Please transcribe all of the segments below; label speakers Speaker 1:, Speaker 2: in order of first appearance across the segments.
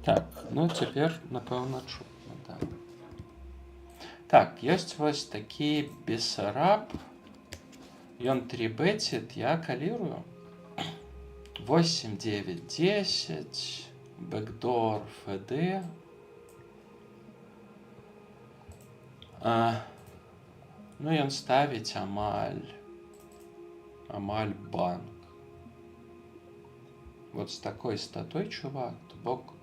Speaker 1: Так, ну цяпер, напэўна, чутно, да. Так, ёсць вось такі Бесараб. Ён 3-бэціт, я калірую. 8, 9, 10, бэкдор, ФД. Ну, ён ставіць амаль банк. Вот з такой статой, чувак, то бок.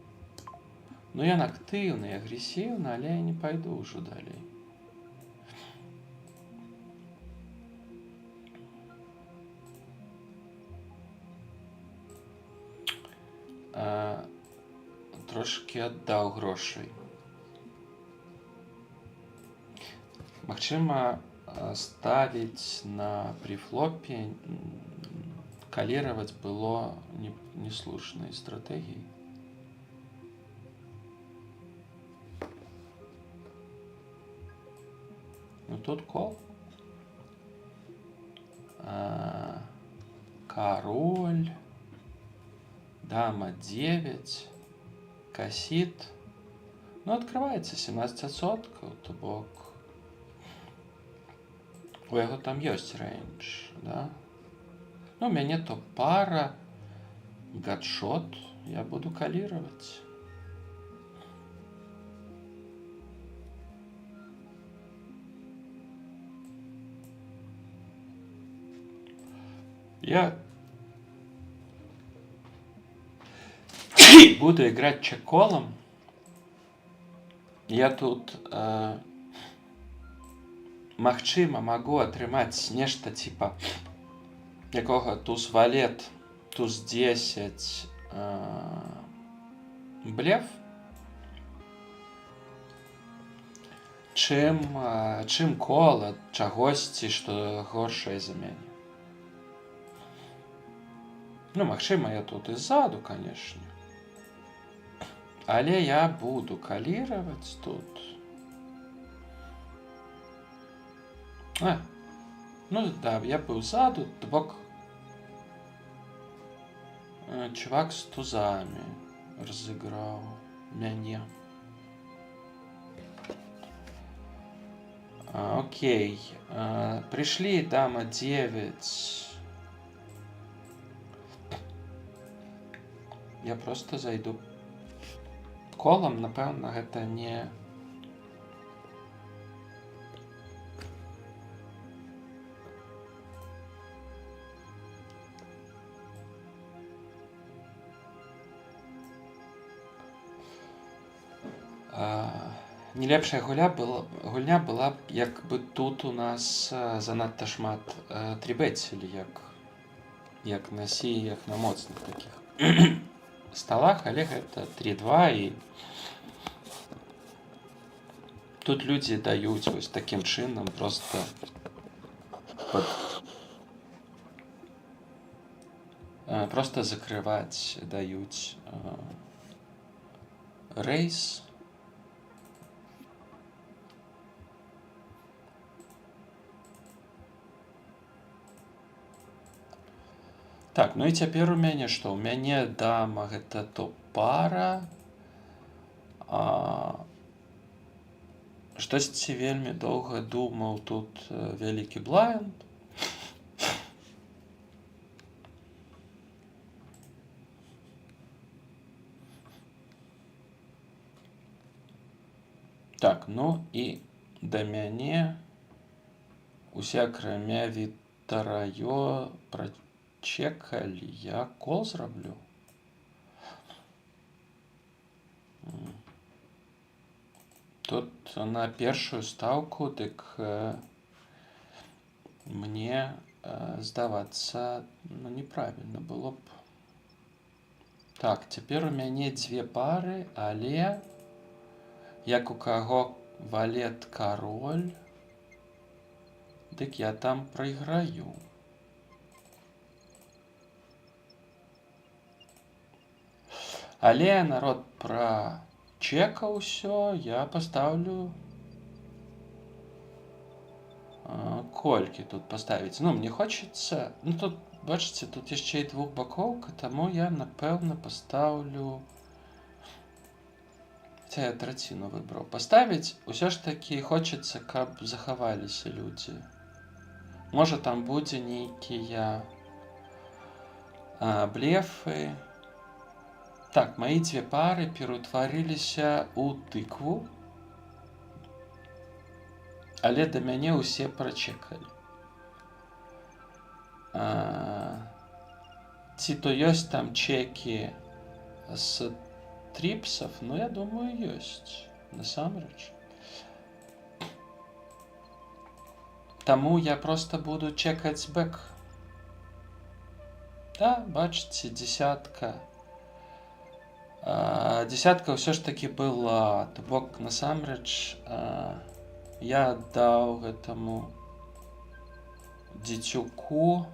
Speaker 1: Ну, ён актыўны, агрэсіўны, але я не пайду ўжо далей. Трошки аддаў грошай. Магчыма, ставіць на прифлопе калировать было неслушной стратегией. Ну тут кол. Король. Дама 9. Косит. Ну, открывается 17%, то бок. У яго там ёсць рэйндж, да? Ну, у мяне то пара, гадшот, я буду калировать. Я буду играть чеколом. Я тут, магчыма, могу атрымаць нешта типа якога туз валет, туз 10, блеф, чым кол ад чагосьці, што горшае за мяне. Ну, магчыма, я тут і ззаду, конечно. Але я буду калировать тут. Ну да, я быў ззаду, то бок чувак з тузамі разыграў мяне. Окей. Пришли, дама 9. Я просто зайду колом, напэўна, гэта не... Не лепшая гульня была, як бы тут у нас занадта шмат трибэцілі, як на сіях, на моцных такіх сталах, але гэта 3-2, і тут людзі даюць вось такім чынам просто закрываць даюць рэйс. Так, ну і цяпер у мяне што? У мяне дама гэта топ-пара. Штосьці вельмі доўга думаў тут вялікі блайнд. Так, ну і да мяне усе акрамя Вітараё прачекалі, я кол зраблю. Тут на першую стаўку, дык мне здавацца, ну, неправільна было б. Так, цяпер у мяне 2 пары, але як у каго валет король, дык я там прайграю. Але народ прачекаў усё, я паставлю... Колькі тут паставіць? Ну, мне хочется... Ну, тут, бачыце, тут яшчэ і двухбаковка, таму я, напэўна, паставлю Це я траціну выбраў. Паставіць усё ж такі хочацца, каб захаваліся людзі. Можа, там будзе нейкія блефы. Так, мои дзве пары пераўтварыліся ў тыкву, але да мяне ўсе прачекалі. Ці то ёсць там чекі з трипсов? Ну, я думаю, ёсць. Насамрэч. Таму я просто буду чекаць бэк. Да, бачыце, десятка. Десятка ўсё ж таки была. То бок, насамрэч, я аддаў гэтаму дзіцюку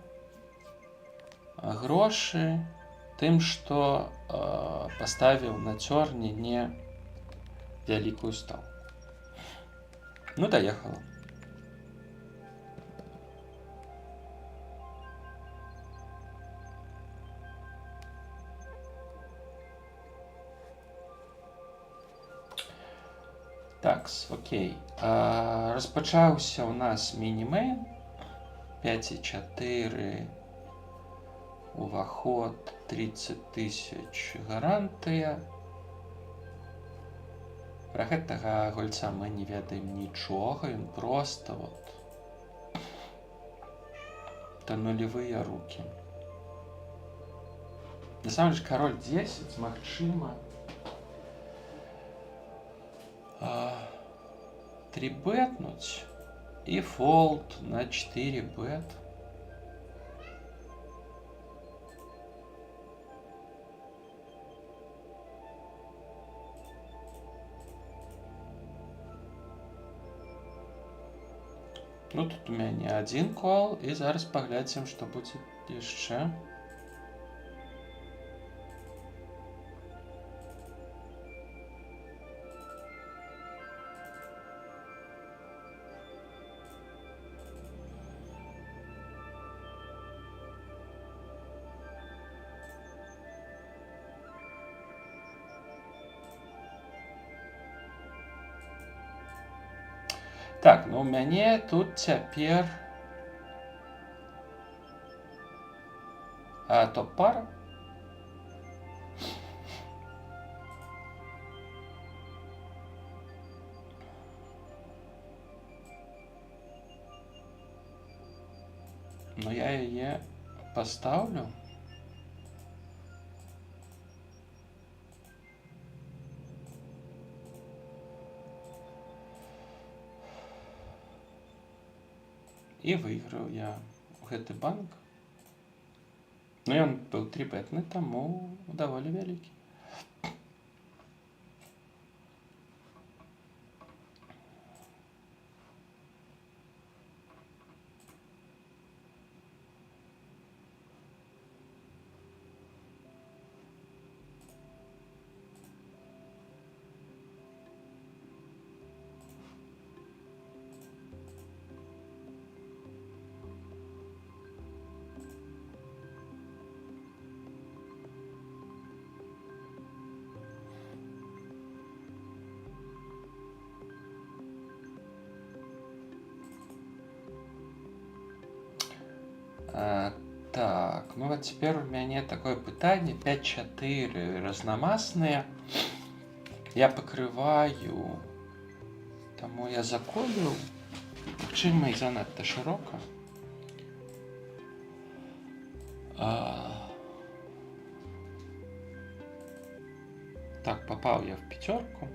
Speaker 1: грошы тым, што паставіў на цёрні не вялікую стаўку. Ну, даехала. Такс, окей. Распачаўся ў нас міні-мэйн. 5,4 уваход, 30 000 гарантыя. Пра гэтага гульца мы не ведаем нічога, ён проста вот та нулевыя рукі. Насамрэч, кароль 10, магчыма. 3 бетнуть и фолд на 4 бет. Ну, тут у меня один кол, и зараз поглядим, что будет еще. Так, ну у мяне тут цяпер топ-пара. Но я яе поставлю. І выйграў я гэты банк. Ну, ён быў 3-бетны, таму даволі вялікі. Так, ну а теперь у меня такое пытание. 5-4 разномастные. Я покрываю. Тому я заколю. Чим і занадто широко. Так, попал я в пятерку.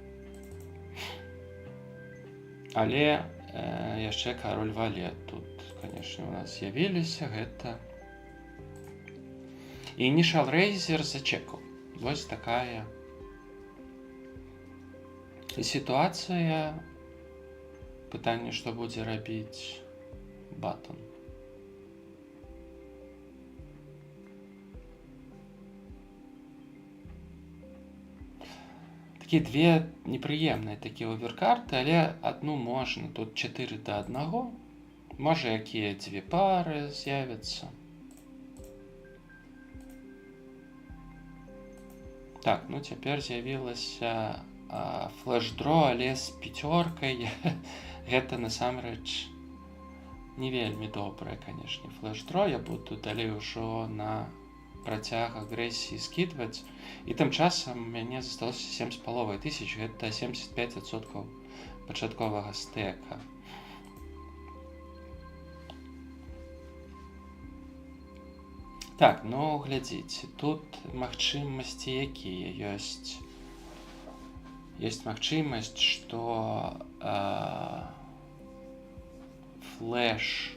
Speaker 1: Але яшчэ король валет тут, конечно, у нас з'явіліся. Гэта Initial Raiser зачекаў. Вось такая ситуация. Пытанне, што будзе рабіць батон. Такие две неприемные такие оверкарты, але одну можно. Тут 4-1. Може, якія две пары з'явяцца. Так, ну цяпер з'явілася флеш-дро, але з 5. Гэта насамрэч не вельмі добрае, канешне, флеш-дро. Я буду далей ужо на працяг агрэсіі скідваць. І тым часам у мяне засталося 7,5 тысяч. Гэта 75% пачатковага стэка. Так, ну глядзіце, тут магчымасці якія ёсць. Ёсць магчымасць, што флеш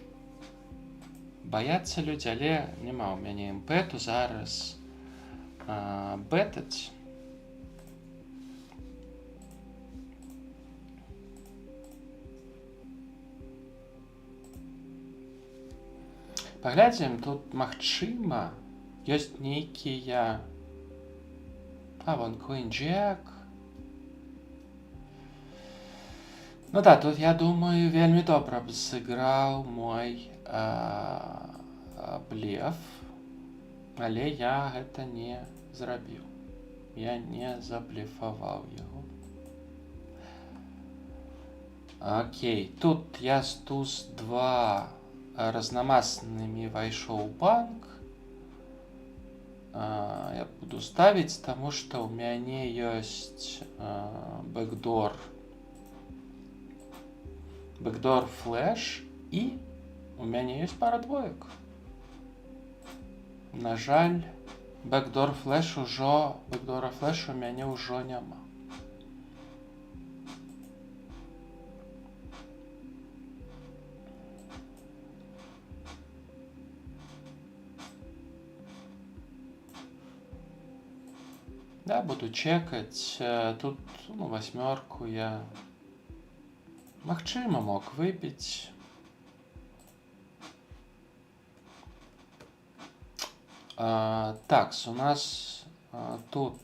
Speaker 1: баяцца людзі, але няма ў мяне імпэту зараз бэтаць. Паглядзім, тут магчыма ёсць нейкія вон Queen Jack. Ну да, тут, я думаю, вельмі добра б сыграў мой блеф, але я гэта не зрабіў. Я не заблефаваў яго. Окей, тут я з туз-2 разнамаснымі пайшоў у банк. Я буду ставіць, таму што ў мяне ёсць бэкдор флеш, і у мяне ёсць пара двоек. На жаль, бэкдора флеш у мяне ўжо няма. Да, буду чекаць. Тут, 8 я, магчыма, мог выбіць. Так, у нас тут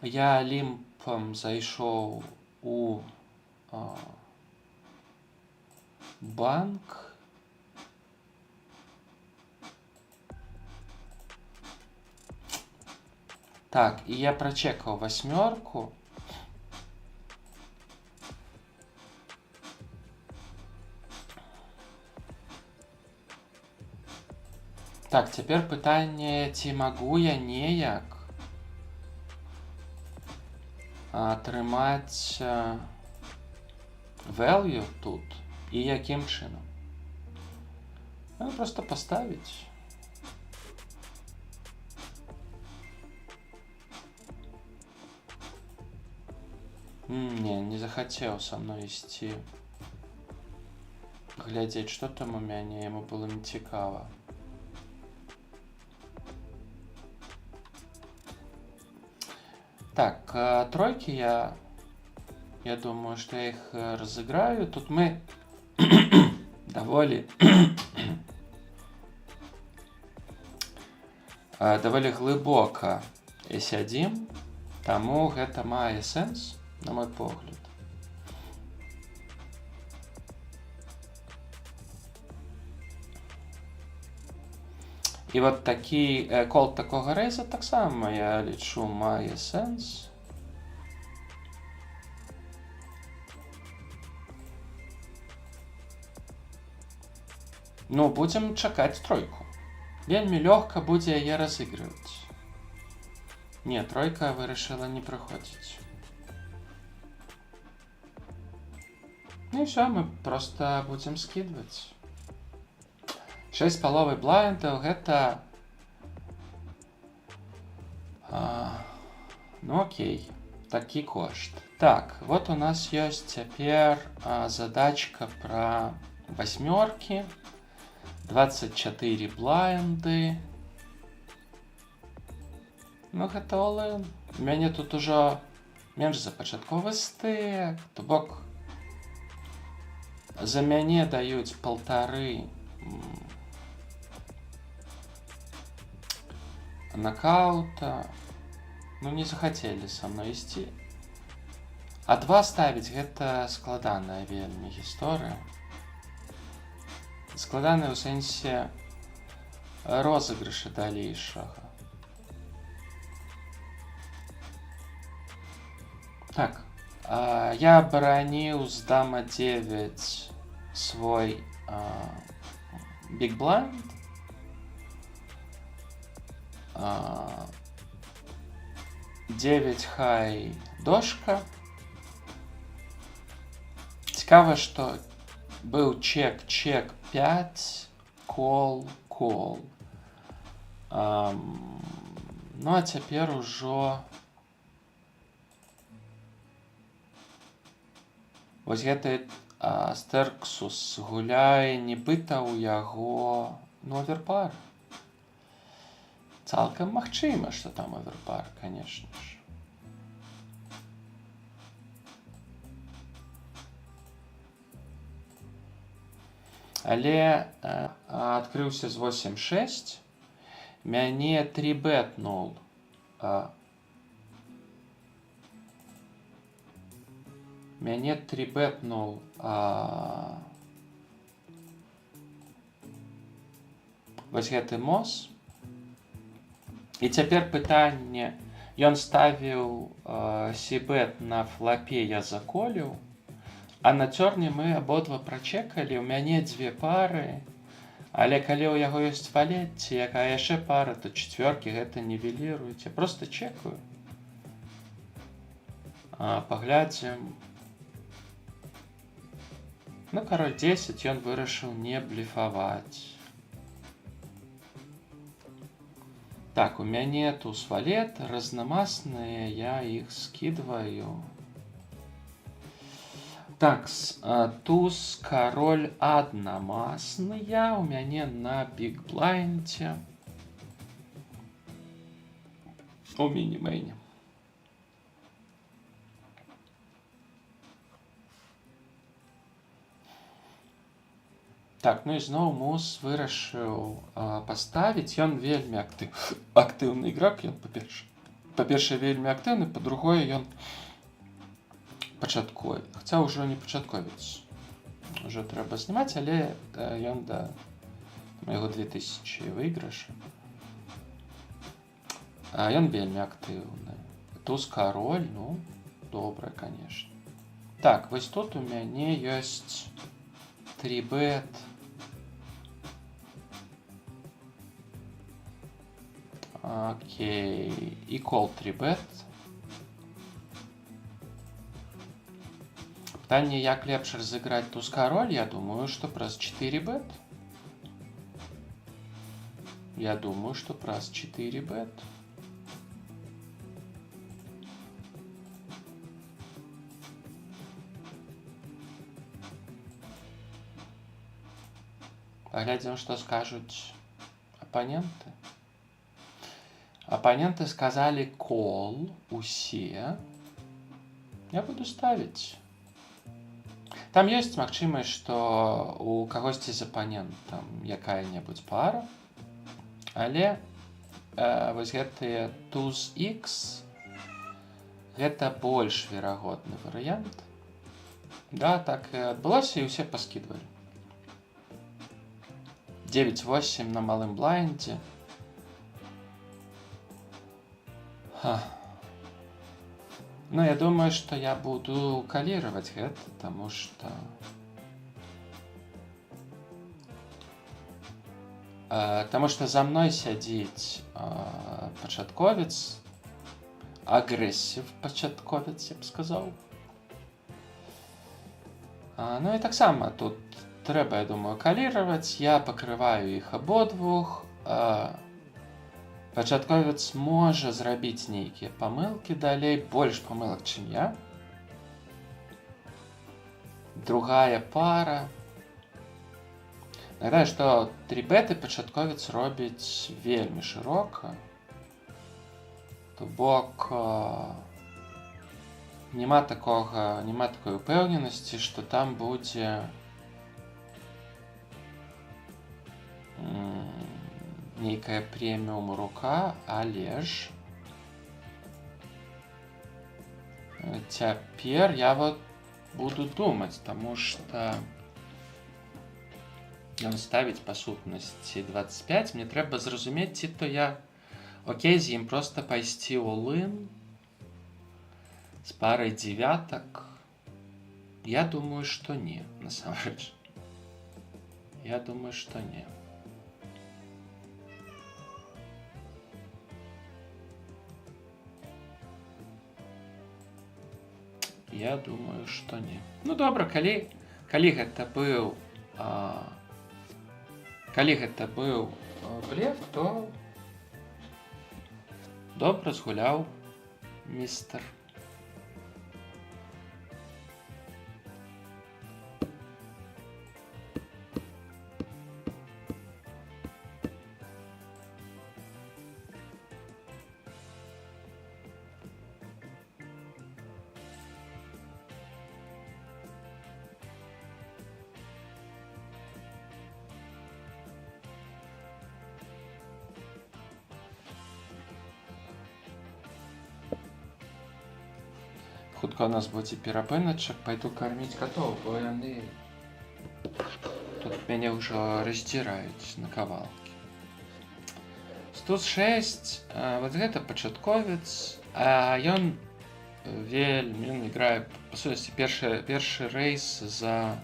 Speaker 1: я лімпам зайшоў у банк. Так, і я прачекаў 8. Так, цяпер пытанне, ці магу я неяк атрымаць value тут, і якім чынам? Проста паставіць. Не захацеў са мной ісці. Глядзець, што там у мяне, яму было нецікава. Так, тройкі я думаю, што я іх разыграю. Тут мы даволі глыбока сядзім, таму гэта мае сэнс, на мой погляд. І вот такі кол такога рэйза таксама, я лічу, мае сэнс. Ну, будзем чакаць тройку. Вельмі лёгка будзе яе разыгрываць. Не, тройка вырашыла не прыходзіць. Ну і все, мы просто будзем скідваць. 6,5 блайндаў, гэта... Ну окей, такі кошт. Так, вот у нас ёсць цяпер задачка пра 8, 24 блайнды. Ну гэта all-in. У мяне тут ужо менш за пачатковы стэк, то бок за мяне даюць 1,5 нокаута. Ну, не захацелі са мной ісці. А 2 ставіць — гэта складаная вельмі гісторыя. Складаная ў сэнсе розыгрыша далейшага. Так, я абараніў з дама 9 свой Big Blind. 9 хай дошка. Цікава, што быў чек 5, кол. Ну, а цяпер ужо вось гэты Стерксус гуляе нібыта ў яго оверпар. Цалкам магчыма, што там оверпар, конечно ж. Але адкрыўся з 8-6. Мяне 3-бетнул. Мяне 3-бетнул вось гэты моз. І цяпер пытанне. Ён ставіў сі-бет на флапе, я заколіў. А на цёрне мы абодва прачекалі, у мяне 2 пары, але калі ў яго ёсць валет, ці якая яшчэ пара, то чацвёркі гэта нівеліруюць. Я проста чекаю. Паглядзім. Ну, кароль 10, ён вырашыў не блефаваць. Так, у мяне туз валет, разнамасныя, я іх скидываю. Так, туз, король аднамасныя у мяне на биг-блайнде. У міні-мейне. Так, ну і зноў муз вырашыў паставіць. Ён вельмі актыўны ігрок. Ён, па-першае, вельмі актыўны, па-другое, ён пачатковец. Хаця ўжо не пачатковец. Уже трэба знімаць, але ён да майго 2000 выйграша. Ён вельмі актыўны. Туз кароль, ну, добра, конечно. Так, вось тут у мяне ёсць 3-бет. Окей. І кол 3-бет. Пытанне, як лепш разыграць туз кароль, я думаю, што праз 4-бет. Я думаю, што праз 4-бет. Паглядзім, што скажуць апаненты. Апаненты сказалі кол усе. Я буду ставіць. Там ёсць магчымасць, што у кагосьці з апанентам якая-небудзь пара. Але вось гэтыя туз X гэта больш верагодны варыянт. Да, так і адбылося, і ўсе паскідвалі. 9-8 на малым блайнде. Ну, я думаю, что я буду калировать это, потому что... Потому что за мной сядзіць пачатковец, агрэсіў пачатковец, я б сказаў. Ну і таксама тут трэба, я думаю, калировать. Я пакрываю іх абодвух. Пачатковец можа зрабіць нейкія памылкі далей, больш памылак, чым я. Другая пара. Нагадаю, што 3-беты пачатковец робіць вельмі шырока. То бок няма такой упэўненасці, што там будзе нейкая прэміум рука, але ж цяпер я вот буду думаць, таму што ён ставіць па сутнасці 25. Мне трэба зразумець, ці то я окей з ім проста пайсці all-in, З парай дзевятак? Я думаю, што не, насамрэч. Я думаю, што не. Я думаю, што не. Ну добра, калі гэта быў блеф, то добра згуляў містер. Хутка у нас будзе перапыначак, пайду карміць катоў, бо яны тут мяне ўжо раздзіраюць на кавалкі. Стус 6, вот гэта пачатковец, а ён іграе, па сутнасці, першы рэйс за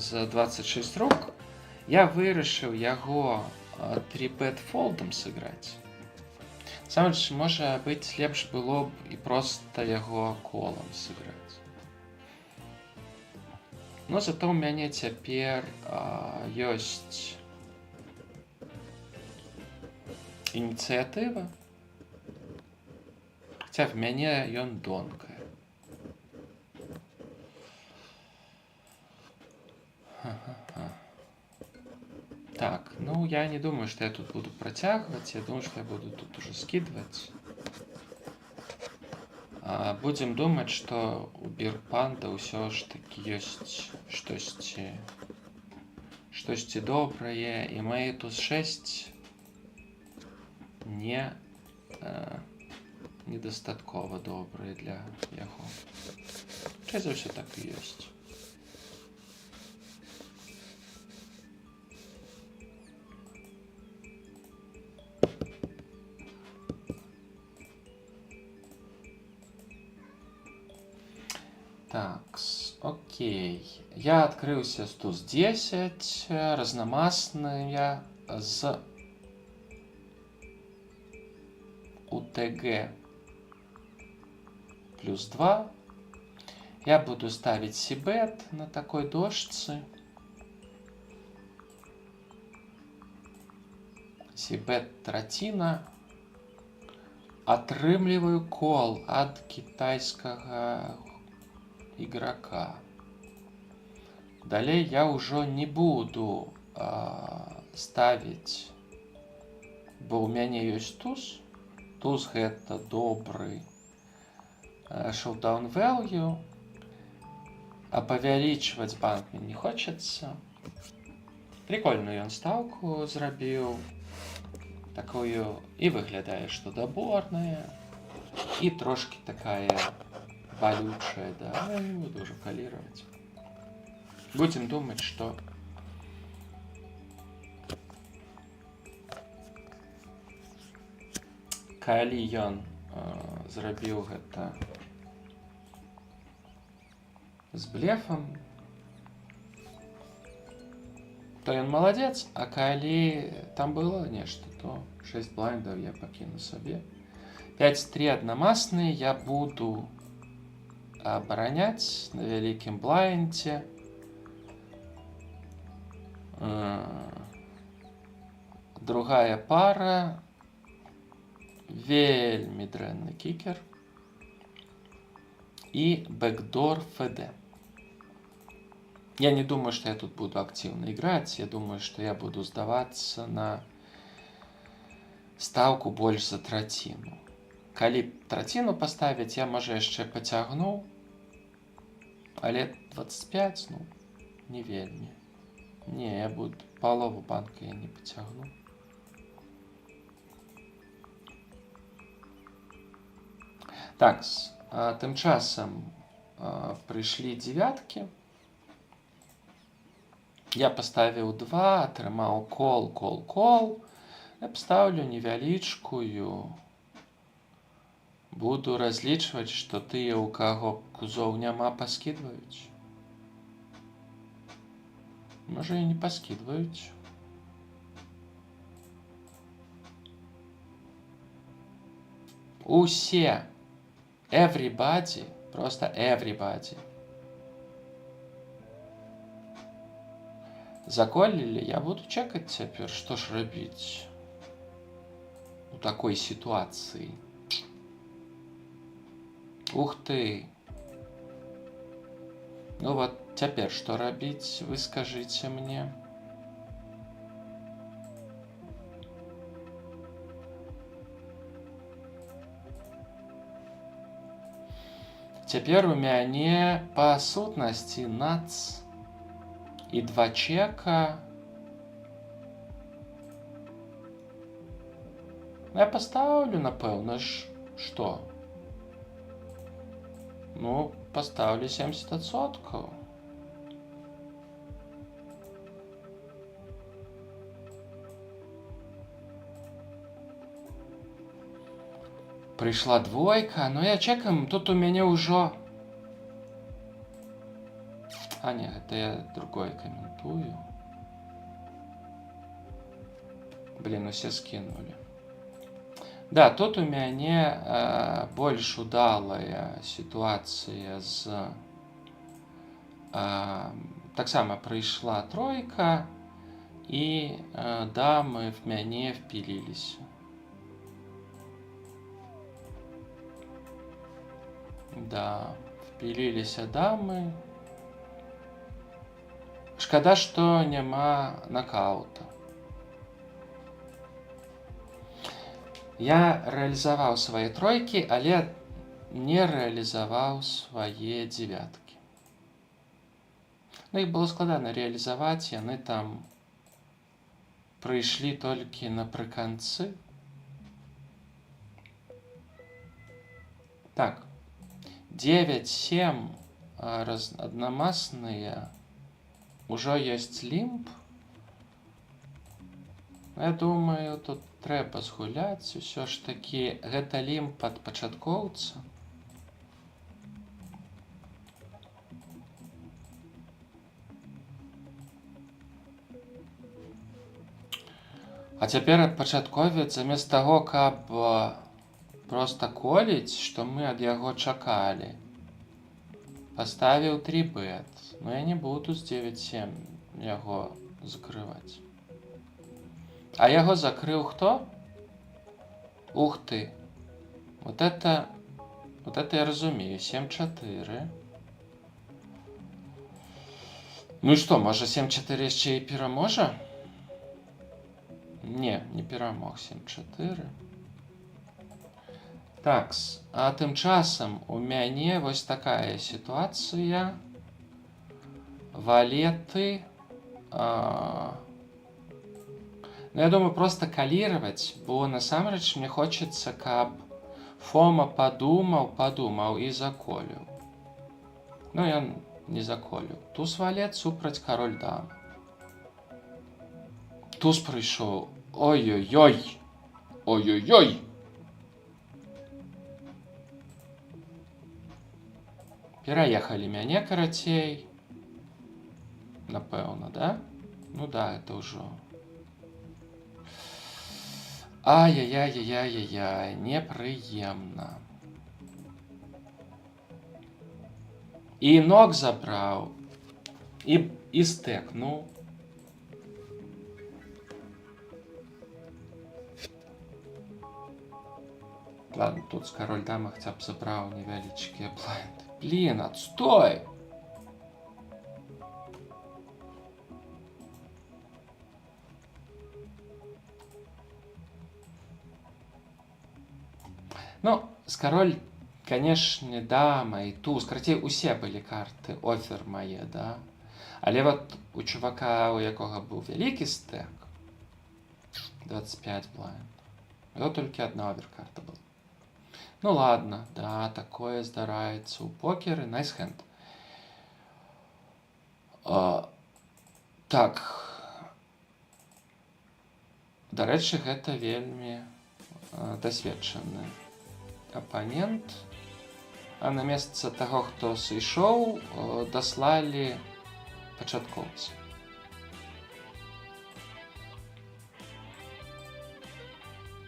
Speaker 1: 26 рук. Я вырашыў яго 3-bet фолдам сыграць. Самрэч, можа быць, лепш было б і проста яго колам сыграць. Но зато ў мяне цяпер ёсць ініцыятыва. Хаця в мяне ён донкае. Так, ну я не думаю, что я тут буду протягивать. Я думаю, что я буду тут уже скидывать. Будем думать, что у Бирпанда ўсё ж таки есть штосьці добрае, и мои туз 6 недостаткова добрые для яго. Чай за ўсё так и есть. Так, окей. Я открылся с туз 10, разномастная с УТГ плюс 2. Я буду ставить сибет на такой дошце. Сибет траціна. Атрымліваю кол от китайского игрока. Далее я уже не буду ставить, бо у меня есть туз. Туз это добрый showdown value, а павялічваць банк мне не хочется. Прикольную ён ставку зрабіў, такую, и выглядае, что доборная, и трошки такая болючая, да, я не буду уже калировать. Будем думать, что калі ён зрабіў гэта з блефам, то ён маладзец, а калі там было нешта, то 6 блайндаў я пакіну сабе. 5-3 аднамасныя я буду абараняць на вялікім блайнце. Другая пара. Вельмі дрэнны кікер. И бэкдор ФД. Я не думаю, что я тут буду активно играть. Я думаю, что я буду сдаваться на ставку больше за траціну. Калі траціну поставить, я, можа, яшчэ пацягну. Але 25, ну, не вельмі. Не, я буду палову банка я не пацягну. Так, тым часам прыйшлі дзевяткі. Я поставіў 2, атрымаў кол. Я поставлю невялічкую Буду разлічваць, што тыя, у каго кузоў няма, паскідваюць. Можа, і не паскідваюць. Усе. Everybody. Просто everybody. Заколілі, я буду чекаць цяпер, што ж рабіць у такой сітуацыі. Ух ты. Ну вот, цяпер што рабіць, вы скажыце мне. Цяпер у мяне па сутнасці нац і 2 чека. Я пастаўлю, напэўна ж, што? Ну, пастаўлю 70%. Прыйшла 2, но я чекам, тут у мяне ўжо... А, не, гэта я другое каментую. Блин, усе скінулі. Да, тут у мяне больш удалая сітуацыя з... Таксама прыйшла 3, і дамы в мяне впіліліся. Да, впіліліся дамы. Шкада, што няма нокаута. Я рэалізаваў свае 3, але не рэалізаваў свае 9. Ну, іх было складана рэалізаваць, яны там прыйшлі толькі напрыканцы. Так, 9-7 аднамасныя. Ужо ёсць лімб. Я думаю, тут трэба згуляць. Усё ж такі, гэта лімб ад пачаткоўца. А цяпер пачатковец, замест таго, каб проста коліць, што мы ад яго чакалі, паставіў 3 бет. Но я не буду з 9-7 яго закрываць. А яго закрыў хто? Ух ты. Вот это я разумею. 7-4. Ну і што, можа 7-4 яшчэ і пераможа? Не перамог 7-4. Такс, а тым часам у мяне вось такая сітуацыя. Валеты. Ну, я думаю, просто калировать, бо насамрэч мне хочется, каб Фома падумаў і заколіў. Ну, ён не заколіў. Туз валет супраць кароль дам. Туз прыйшоў. Ой-ой-ой. Ой-ой-ой. Пераехалі мяне, карацей. Напэўна, да? Ну да, это ўжо. Ай-яй-яй-яй-яй-яй, непрыемна. І ног забраў, і стэк, ну. Ладно, тут з кароль дама хаця б забраў невялічкія блайнды. Блін, отстой! Ну, з кароль, канешне, дама і туз. Карацей, усе былі карты офер мае, да? Але вот у чувака, у якога быў вялікі стэк, 25 блайнд. Його толькі одна оверкарта была. Ну ладно, да, такое здараецца ў покеры. Nice hand. Так. Дарэчы, гэта вельмі дасведчаны апанент, а на месца таго, хто сышоў, даслалі пачаткоўцы.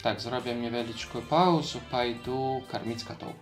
Speaker 1: Так, зробім невялічкую паузу, пайду карміць катоў.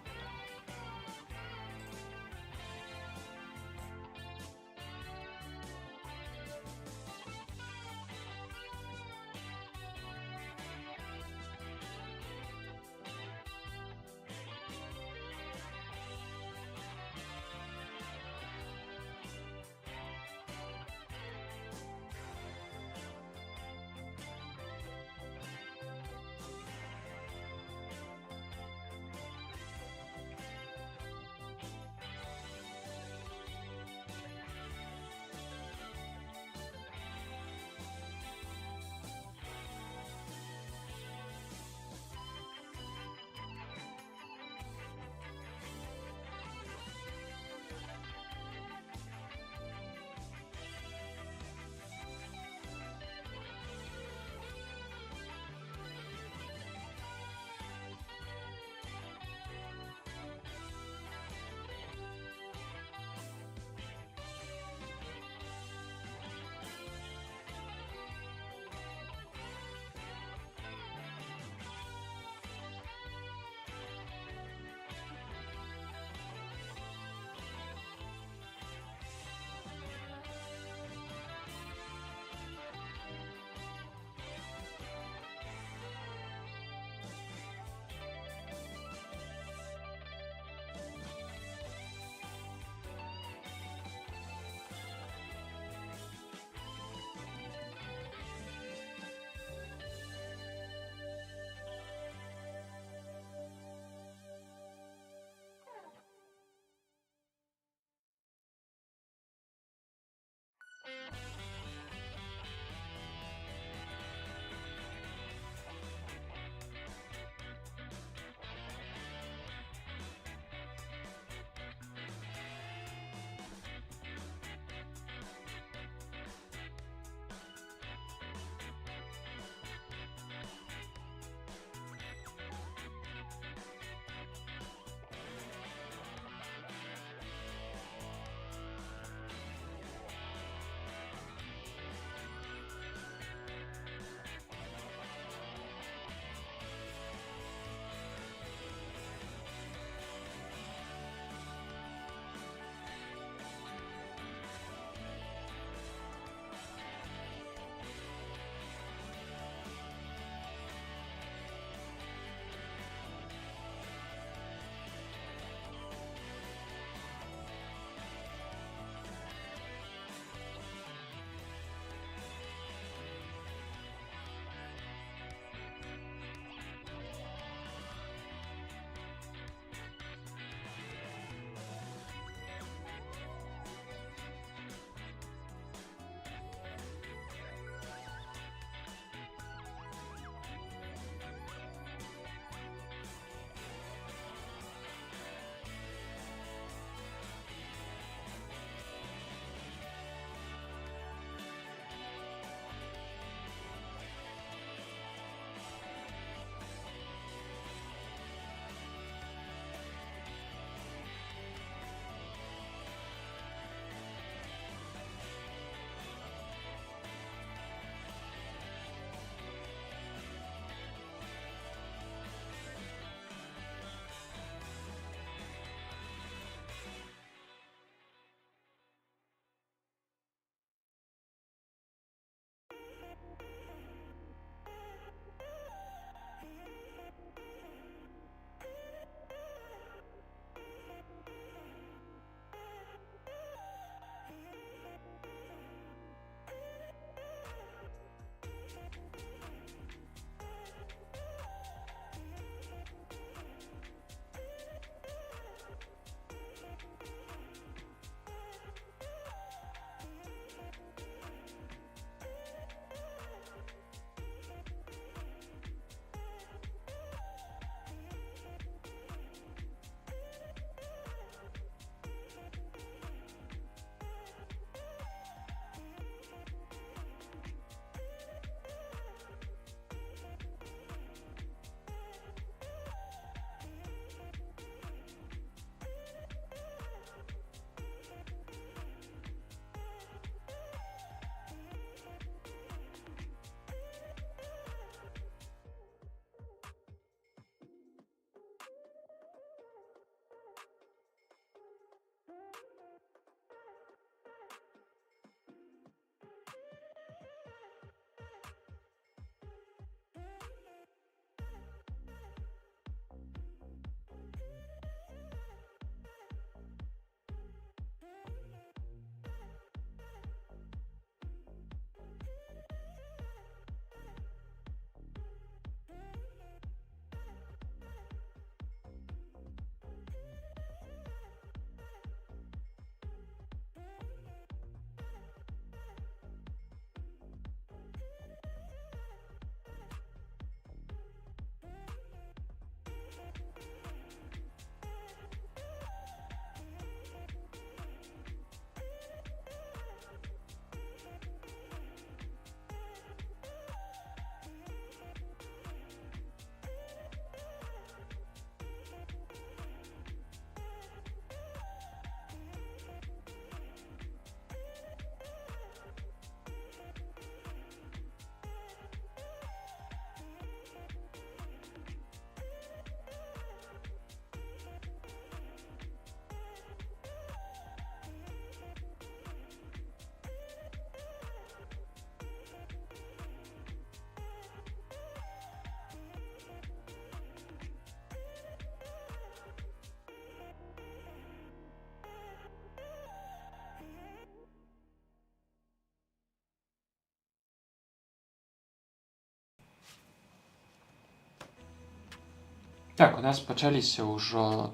Speaker 1: Так, у нас пачаліся ўжо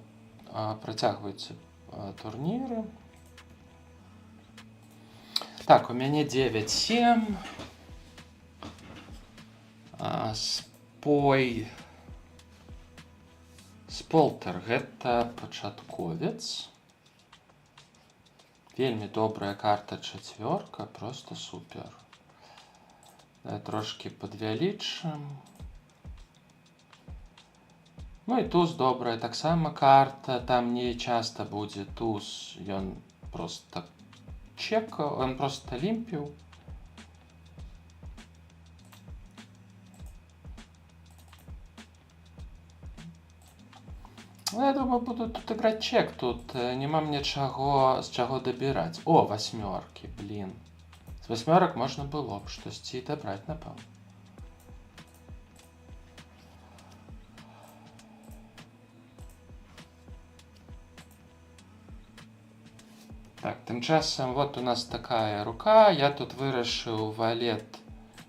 Speaker 1: працягваюцца турніры. Так, у мяне 9-7. Сполтер гэта пачатковец. Вельмі добрая карта чацвёрка, просто супер. Трошки падвялічым. Ну і туз добрая таксама карта, там не часта будзе туз, ён просто чекаў, ён просто лімпіў. Ну, я думаю, буду тут играть чек, тут нема мне з чаго дабіраць. О, васьмёркі, блин. З васьмёрак можна было б штосьці дабраць, напэўна. Так, тым часам вот у нас такая рука. Я тут вырашыў валет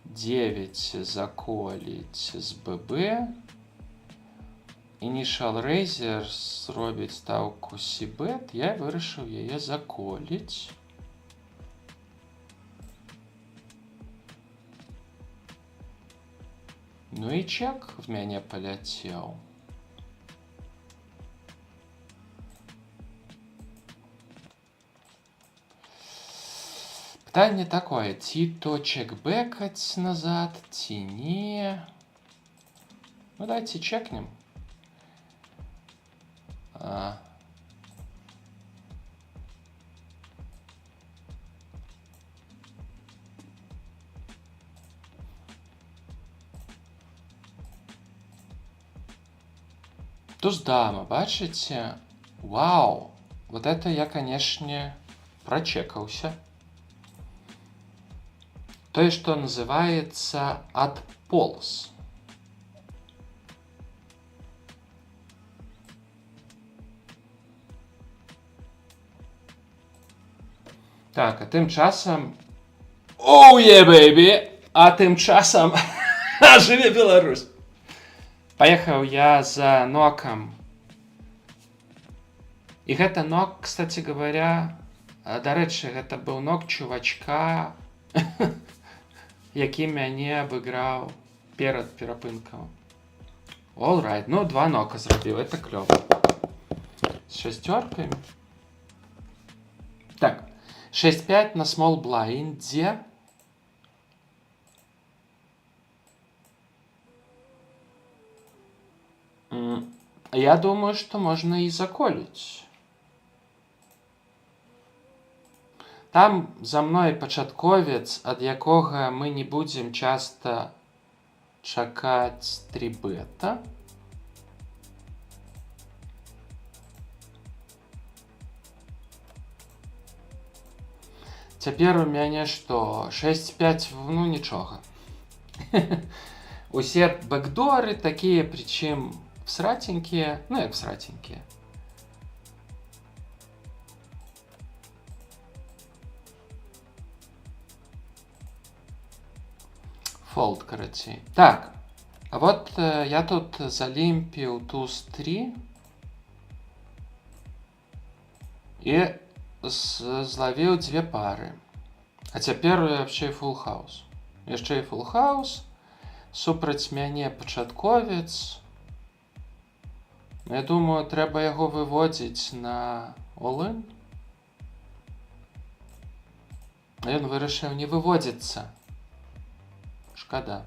Speaker 1: 9 заколіць з ББ. Initial Raiser зробіць стаўку C-bet. Я вырашыў яе заколіць. Ну і чек в мяне паляцеў. Пытанне такое, ці то чекбэкаць назад, ці не. Ну, давайте чекнем. Туз дама, бачыце? Вау! Вот это я, конечно, прочекаўся. То, что называется отполз. Так, а тым часам... Оу, е, бэйбі! А тым часам... Жыве Беларусь! Поехаў я за нокам. І гэта нок, кстати говоря, дарэчы, гэта быў нок чувачка, які мяне абыграў перад перапынкам. All right, ну 2 нока зрабіў, это клёва. З шасцёркамі. Так, 6-5 на small блайндзе. Я думаю, што можна і заколіць. Там за мной пачатковец, ад якога мы не будзем часта чакаць 3-бета. Цяпер у мяне што? 6-5, ну нічога. Усе бэкдоры такія, прычым всратенькія, ну як всратенькія. Фолд, карацей. Так, а вот я тут залімпіў туз 3 і злавіў 2 пары. А цяпер яшчэ і фул хаус. Яшчэ і фул хаус. Супраць мяне пачатковец. Я думаю, трэба яго выводзіць на all-in. А ён вырашыў не выводзіцца. Шкада.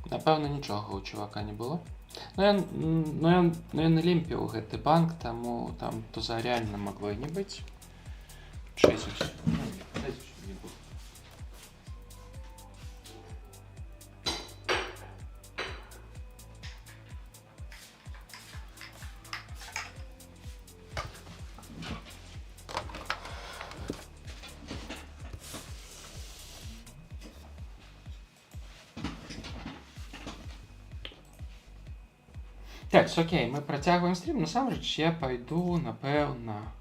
Speaker 1: Напэўна, нічога ў чувака не было. Ну ён лімпіў гэты банк, таму там туза реально магло і не быць. 6 усё. Не буду. Так, окей, мы працягваем стрім. Насамрэч я пайду, напэўна.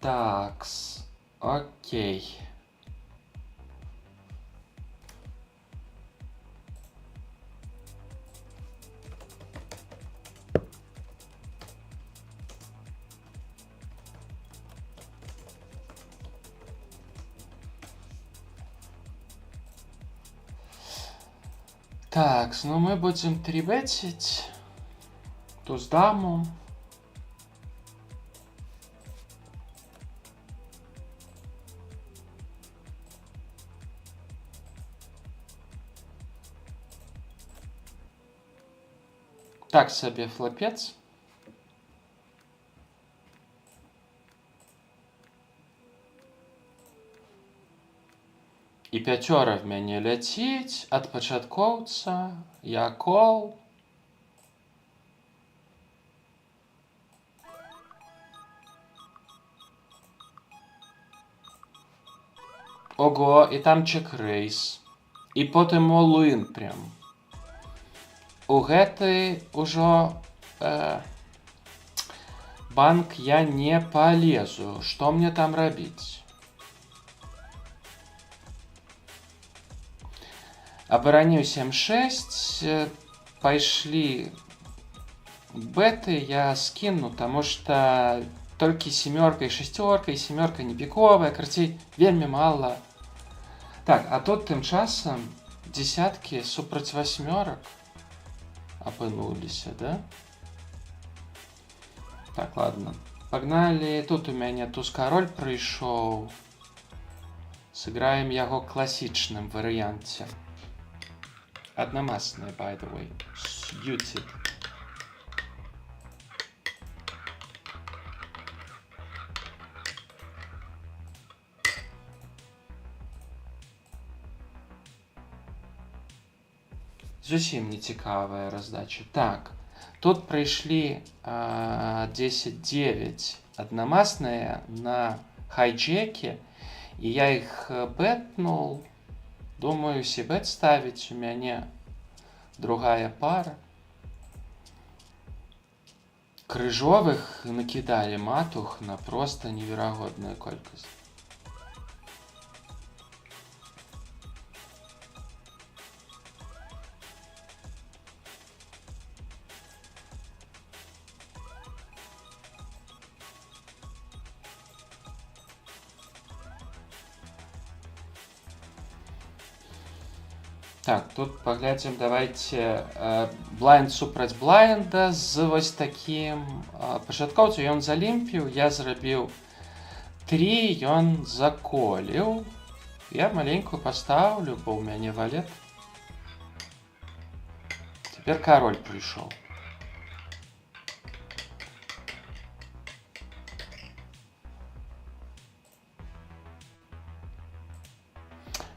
Speaker 1: Такс. Окей. Такс, ну мы будем трибетить туз даму. Так себе флопец. І пяцёра в мяне ляціць ад пачаткоўца. Я кол. Ого, і там чек-рейс. І потым all-in прям. У гэты ўжо банк я не полезу. Што мне там рабіць? Абараніў 7-6. Пайшлі беты я скину, таму што толькі семёрка і шестерка, і семёрка не піковая, карцей вельмі мала. Так, а тут тым часам десяткі супраць восьмёрак апынуліся, да? Так, ладно. Пагналі, тут у мяне туз-кароль прыйшоў. Сыграем яго класічным варыянце. Аднамасная, by the way. Suited. Зусім не цікавая раздача. Так, тут прыйшлі 10-9 аднамасныя на хайджеке, і я іх бэтнул. Думаю, сібэт ставіць у мяне другая пара. Крыжовых накідалі матух на проста неверагодную колькасць. Так, тут паглядзім, давайте блайнд супраць блайнда з вось такім пачаткоўцу. Ён залімпіў, я зрабіў 3, ён заколіў. Я маленькую пастаўлю, бо ў мяне валет. Цяпер кароль прыйшоў.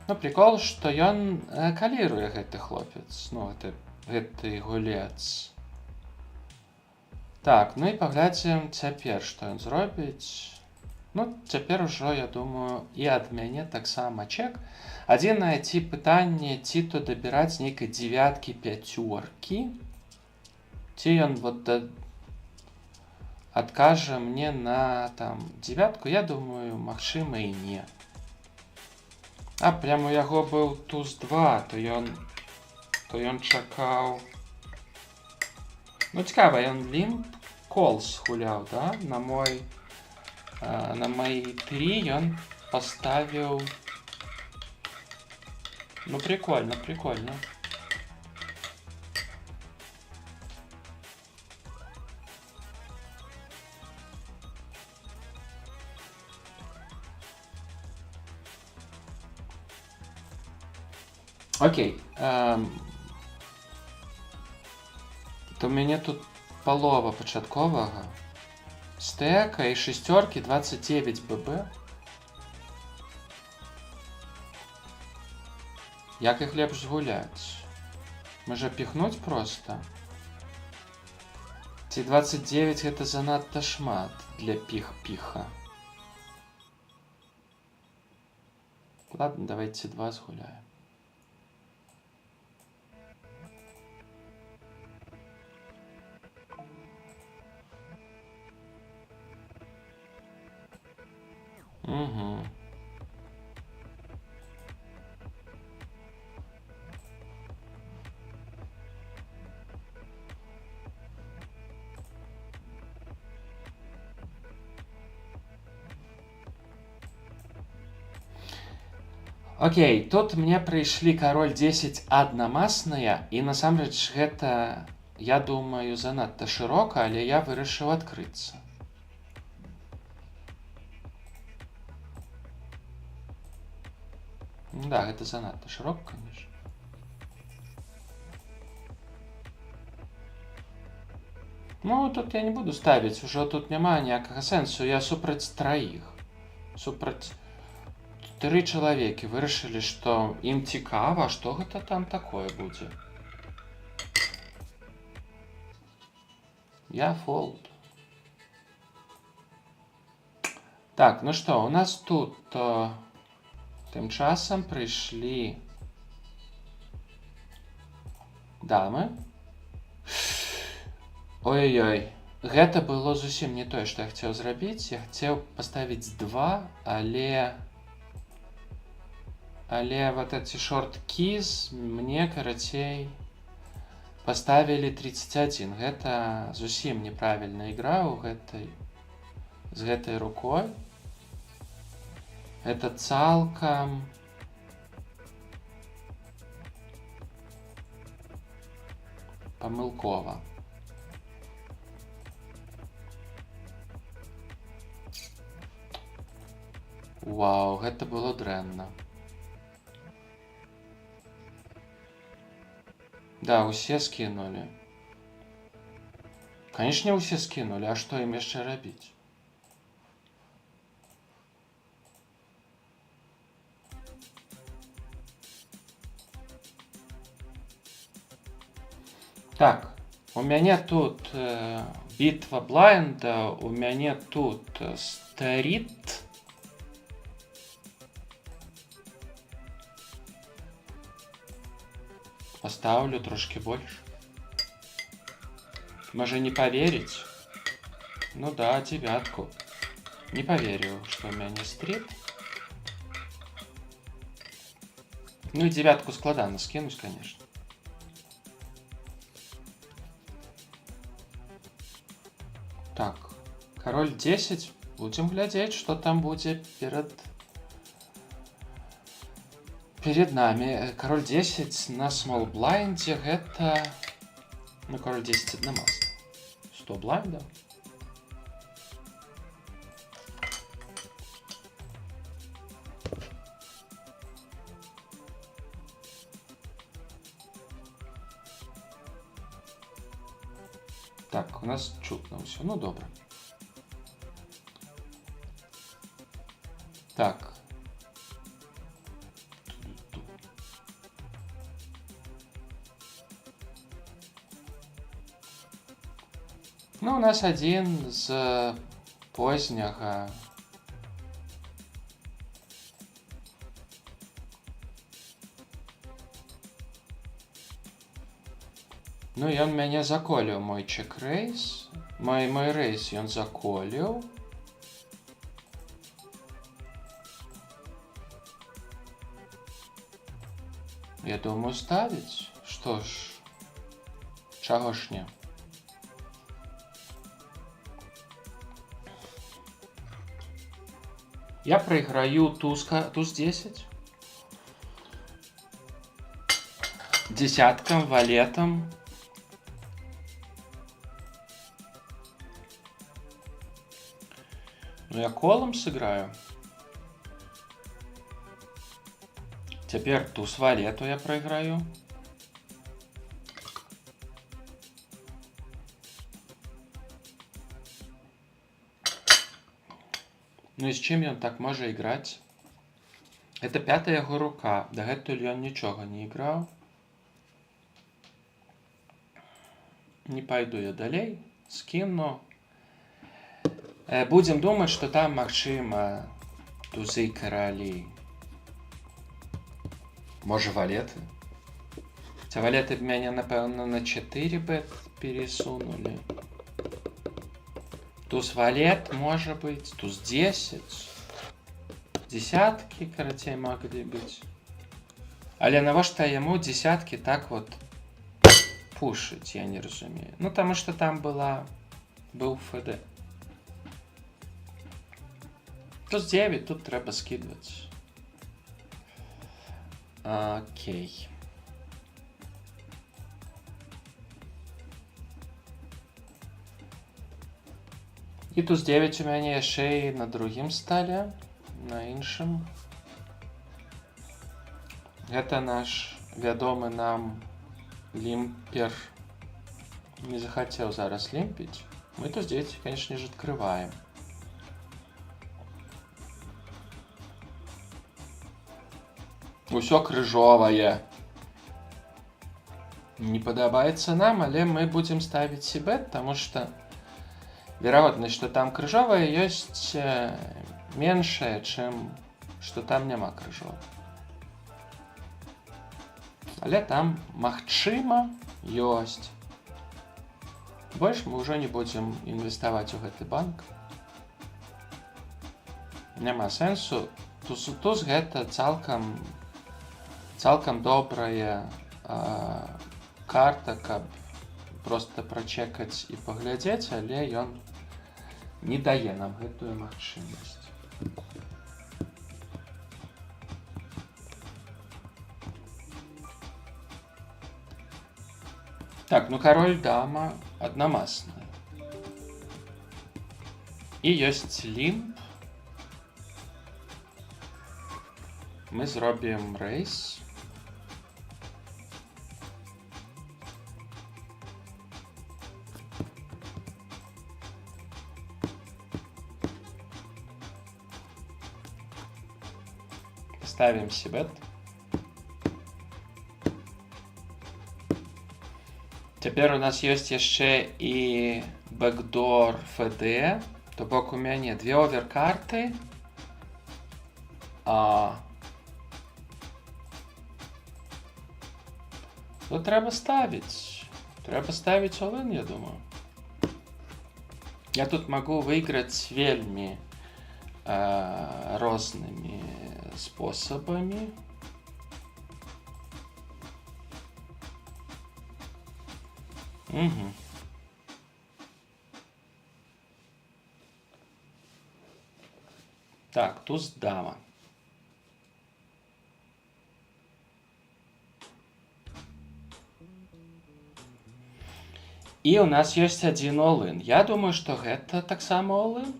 Speaker 1: Ну, прикол, што ён каліруе гэты хлопец. Ну, гэты гулец. Так, ну і паглядзім цяпер, што ён зробіць. Ну, цяпер ужо, я думаю, і ад мяне таксама чек. Адзінае ці пытанне, ці то дабіраць нейкай дзевяткі, пяцёркі. Ці ён вот адкажа мне на там дзевятку, я думаю, магчыма і не. А прямо у яго быў туз-2, то ён чакаў. Ну, цікава, ён лімп колс гуляў, да? На мои 3 ён паставіў. Ну, прикольно, прикольно. Окей. То у мяне тут палова пачатковага. Стэка і шестеркі 29 ББ. Як іх лепш згуляць? Можа піхнуць проста? Ці 29 гэта занадта шмат для піх-піха. Ладно, давайте 2 згуляем. Окей, тут мне прыйшлі кароль 10 аднамасныя, і насамрэч гэта, я думаю, занадта шырока, але я вырашыў адкрыцца. Да, гэта занадта шырока, конечно. Ну, тут я не буду ставіць, ужо тут няма ніякага сэнсу, я супраць траіх. Супраць 3 чалавекі вырашылі, што ім цікава, што гэта там такое будзе. Я фолд. Так, ну што, у нас тут тым часам прыйшлі дамы. Ой-ой-ой, гэта было зусім не тое, што я хацеў зрабіць. Я хацеў паставіць 2, але вот эти шорт-кіз мне, карацей, паставілі 31. Гэта зусім неправільна ігра з гэтай рукой. Это цалкам памылкова. Вау, гэта было дрэнна. Да, усе скінулі. Канешне, усе скінулі, а што ім яшчэ рабіць? Так, у мяне тут бітва блайнда, у мяне тут стріт. Поставлю трошки больше. Можа не поверить? Ну да, 9. Не поверю, что у меня не стрит. Ну и 9 складано скинуть, конечно. Так, король 10. Будем глядеть, что там будет перед нами. Король 10 на small блайнде. Это... Ну, король 10 одномастный. 100 блайнда. Так, у нас чутно все. Ну, добре. Так. Ну, у нас один з позняга. Ну, ён мяне заколіў, мой чек-рейс. Мой рейс ён заколіў. Я думаю, ставіць. Што ж, чаго ж не? Я проиграю туз 10. Десятком, валетом. Ну, я колом сыграю. Теперь туз валету я проиграю. Ну и с чем он так может играть? Это 5-я его рука. Дагэтуль он ничего не играл. Не пойду я далей. Скину. Будем думать, что там магчыма тузы каралі. Может, валеты? Хотя валеты меня, напевно, на 4 бет пересунули. Туз валет, может быть. Туз 10. Десятки, карацей, могли быть. Але навошта яму десятки так вот пушить, я не разумею. Ну, потому что там был ФД. Туз 9, тут треба скидывать. Окей. І туз 9 у мяне яшчэ і на другім стале, на іншым. Гэта наш вядомы нам лімпер. Не захацеў зараз лімпіць. Мы туз 9, конечно же, открываем. Усё крыжовае. Не падабаецца нам, але мы будзем ставіць сібет, таму што верагоднасць, што там крыжовая, ёсць меншая, чым што там няма крыжова. Але там, магчыма, ёсць. Больш мы ўжо не будзем інвеставаць у гэты банк. Няма сэнсу. Туз гэта цалкам добрая карта, каб проста прачекаць і паглядзець, але ён не дае нам гэтую магчымасць. Так, ну кароль, дама аднамасная. І ёсць лімп. Мы зробім рэйс. Ставим сібет. Цяпер у нас ёсць яшчэ і бэкдор ФД, то бок у мяне две оверкарты. Тут трэба ставіць. Трэба ставіць all-in, я думаю. Я тут могу выиграть вельмі рознымі спосабамі. Угу. Так, туз дама. І у нас ёсць адзін all-in. Я думаю, што гэта таксама all-in.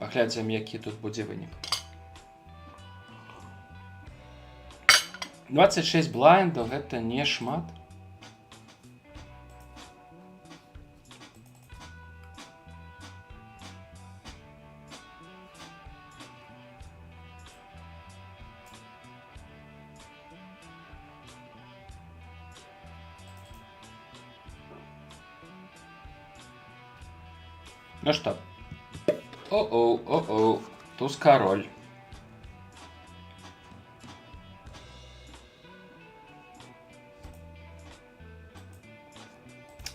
Speaker 1: Паглядзім, які тут будзе вынік. 26 блайндаў, гэта не шмат. Ну что? О-оу, туз король.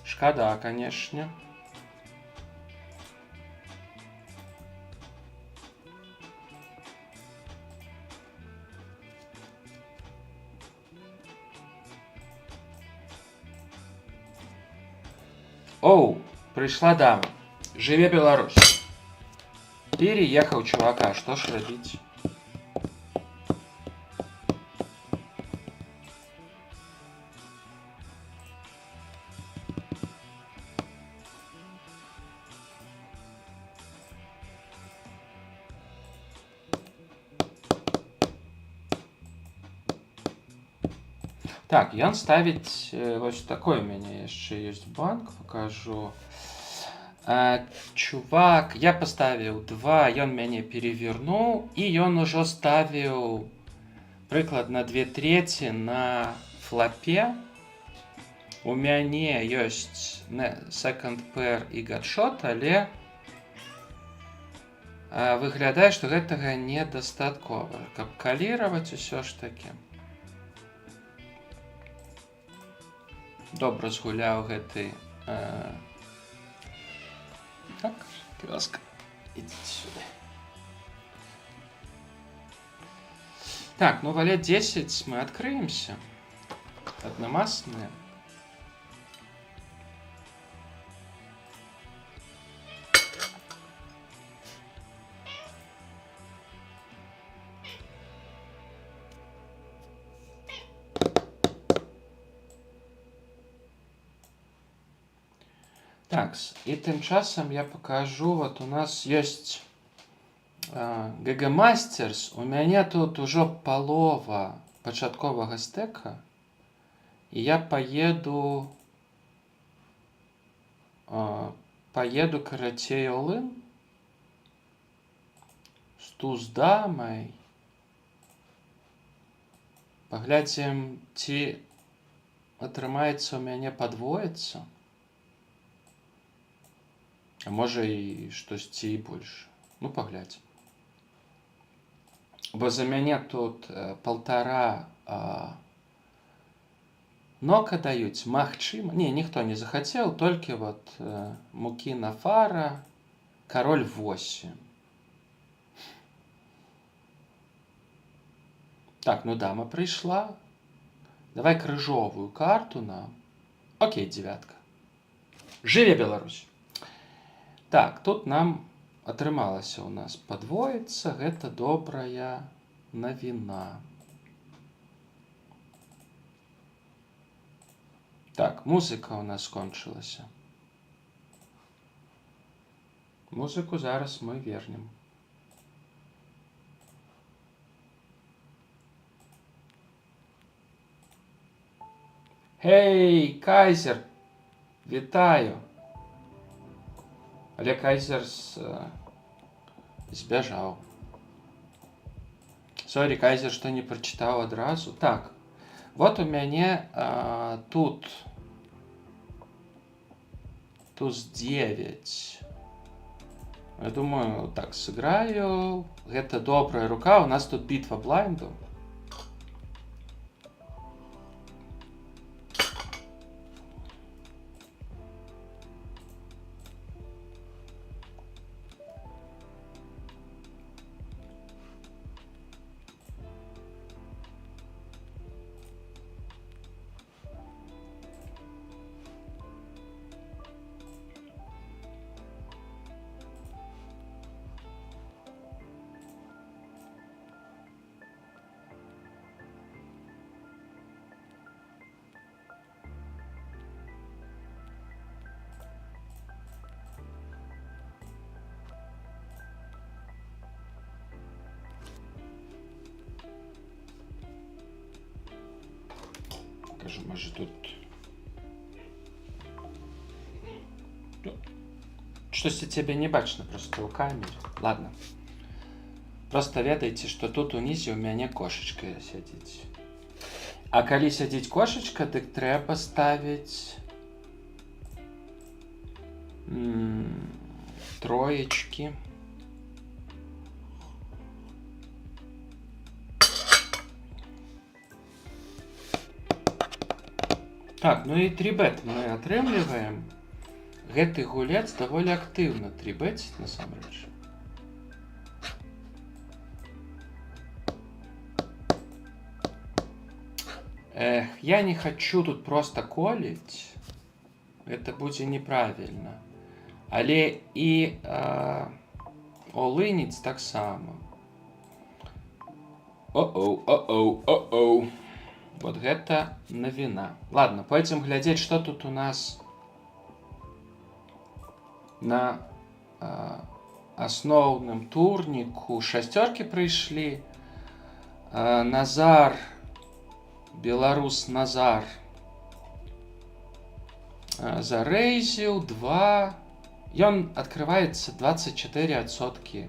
Speaker 1: Шкода, конечно. Оу, пришла дама. Жыве Беларусь. Переехал чувака, что ж рабіць? Так, ён ставіць вось такой у мяне яшчэ ёсць банк, покажу. Чувак, я поставіў 2, ён мяне перевернуў, і ён ужо ставіў прыкладна 2/3 на флапе. У мяне ёсць second pair і гатшот, але выглядае, што гэтага недастаткова, каб каліраваць усё ж такі. Добра згуляў гэты. Так, ласка, ідзіце сюда. Так, ну валет 10 мы открыемся. Одномастные. Так, і тым часам я покажу, вот у нас ёсць GG Masters, у мяне тут ужо палова пачатковага стэка, і я поеду карацей all-in з туз-дамай. Паглядзім, ці атрымаецца ў мяне падвоіцца. А можа і штосьці і больш. Ну, паглядзім. Бо за мяне тут 1,5 нока даюць, магчыма. Не, ніхто не захацеў, толькі вот Мукіна Фара, король 8. Так, ну дама прыйшла. Давай крыжовую карту нам. Окей, 9. Жыве Беларусь! Так, тут нам атрымалася у нас падвоіцца. Гэта добрая навіна. Так, музыка у нас скончылася. Музыку зараз мы вернем. Гей, Кайзер! Вітаю! Але Кайзер збяжаў. Сорі, Кайзер, што не прачытаў адразу. Так, вот у мяне тут туз 9. Я думаю, так сыграю. Гэта добрая рука. У нас тут бітва блайнду. Кажу, може тут... Штосьці цябе не бачна просто ў камеры. Ладно. Просто ведайце, што тут унізе ў мяне кошачка сядзіць. А калі сядзіць кошачка, дык трэба ставіць троечкі. Так, ну і 3-бет мы атрымліваем. Гэты гулец даволі актыўна 3-беціць, насамрэч. Эх, я не хочу тут просто коліць. Это будзе неправільна. Але і олыніць таксама. О-оу. Вот гэта навіна. Ладно, пойдзем глядзець, што тут у нас на асноўным турніку. Шасцёркі прыйшлі. Назар, беларус Назар зарэйзіў 2. Ён адкрываецца 24%.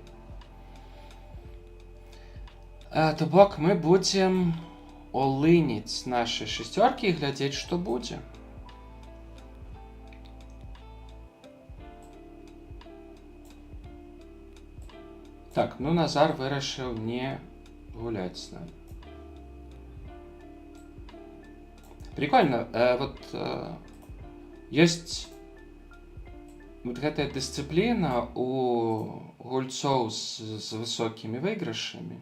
Speaker 1: То бок мы будзем олыніць нашы шасцёркі і глядзець, што будзе. Так, ну Назар вырашыў не гуляць з намі. Прикольно. Вот ёсць вот гэтая дысцыпліна у гульцоў з высокімі выйгрышамі.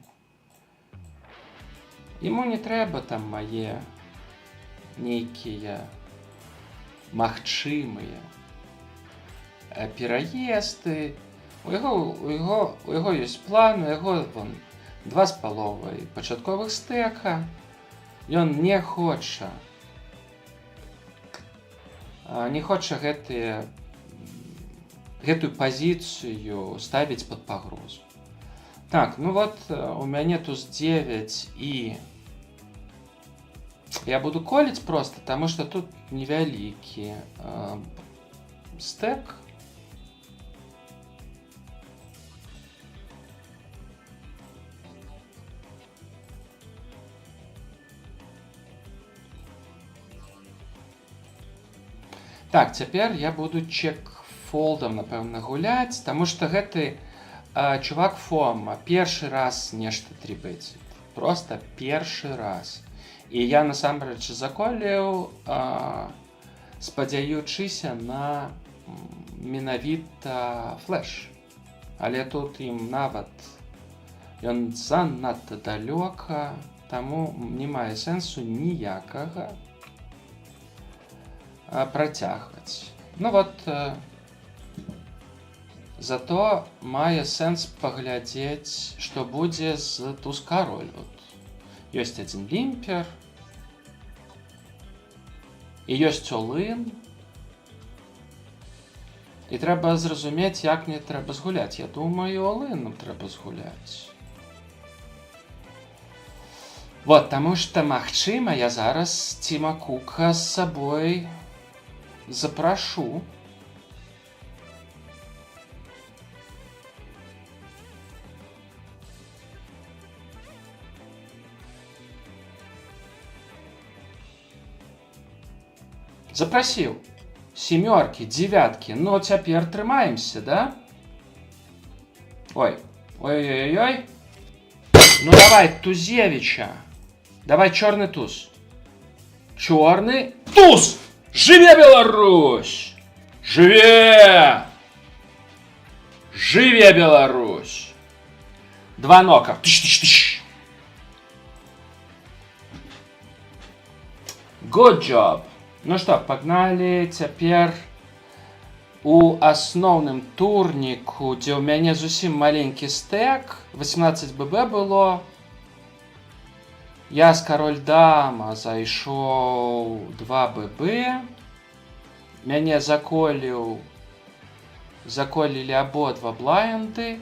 Speaker 1: Ему не трэба там мае нейкія магчымыя пераезды. У яго ёсць план, у яго 2,5 пачатковых стэка. Ён не хоча гэтыя гэтую пазіцыю ставіць пад пагрозу. Так, ну вот у мяне туз 9 і я буду коліць просто, таму што тут невялікі стэк. Так, цяпер я буду чек-фолдам, напэўна, гуляць, таму што гэты чувак Фома першы раз нешта трибеціць. Просто першы раз. І я насамрэч заколіў, спадзяючыся на менавіта флэш. Але тут ім нават ён занадта далёка, таму не мае сэнсу ніякага працягваць. Ну вот, зато мае сэнс паглядзець, што будзе з туз-кароль. Вот. Ёсць адзін лімпер, і ёсць all-in. І трэба зразумець, як мне трэба згуляць. Я думаю, all-in трэба згуляць. Вот, таму што, магчыма, я зараз Тіма Кука з сабой запрашу. Запрасіў. Семёркі, дзевяткі. Ну, цяпер трымаемся, да? Ой. Ой-ой-ой. Ну, давай, Тузевича. Давай, чорны туз. Чорны туз! Жыве Беларусь! Жыве! Жыве Беларусь! Два нока. Тыш-тыш-тыш. Good job. Ну што, пагналі цяпер у асноўным турніку, дзе ў мяне зусім маленькі стэк. 18 ББ было. Я з кароль дама зайшоў 2 ББ. Мяне заколілі абодва блайнды.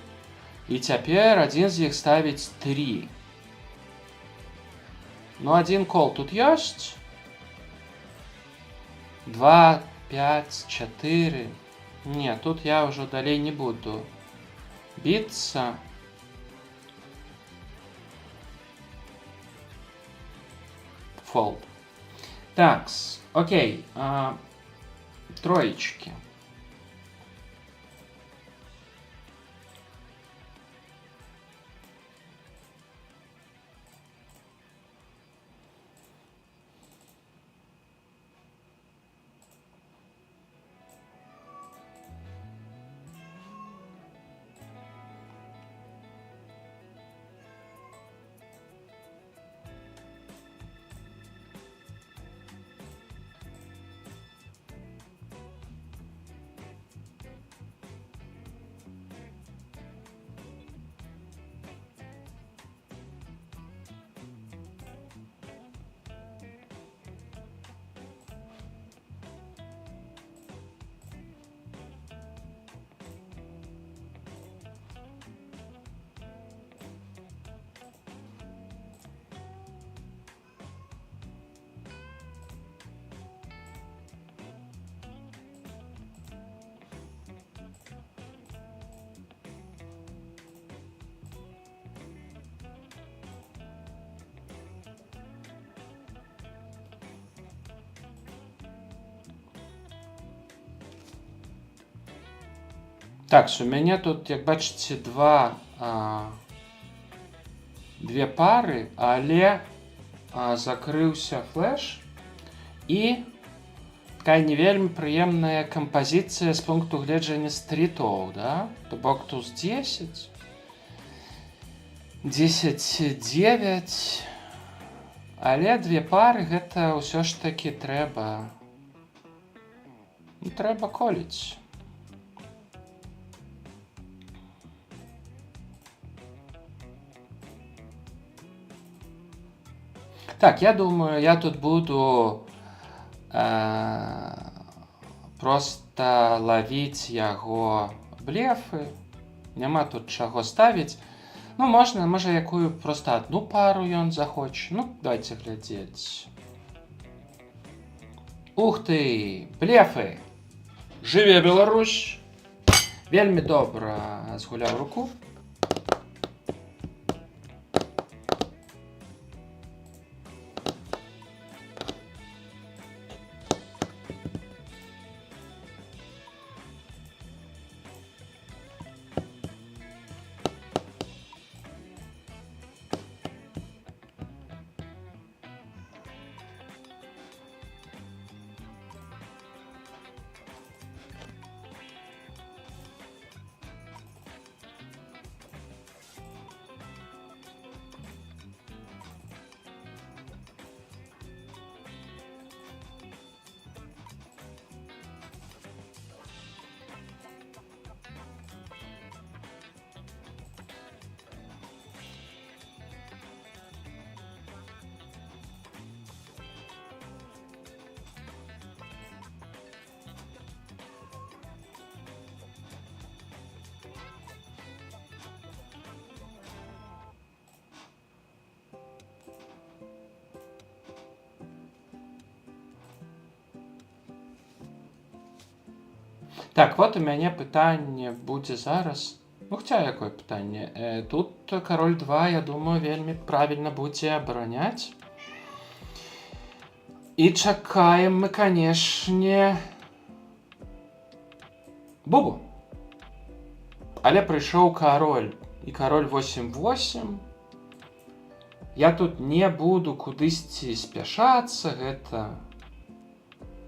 Speaker 1: І цяпер адзін з іх ставіць 3. Ну, адзін кол тут ёсць. 2, 5, 4. Не, тут я ўжо далей не буду біцца. Фолд. Такс, окей. Троечки. Так, у мяне тут, як бачыце, две пары, але закрыўся флэш і такая не вельмі прыемная кампазіцыя з пункту гледжання стрітоў, да? То бок туз 10, 10-9, але две пары гэта ўсё ж такі трэба коліць. Так, я думаю, я тут буду просто проста лавіць яго блефы. Няма тут чаго ставіць. Ну, можа, якую проста адну пару ён захоча. Ну, давайте глядзець. Ух ты! Блефы! Жыве Беларусь! Вельмі добра згуляў руку. Так, вот у мяне пытанне будзе зараз. Ну, хця якое пытанне? Тут кароль 2, я думаю, вельмі правільна будзе абараняць. І чакаем мы, канешне, бубу. Але прыйшоў кароль. І кароль 8-8. Я тут не буду кудысьці спяшацца, гэта...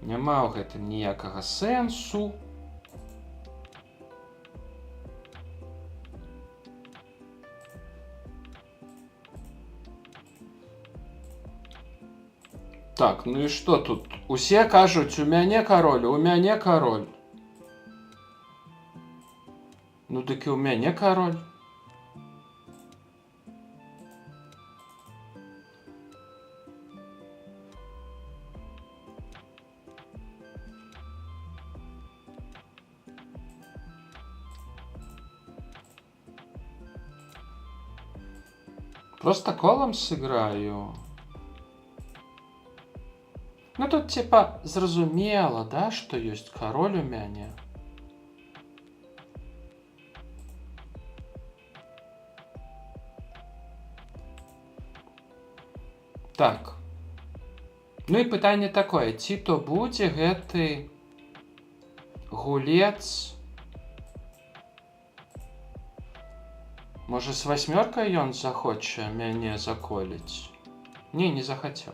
Speaker 1: Няма ў гэтым ніякага сэнсу. Так, ну і што тут? Усе кажуць, у мяне кароль, у мяне кароль. Ну дык і у мяне кароль. Просто колом сыграю. Ну тут типа зразумела, да, што ёсць кароль у мяне. Так. Ну і пытанне такое, ці то будзе гэты гулец... Можа, з 8 ён захоча мяне заколіць? Не захацеў.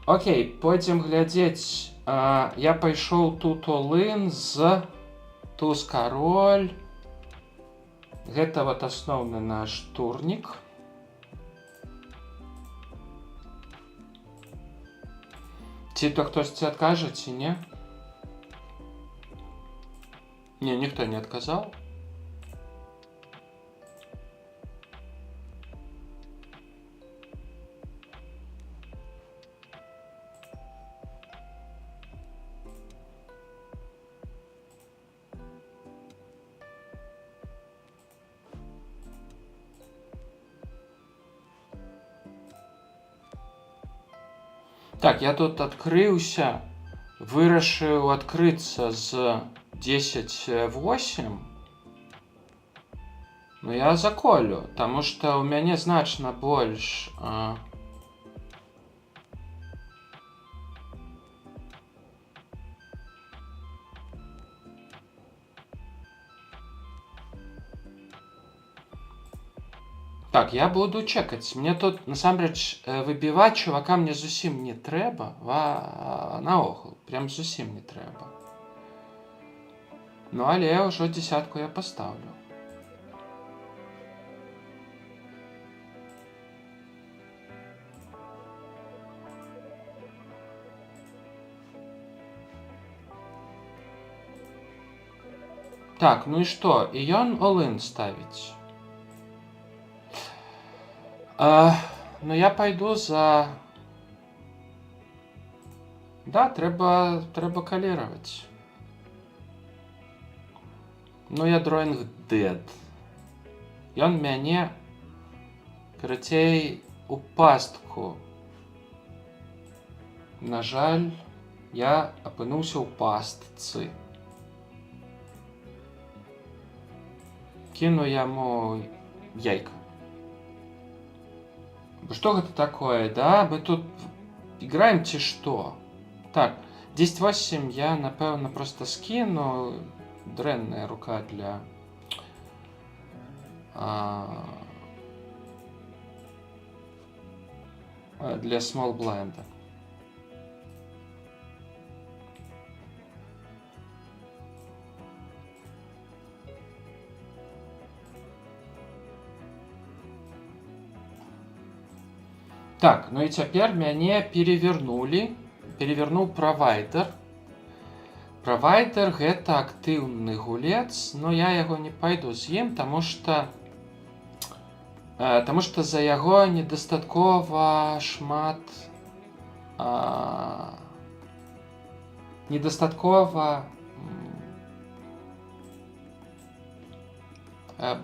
Speaker 1: Окей, пойдзем глядзець. Я пайшоў тут all-in з туз-кароль. Гэта вот асноўны наш турнік. Ці то хтосьці адкажа, ці не? Не, ніхто не адказаў. Так, я тут адкрыўся, вырашыў адкрыцца з 10-8. Ну я заколю, таму што ў мяне значна больш... Так, я буду чекаць. Мне тут, насамрэч, выбіваць чувака мне зусім не трэба. Наогул, прям зусім не трэба. Ну, але ўжо 10 я пастаўлю. Так, ну і што? І ён all-in ставіць. Ну я пойду за... Да, трэба каліраваць. Ну, я Drawing Dead. Ён мяне карацей у пастку. На жаль, я апынуўся ў пастцы. Кіну яму яйка. Что гэта такое, да? Мы тут играем ці што? Так, 10-8 я, напэўна, просто скину. Дрэнная рука для... для small blind. Так, ну і цяпер мяне перевернуў правайдер. Правайдер гэта актыўны гулец, но я яго не пайду з ім, таму што за яго недастаткова шмат недастаткова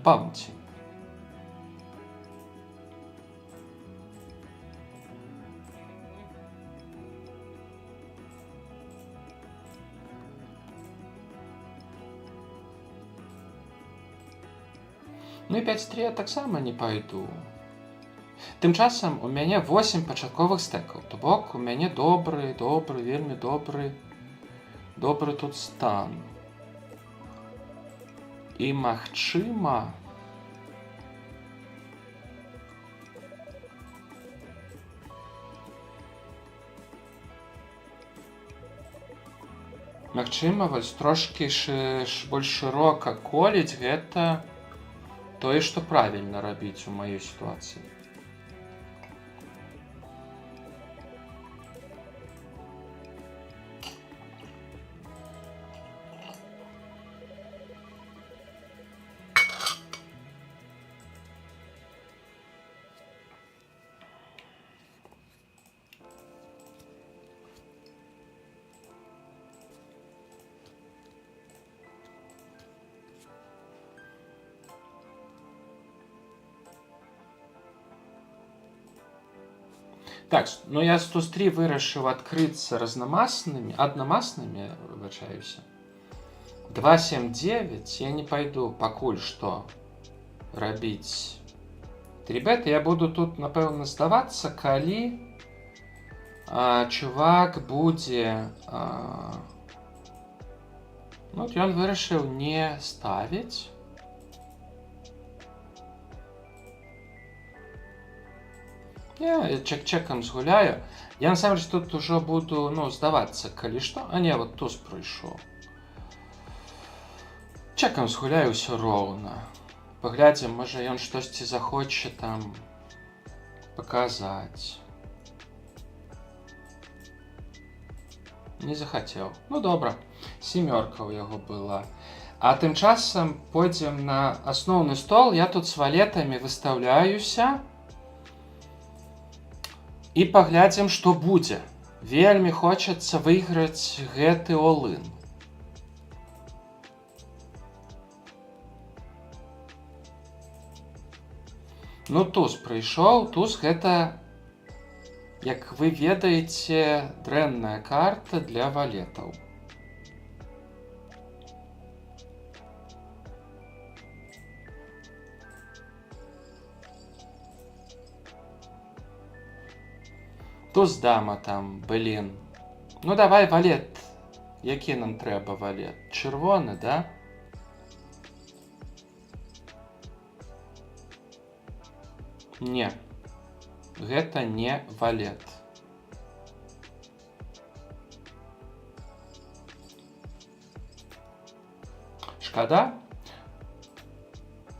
Speaker 1: баунті. Ну і 5-3 я таксама не пайду. Тым часам у мяне 8 пачатковых стэкаў. То бок у мяне вельмі добры тут стан. І магчыма... вось трошкі больш шырока коліць гэта тое, што правільна рабіць у маёй сітуацыі. Так, ну я з туз-3 вырашыў адкрыцца аднамаснымі, выбачаюся. 2-7-9 я не пайду пакуль што рабіць 3-бет. Я буду тут, напэўна, здавацца, калі чувак будзе... Ну, ён вырашыў не ставіць. Я чек-чекам згуляю. Я насамрэч тут ужо буду, здавацца, калі што. А не, вот туз прыйшоў. Чекам згуляю ўсё роўна. Паглядзім, можа ён штосьці захоча там паказаць. Не захацеў. Ну добра, 7 у яго была. А тым часам пойдзем на асноўны стол. Я тут з валетамі выстаўляюся. І паглядзім, што будзе. Вельмі хочацца выйграць гэты all-in. Ну, туз прыйшоў. Туз гэта, як вы ведаеце, дрэнная карта для валетаў. Туз дама там, блін. Ну давай валет. Які нам трэба валет? Чырвоны, да? Не. Гэта не валет. Шкада?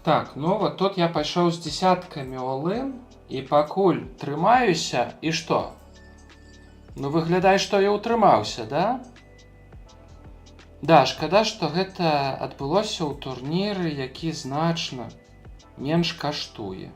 Speaker 1: Так, ну вот тут я пайшоў з дзесяткамі all-in. І пакуль трымаюся, і што? Ну, выглядае, што я ўтрымаўся, да? Да, шкада, што гэта адбылося ў турніры, які значна менш каштуе.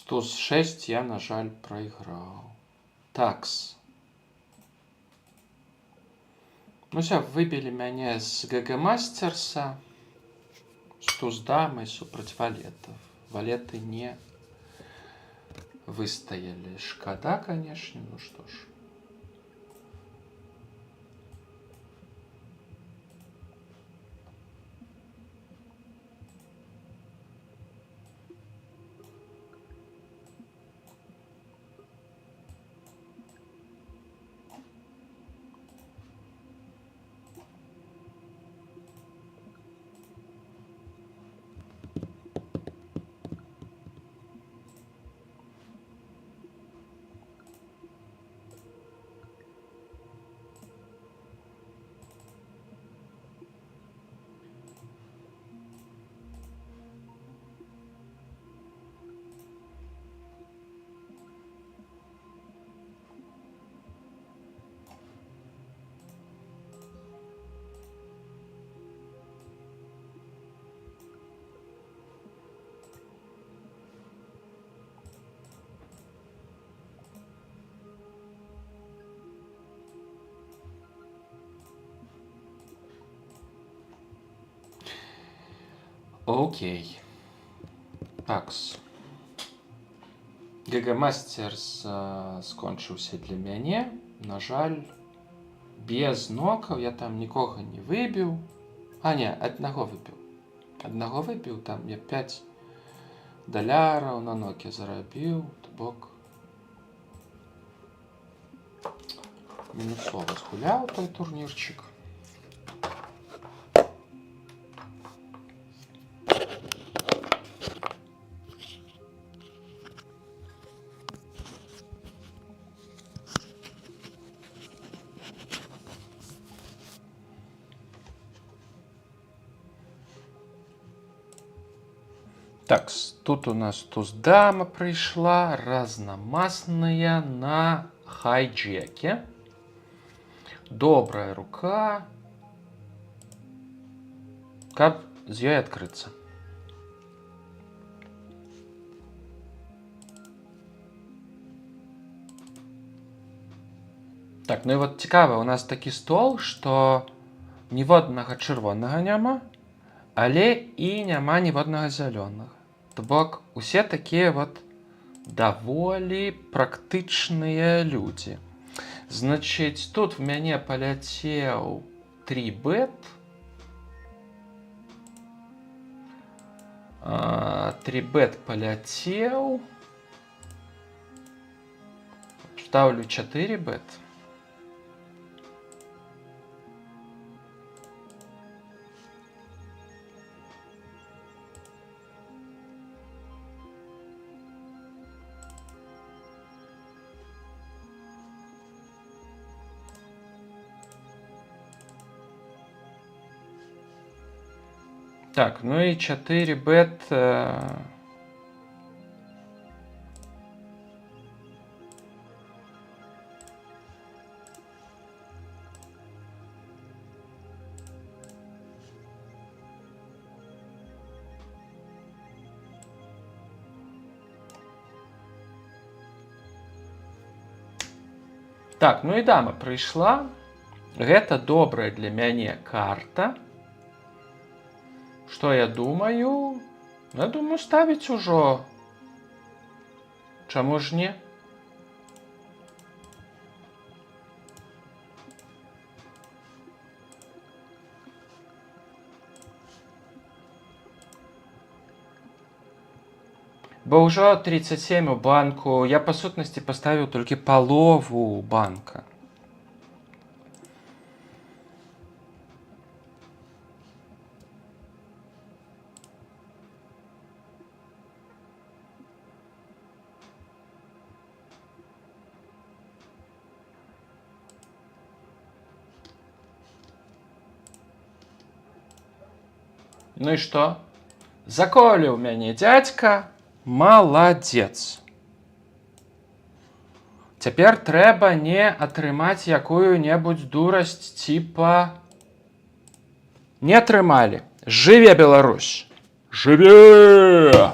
Speaker 1: Туз 6 я, на жаль, прайграў. Такс. Ну все, выбілі мяне з ГГ Мастерса. З туз дамай супраць валетаў. Валеты не выстаялі. Шкада, канешне, ну што ж. Окей. Такс. ГГ Мастерс скончыўся для мяне. На жаль, без нокаў я там нікога не выбіў. Не, аднаго выбіў. Аднаго выбіў, там я 5 даляраў на нокі зарабіў. То бок мінусова згуляў той турнірчык. Так, тут у нас туз дама прыйшла, разнамасная на хайджеке. Добрая рука, каб з ёй адкрыцца. Так, ну і вот цікава, у нас такі стол, што ніводнага чырвонага няма, але і няма ніводнага зялёнага. То бок усе такія вот даволі практычныя людзі. Значыць, тут в мяне паляцеў 3 бет. 3 бет паляцеў. Ставлю 4 бет. Так, ну і 4 бет. Так, ну і дама прыйшла. Гэта добрая для мяне карта. Што я думаю? Я думаю, ставіць ужо. Чаму ж не? Бо ўжо 37 у банку. Я, па сутнасці, паставіў толькі палову банка. Ну і што? Заколіў мяне дзядзька. Маладзец. Цяпер трэба не атрымаць якую-небудзь дурасць типа... Не атрымалі. Жыве Беларусь! Жыве!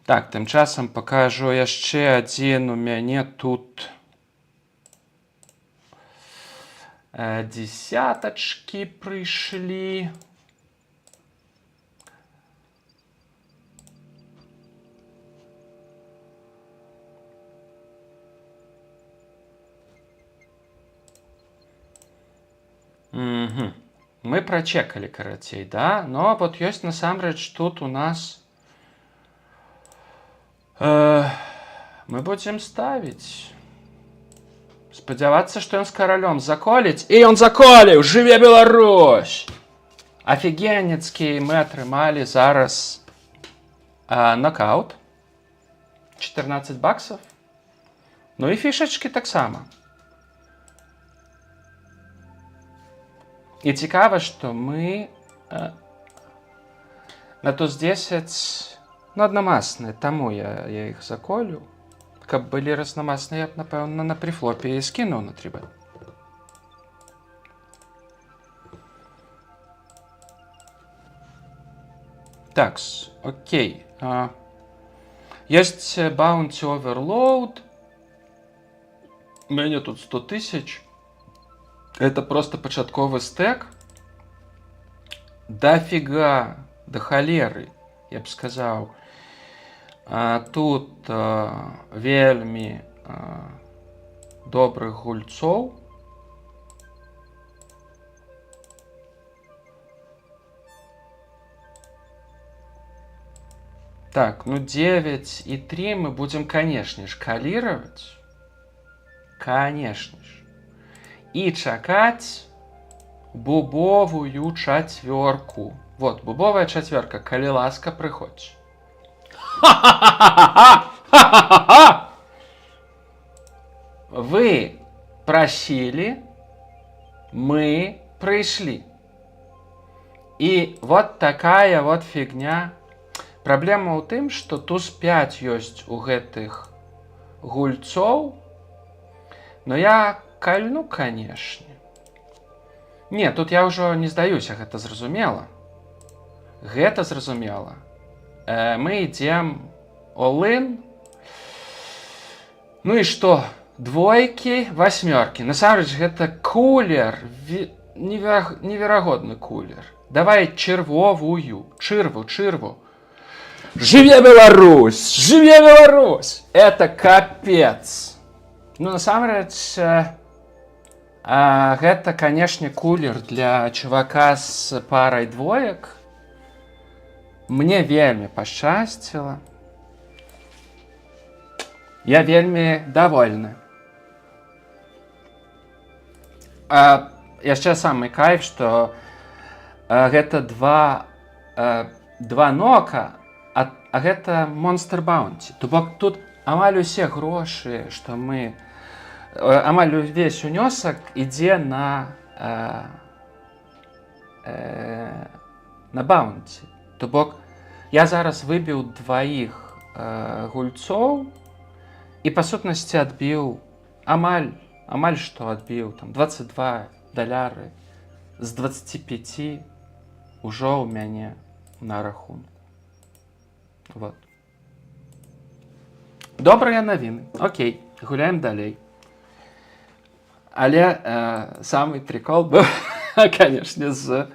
Speaker 1: Так, тым часам пакажу яшчэ адзін у мяне тут дзесятачкі прыйшлі. Угу. Мы прачекалі, карацей, да? Но вот ёсць насамрэч тут у нас... мы будзем ставіць. Спадзявацца, што ён з каралём заколіць. І ён заколіў! Жыве Беларусь! Офігенецкі мы атрымалі зараз нокаут. 14 баксов. Ну і фішачкі таксама. І цікава, што мы на туз 10, ну, аднамасныя, таму я іх заколю. Каб былі разнамасныя, я б, напэўна, на прифлопе і скінуў на 3 б. Такс, окей. Есть Bounty Overload. У мяне тут 100 тысяч. Это просто пачатковы стэк. Дофига, до халеры, я б сказаў. Тут вельмі добрых гульцоў. Так, ну 9,3 мы будем, конечно ж, калировать. Конечно ж. И чакать бубовую чацвёрку. Вот, бубовая чацвёрка, калі ласка, прыходзь. Вы просили, мы пришли. И вот такая вот фигня. Проблема ў тым, што туз 5 ёсць у гэтых гульцоў. Но я кальну, канешне. Не, тут я ўжо не здаюся, гэта зразумела. Гэта зразумела. Мы ідзем all-in. Ну і што? Двойкі, васьмёркі. Насамрэч, гэта кулер. Неверагодны кулер. Давай чырвовую. Чырву. Жыве Беларусь! Жыве Беларусь! Это капец. Ну, насамрэч, гэта, канешне, кулер для чувака з парай двоек. Мне вельмі пашчасціла. Я вельмі давольны. Яшчэ самы кайф, што гэта два нока, а гэта Monster Bounty. То бок тут амаль усе грошы, што мы... Амаль увесь унёсак ідзе на Bounty. То бок я зараз выбіў дваіх гульцоў і па сутнасці адбіў амаль што адбіў там $22 з 25 ужо ў мяне на рахунку. Вот. Добрыя навіны. Окей, гуляем далей. Але самый прикол быў, канешне, з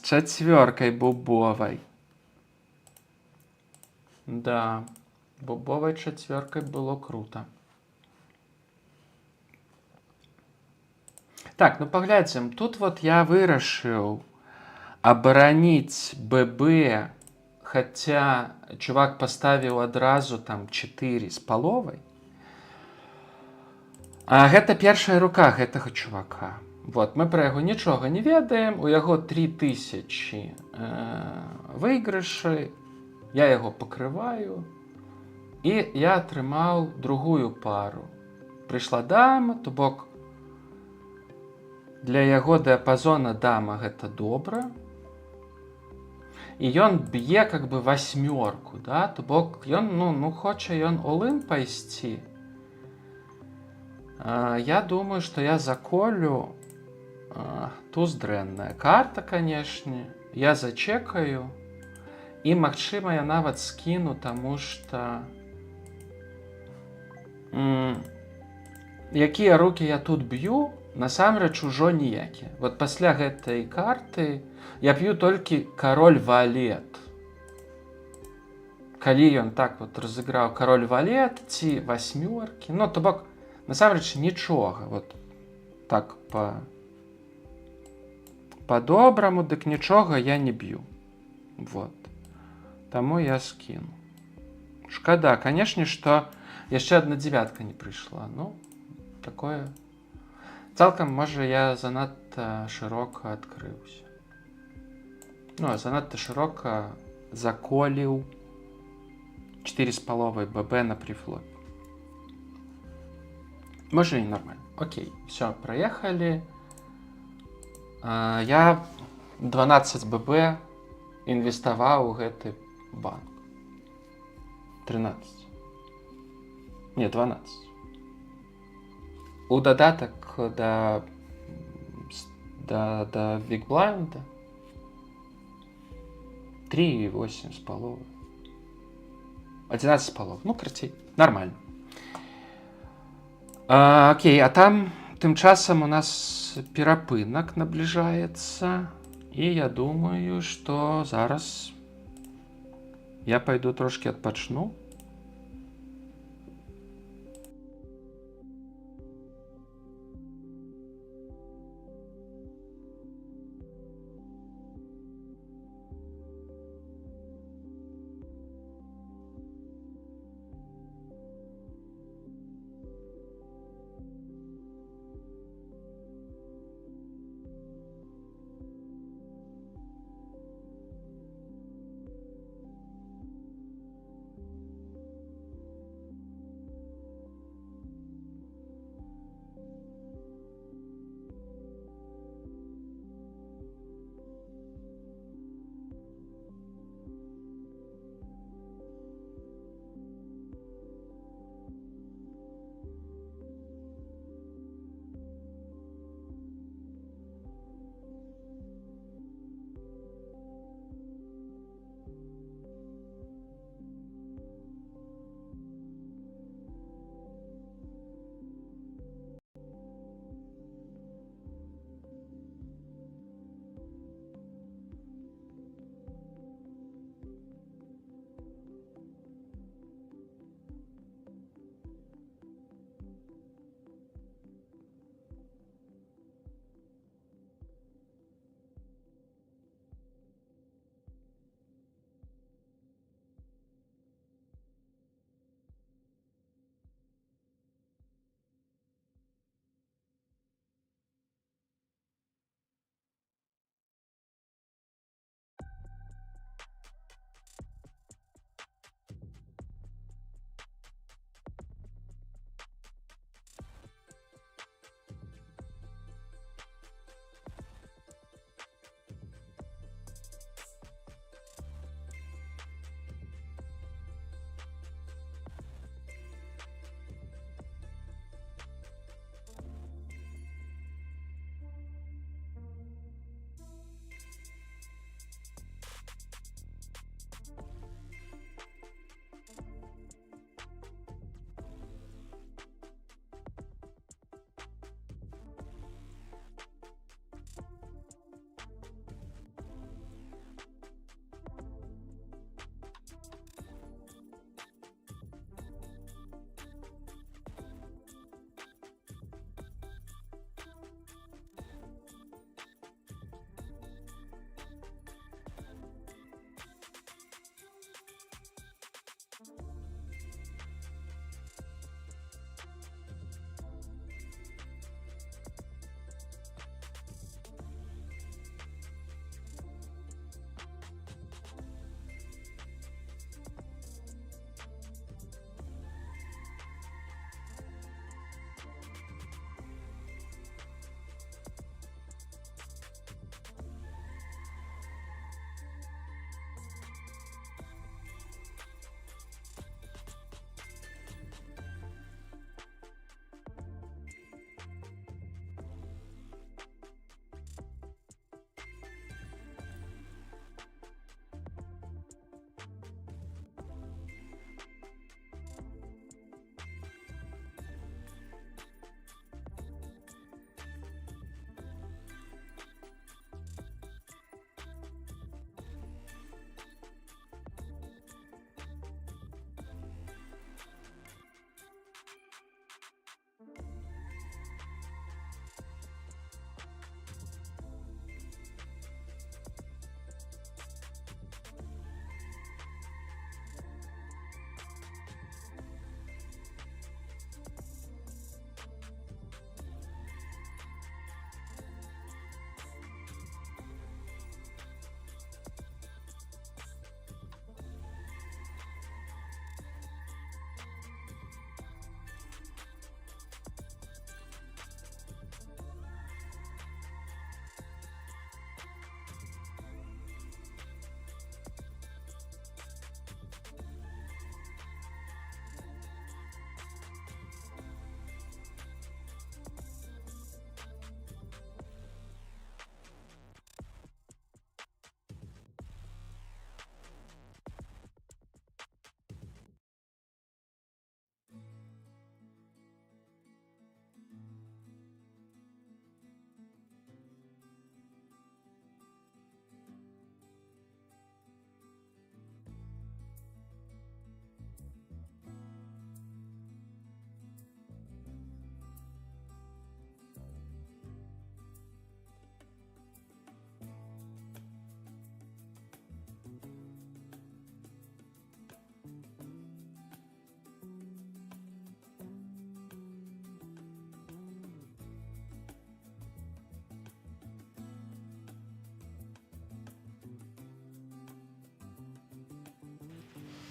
Speaker 1: чацвёркай бубовай. Да, бубовай чацвёркай было круто. Так, ну паглядзім. Тут вот я вырашыў абараніць ББ, хаця чувак паставіў адразу там 4 з паловай. А гэта першая рука гэтага чувака. Вот, мы пра яго нічога не ведаем, у яго 3000 выйгрышы, я яго пакрываю, і я атрымаў другую пару. Прыйшла дама, то бок для яго дыяпазона дама гэта добра. І ён б'е как бы васьмёрку, да? То бок ён, ну хоча ён all-in пайсці. Я думаю, што я заколю. Туз дрэнная карта, канешне. Я зачекаю. І, магчыма, я нават скіну, таму што якія рукі я тут б'ю, насамрэч ужо ніякія. Вот пасля гэтай карты я п'ю толькі кароль валет. Калі ён так вот разыграў кароль валет ці васьмёркі, ну, то бок, насамрэч нічога. Вот так па-добраму, дык нічога я не б'ю. Вот. Таму я скіну. Шкада, канешне, што яшчэ адна дзевятка не прыйшла. Ну, такое. Цалкам, можа, я занадта шырока адкрыўся. Ну, а занадта шырока заколіў 4,5 ББ на префлопе. Можа, і нормально. Окей, все, проехали. Я 12 ББ інвеставаў у гэты банк. 13. Не, 12. У дадатак да Big Blind 3,8 з паловы. 11 з паловы. Ну, крацей. Нормально. Окей, а там тым часам у нас перапынак набліжаецца. І я думаю, што зараз я пайду трошки адпачну.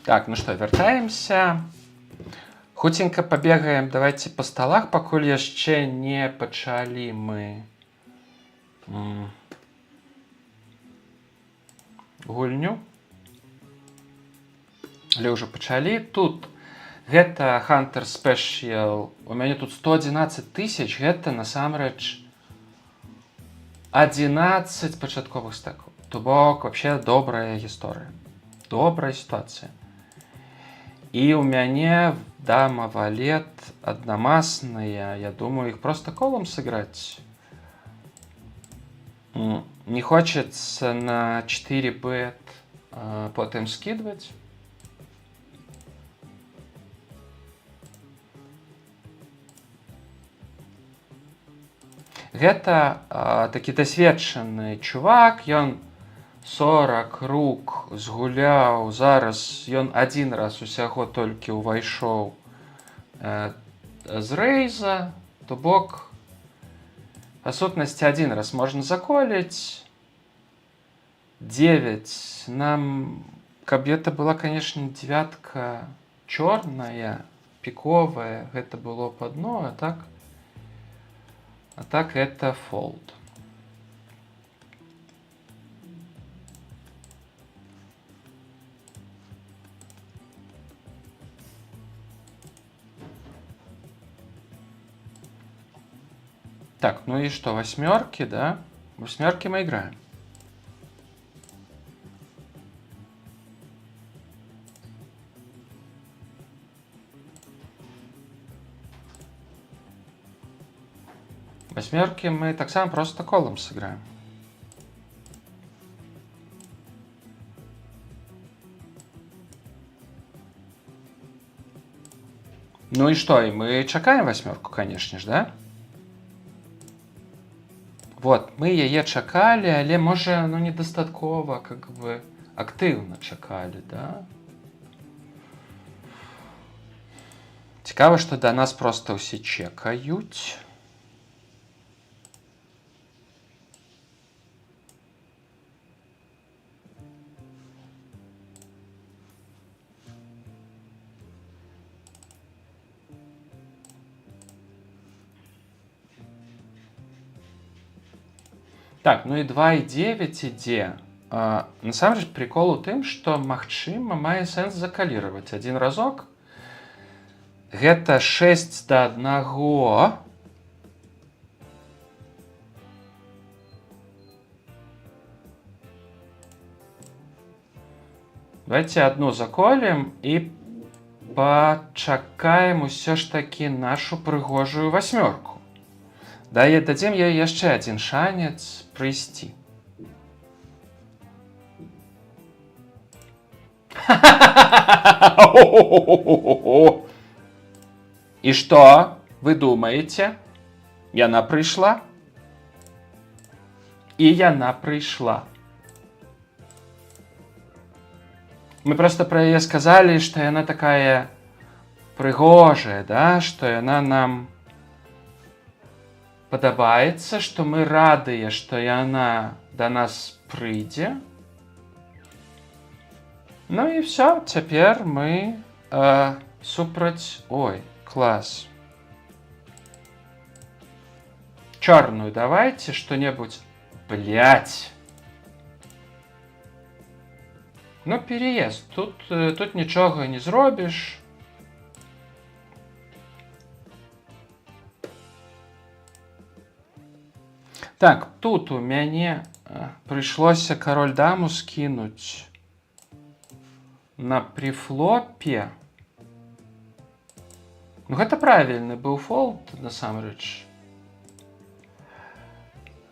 Speaker 1: Так, ну што, вяртаемся. Хуценька пабегаем, давайте па сталах, пакуль яшчэ не пачалі мы гульню. Але ўжо пачалі. Тут гэта Hunter Special. У мяне тут 111 тысяч. Гэта насамрэч 11 пачатковых стэкаў. То бок, вообще добрая гісторыя. Добрая сітуацыя. І ў мяне дама валет аднамасныя. Я думаю, іх просто колам сыграць. Не хочется на 4 бет потым скидваць. Гэта такі дасведчаны чувак, ён 40 рук згуляў, зараз ён один раз усяго толькі ўвайшоў з рэйза, то бок, па сутнасці, один раз можна заколіць. 9. Нам, каб гэта была, конечно, девятка чорная, піковая, гэта было па дно, а так это фолд. Так, ну и что, восьмерки, да? Восьмерки мы играем. Восьмерки мы таксама просто колом сыграем. Ну и что, и мы чакаем восьмерку, конечно же, да? Вот, мы яе чакалі, але можа, ну, недастаткова, как бы, актыўна чакалі, да? Цікава, што да нас просто ўсе чекаюць. Так, ну і 2,9 ідзе. Насамрэч, прикол у тым, што, магчыма, мае сэнс закаліраваць адзін разок. Гэта 6-1. Давайте одну заколем і пачакаем усё ж такі нашу прыгожую восьмерку. Дадзім ёй яшчэ адзін шанец прыйсці. І што вы думаеце? Яна прыйшла? І яна прыйшла. Мы просто пра яе сказалі, што яна такая прыгожая, да? Што яна нам падабаецца, што мы радыя, што яна да нас прыйдзе. Ну і все, цяпер мы супраць... Ой, клас. Чорную давайте что-нибудь. Блять. Ну, переезд. Тут нічога не зробіш. Так, тут у мяне прыйшлося кароль-даму скінуць на прифлопе. Ну, гэта правільны быў фолд, насамрэч.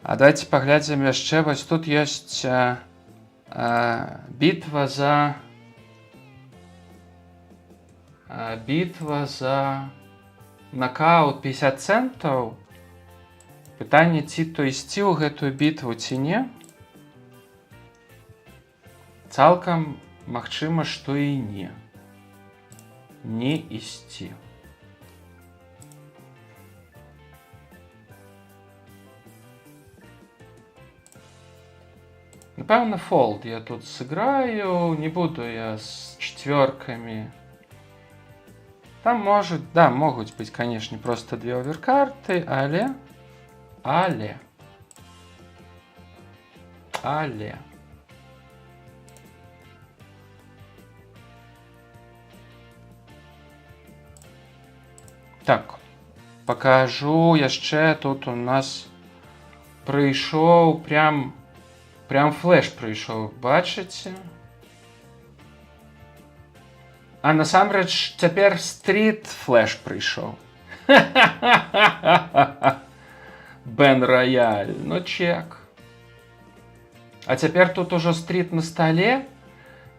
Speaker 1: А давайте паглядзім яшчэ. Вось тут ёсць бітва за нокаут 50 центаў. Пытанне, ці то ісці ў гэтую бітву, ці не. Цалкам магчыма, што і не. Не ісці. Напевно, фолд я тут сыграю. Не буду я с четверками. Там могут быть, конечно, просто две оверкарты, але. Так, покажу яшчэ. Тут у нас прыйшоў прям флеш прыйшоў, бачыце? А насамрэч цяпер стрит флеш прыйшоў. Бен Рояль, ну чек. А цяпер тут ужо стрит на стале,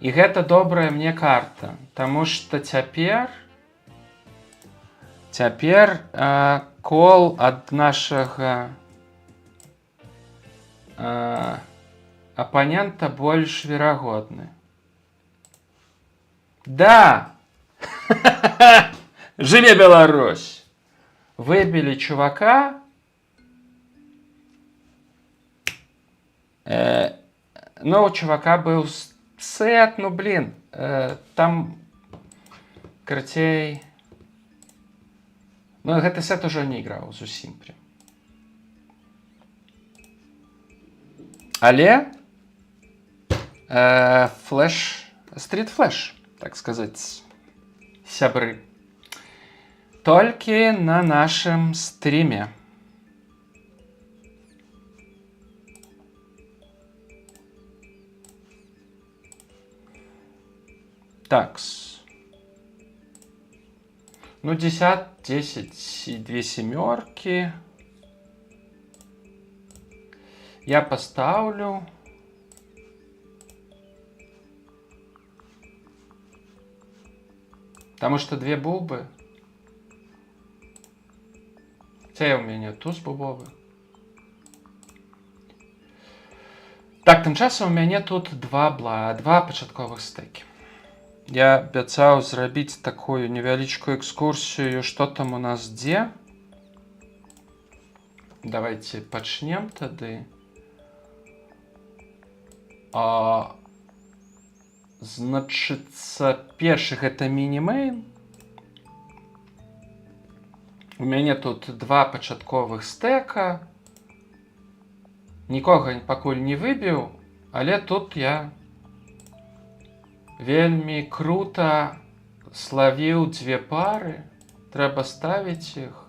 Speaker 1: і гэта добрая мне карта, таму што цяпер кол ад нашага апанента больш верагодны. Да! Жыве Беларусь! Выбілі чувака. Ну, у чувака быў сет, ну, блин, там, карацей... Ну, гэты сет ужо не іграў зусім прям. Але флеш, стрит-флеш, так сказаць, сябры. Толькі на нашым стріме. Такс. Ну, 10 и 2 семерки. Я поставлю. Потому что 2 бубы. Це у меня туз бубовый. Так, тым часам у мяне тут 2 пачатковых стэкі. Я абяцаў зрабіць такую невялічкую экскурсію, што там у нас дзе. Давайте пачнем тады. Значыцца, першы гэта міні-мейн. У мяне тут 2 пачатковых стэка. Нікога пакуль не выбіў, але тут я вельмі крута славіў 2 пары. Трэба ставіць іх.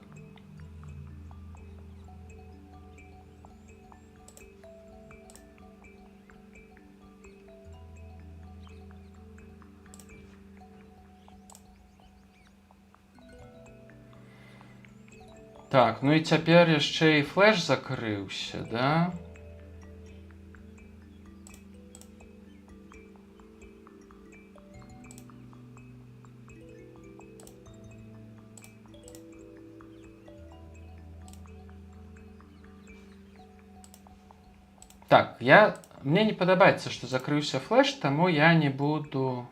Speaker 1: Так, ну і цяпер яшчэ і флеш закрыўся, да? Так, мне не падабаецца, што закрыўся флеш, таму я не буду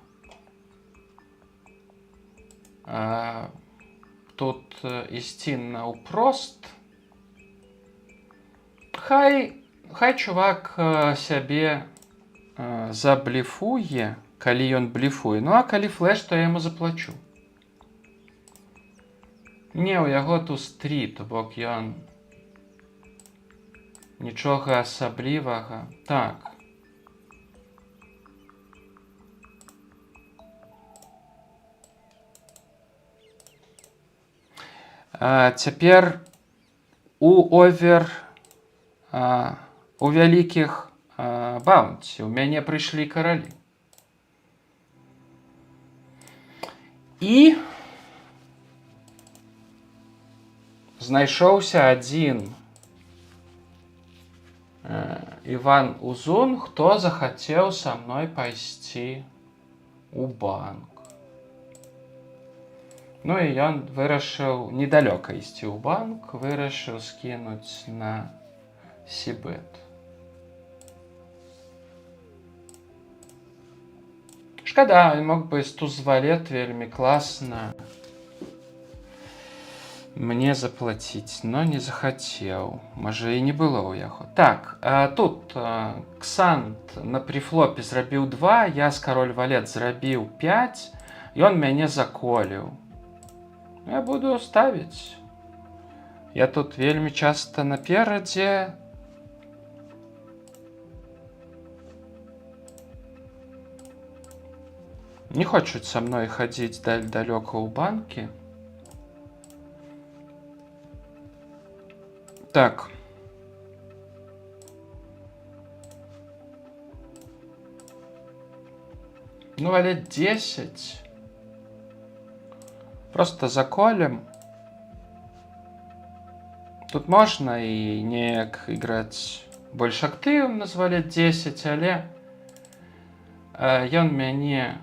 Speaker 1: тут ісці наўпрост. Хай чувак сябе заблефуе, калі ён блефуе. Ну, а калі флеш, то я яму заплачу. Не, у яго туз 3, то бок ён нічога асаблівага. Так. Цяпер у вялікіх баунці у мяне прыйшлі каралі. І знайшоўся адзін Іван Узун, хто захацеў са мной пайсці у банк. Ну і ён вырашыў недалёка ісці ў банк, вырашыў скінуць на Сібет. Шкада, ён мог бы з туз валет вельмі класна мне заплаціць, но не захацеў. Можа, і не было ў яго. Так, тут Ксант на прыфлопе зрабіў 2, я з кароль валет зрабіў 5, ён мяне заколіў. Я буду ставіць. Я тут вельмі часта наперадзе. Не хочуць са мной хадзіць далёка ў банкі. Так. Ну, валет 10. Просто заколем. Тут можна і неяк іграць больш актыўна з валет 10, але ён мяне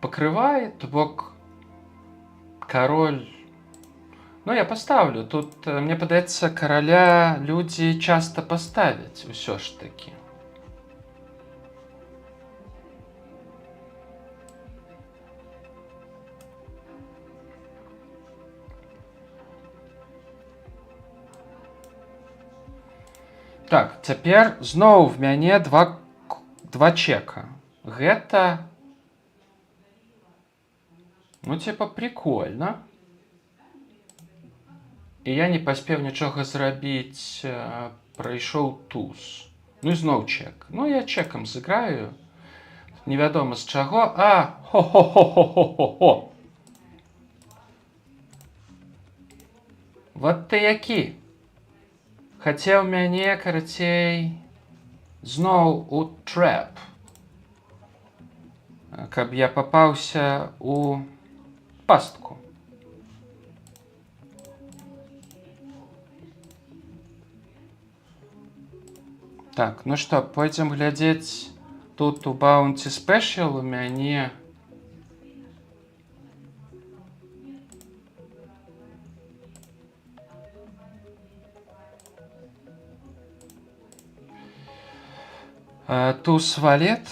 Speaker 1: пакрывае, то бок король. Ну, я поставлю. Тут, мне падаецца, караля людзі часта паставяць усё ж такі. Так, цяпер зноў в мяне два чека. Гэта, ну, типа, прикольно. І я не паспеў нічога зрабіць, прайшоў туз. Ну і зноў чек. Ну, я чекам зыграю. Невядома з чаго. Хо-хо-хо-хо-хо-хо-хо. Вот ты які. Хацеў мяне, карацей, зноў у трэп. Каб я папаўся у пастку. Так, ну што, пойдзем глядзець. Тут у Bounty Special у мяне туз валет.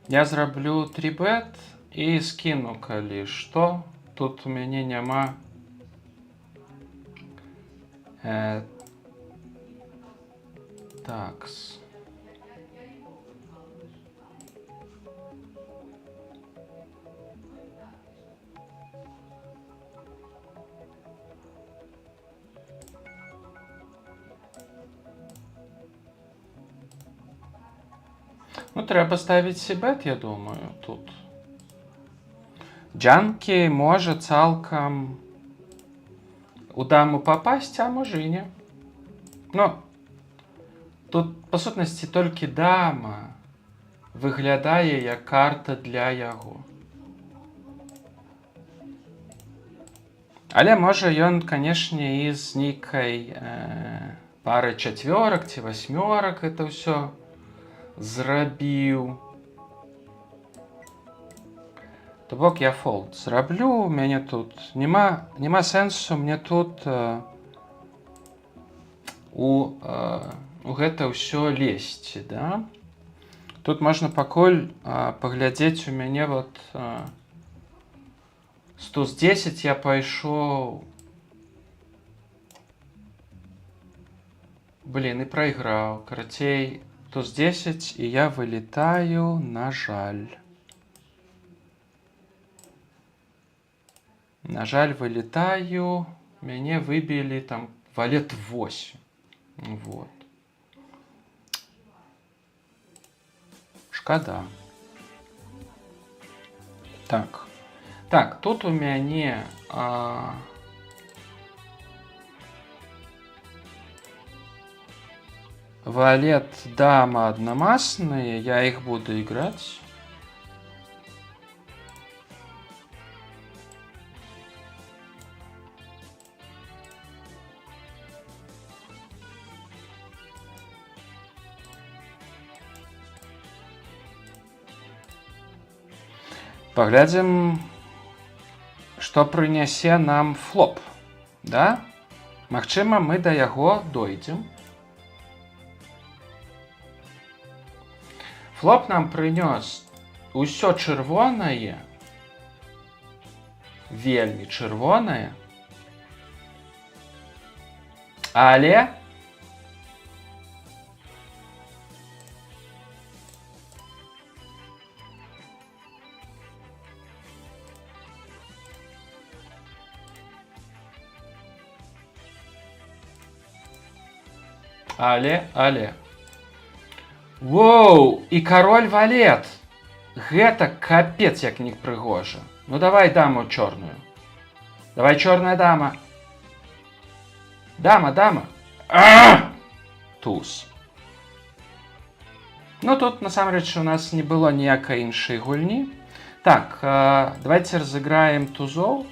Speaker 1: Я зраблю 3-бет і скіну, калі што. Тут у мяне няма такс. Ну, трэба ставіць сібет, я думаю, тут. Джанкі можа цалкам у даму папасць, а можа і не. Ну, тут, па сутнасці, толькі дама выглядае як карта для яго. Але можа ён, канешне, і з нейкай парай чацвёрак ці васьмёрак это ўсё зрабіў. То бок я фолд зраблю, у мяне тут няма сэнсу мне тут у гэта ўсё лезці, да? Тут можна пакуль паглядзець у мяне вот з туз 10 я пайшоў. Блин, і прайграў. Карацей, туз 10, і я вылетаю, на жаль. На жаль, вылетаю. Мяне выбілі там валет 8. Вот. Шкада. Так. Так, тут у мяне валет, дама одномастные, я их буду играть. Поглядим, что принесе нам флоп, да? Магчыма, мы да яго дойдзем. Флоп нам прынёс усё чырвонае, вельмі чырвонае, але Воу, і кароль валет. Гэта капец як не прыгожа. Ну давай даму чорную. Давай чорная дама. Дама. Туз. Ну тут насамрэч у нас не было ніякай іншай гульні. Так, давайте разыграем тузоў.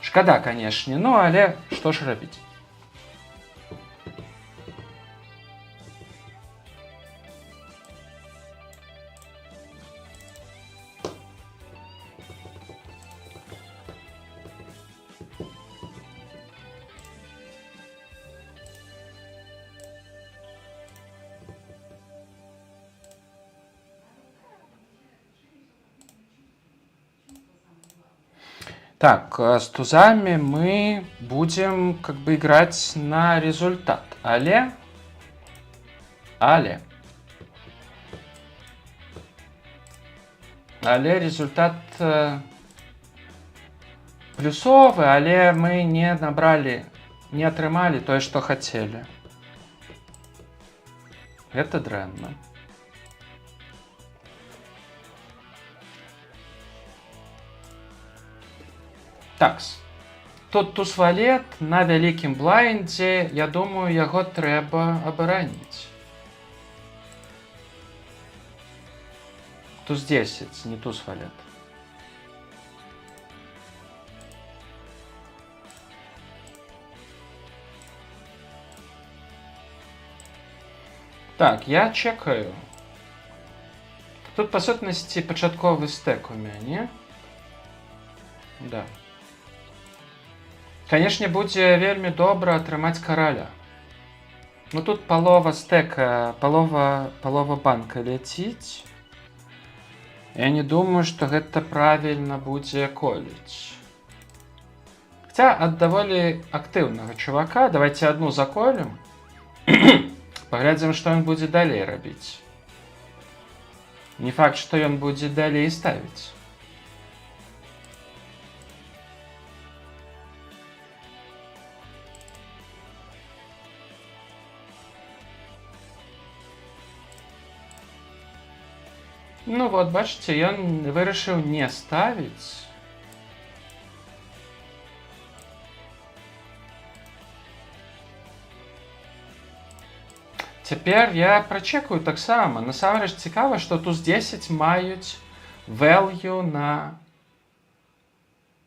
Speaker 1: Шкада, канешне, ну але што ж рабіць? Так, с тузами мы будем как бы играть на результат. Але результат плюсовый, але мы не набрали, не атрымалі тое, што хацелі. Гэта дрэнна. Такс. Тут туз-валет на вялікім блайндзе, я думаю, яго трэба абараніць. Туз-10, не туз-валет. Так, я чекаю. Тут, па сутнасці, пачатковы стэк у мяне. Да. Канешне, будзе вельмі добра атрымаць караля. Ну тут палова стэка, палова банка ляціць. Я не думаю, што гэта правільна будзе коліць. Хаця ад даволі актыўнага чувака. Давайте адну заколім. Паглядзім, што ён будзе далей рабіць. Не факт, што ён будзе далей ставіць. Ну вот, бачыце, ён вырашыў не ставіць. Цяпер я прачекаю таксама. Насамрэч цікава, што туз-10 маюць value на...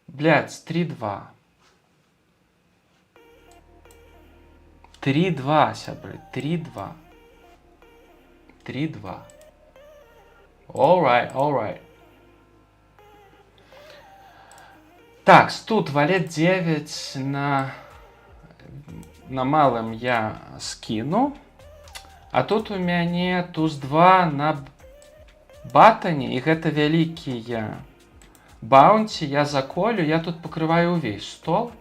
Speaker 1: Блядь, 3-2. 3-2, сябры, 3-2. 3-2. Alright. Так, тут валет 9 на малым я скину. А тут у мяне туз-2 на батане, і гэта вялікія баунці. Я заколю, я тут пакрываю ўвесь стол.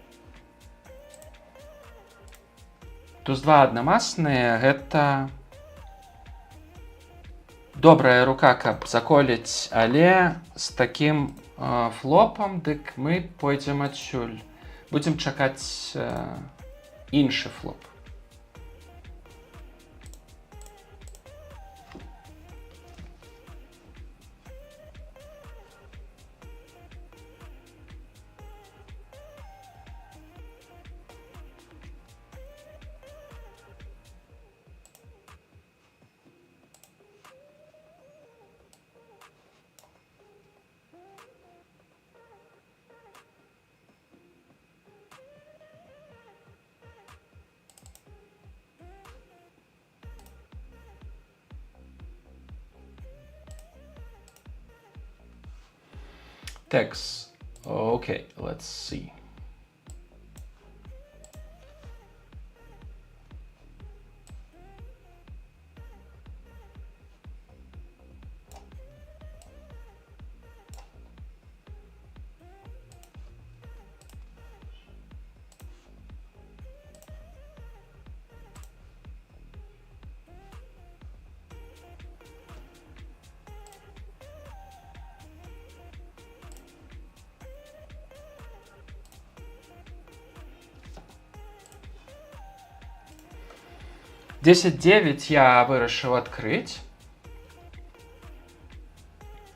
Speaker 1: Туз-2 аднамасныя, гэта добрая рука, каб заколіць, але з такім флопам, дык мы пойдзем адсюль. Будзем чакаць іншы флоп. Текс. Okay, let's see. Десять 9 я вырашыў адкрыць.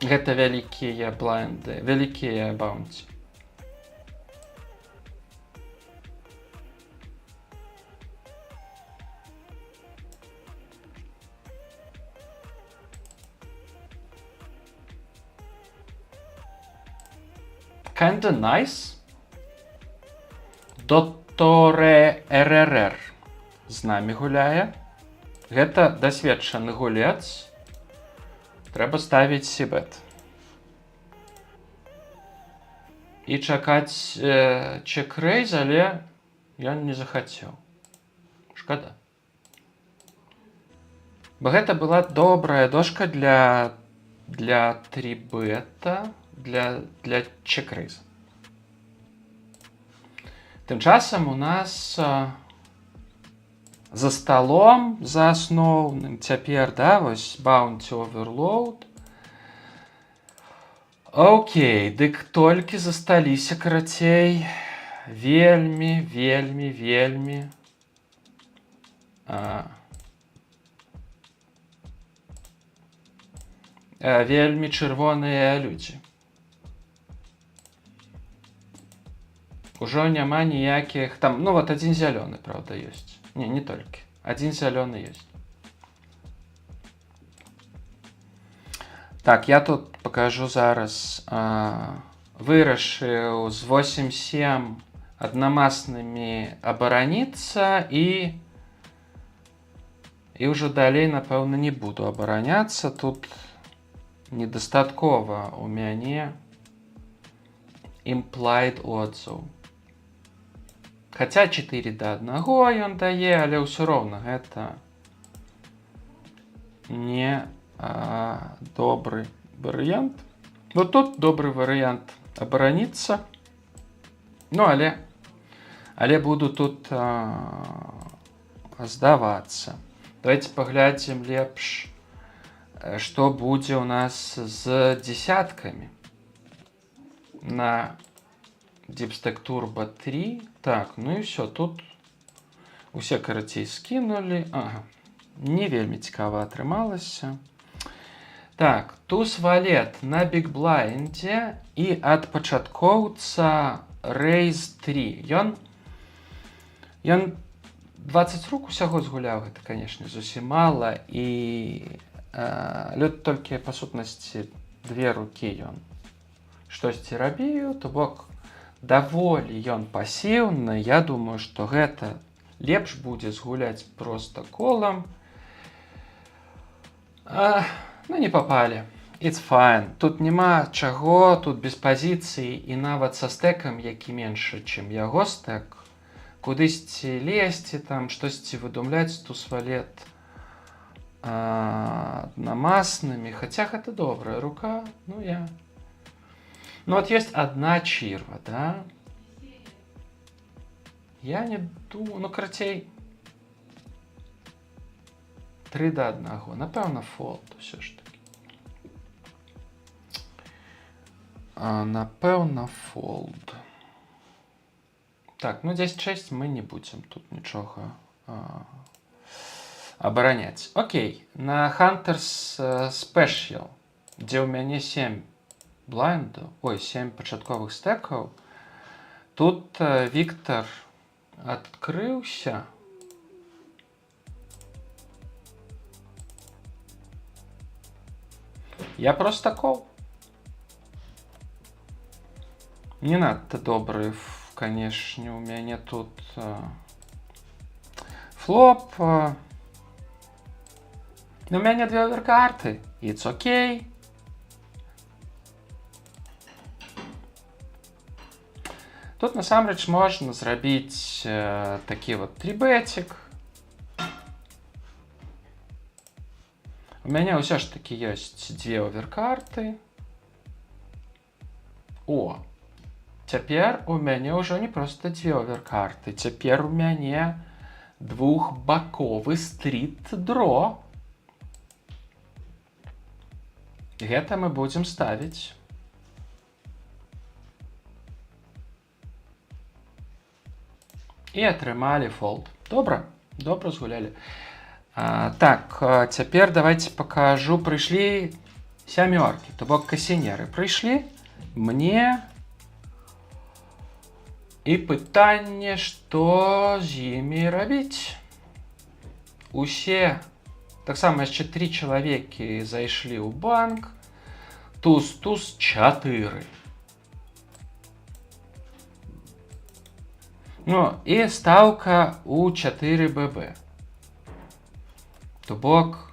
Speaker 1: Гэта вялікія блайнды, вялікія баунці. Kinda nice. Доторе РРР з намі гуляе. Гэта дасведчаны гулец. Трэба ставіць сібет. І чакаць чек-рейз, але ён не захацеў. Шкада. Бо гэта была добрая дошка для 3-бета, для чек-рейза. Тым часам у нас за столом, за асноўным, цяпер, да, вось Bounty Overload. Окей, дык толькі засталіся, карацей, вельмі чырвоныя людзі. Ужо няма ніякіх там, ну вот адзін зялёны, правда, ёсць. Не толькі. Адзін зялёны ёсць. Так, я тут покажу зараз. Вырашыў з 8-7 аднамаснымі абараніцца і ўжо далей, напэўна, не буду абараняцца. Тут недастаткова у мяне implied odds. Хаця 4-1 ён дае, але ўсё роўна гэта не добры варыянт. Вот тут добры варыянт абараніцца. Ну, але буду тут здавацца. Давайте паглядзім лепш, што будзе ў нас з дзесяткамі. На Deepstack Turbo 3. Так, ну і все, тут усе, карацей, скінулі. Ага, не вельмі цікава атрымалася. Так, туз валет на бігблайндзе і ад пачаткоўца Raise 3. Ён 20 рук усяго згуляў, гэта, канешне, зусім мала, і лёд толькі, па сутнасці, 2 рукі ён штосьці рабіў, то бок даволі ён пасіўны. Я думаю, што гэта лепш будзе згуляць проста колам. Ну, не попалі. It's fine. Тут няма чаго, тут без пазіцыі, і нават са стэкам, які меншы, чым яго стэк, кудысьці лезці, там, штосьці выдумляць, туз валет аднамаснымі. Хаця гэта добрая рука, Ну, вот есть одна чірва, да? Я не думаю, ну, карацей, 3-1. Напевно, фолд, все ж таки. Напевно, фолд. Так, ну, 10-6 мы не будем тут ничего оборонять. Окей, на Hunters Special, где у меня 7 блайндов, 7 пачатковых стэкаў, тут Віктор адкрыўся. Я просто кол. Не надто добрый, конечно, у меня тут флоп. Но у меня 2 оверкарты. It's okay. Тут насамрэч можна зрабіць такі вот трибетик. У мяне ўсё ж таки ёсць дзве оверкарты. О, цяпер у мяне ўжо не проста дзве оверкарты. Цяпер у мяне двухбаковы стрит-дро. Гэта мы будзем ставіць. І атрымалі фолд. Добра, добра згулялі. Так, цяпер давайте покажу. Прыйшлі сямёркі, то бок касінеры прыйшлі. Мне і пытанне, што з імі рабіць. Усе, таксама яшчэ 3 чалавекі зайшлі ў банк. Туз, 4. Ну, і ставка у 4 ББ. То бок...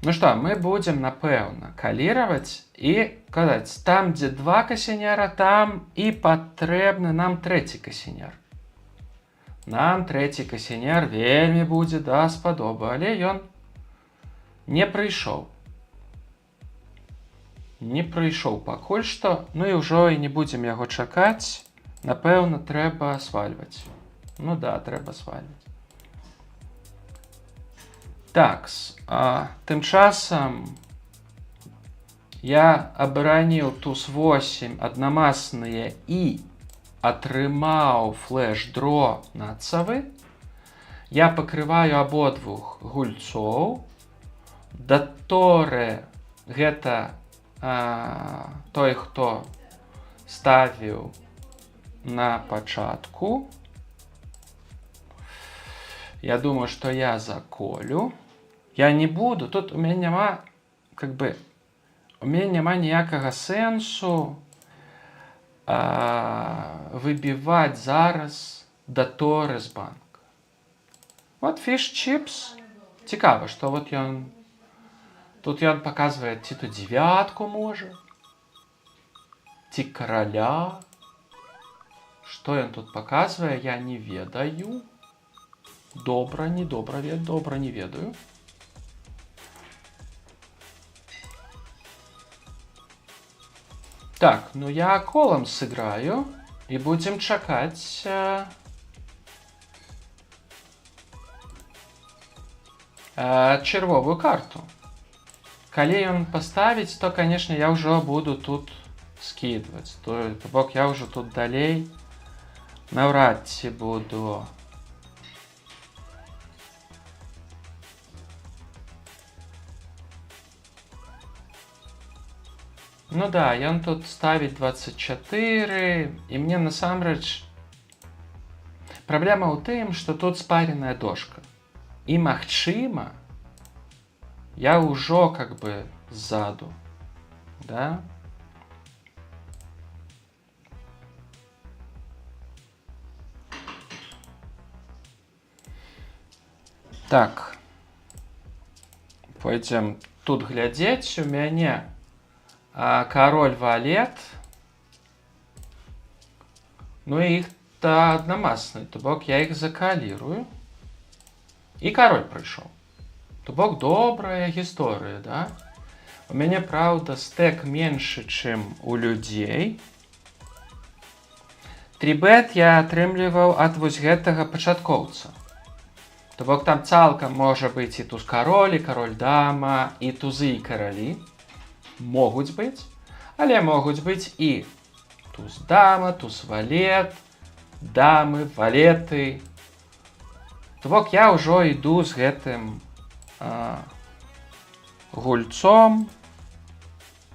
Speaker 1: Ну што, мы будзем, напэўна, каліраваць і казаць, там, дзе 2 касінера, там і патрэбны нам 3 касінер. Нам 3 касінер вельмі будзе даспадобы, але ён не прыйшоў. Не прыйшоў пакуль што, ну і ўжо і не будзем яго чакаць. Напэўна, трэба свальваць. Ну да, трэба свальваць. Такс, тым часам я абараніў туз 8 аднамасныя і атрымаў флеш-дро нацавы. Я пакрываю абодвух гульцоў. Даторы гэта той, хто ставіў на пачатку. Я думаю, што я заколю. Я не буду. Тут у мяне няма, у мяне няма ніякага сэнсу выбіваць зараз даторы з банка. Вот fish chips. Цікава, што вот ён тут ён паказвае, ці то 9 можа, ці караля. Што ён тут паказвае, я не ведаю. Добра, не ведаю. Так, ну я колам сыграю і будзем чакаць чырвовую карту. Калі ён паставіць, то, конечно, я ўжо буду тут скидваць. То бок я ўжо тут далей наўрад ці буду. Ну да, ён тут ставіць 24, і мне насамрэч праблема ў тым, што тут спареная дошка. І магчыма, я ўжо ззаду, да? Так. Пойдзем тут глядзець. У мяне король валет. Ну і іх аднамасны. То бок я іх закалірую. І король прыйшоў. То бок добрая гісторыя, да? У мяне, праўда, стэк меншы, чым у людзей. 3-бет я атрымліваў ад вось гэтага пачаткоўца. То бок там цалкам можа быць і туз-кароль, і кароль-дама, і тузы, і каралі. Могуць быць. Але могуць быць і туз-дама, туз-валет, дамы, валеты. То бок я ўжо іду з гэтым гульцом.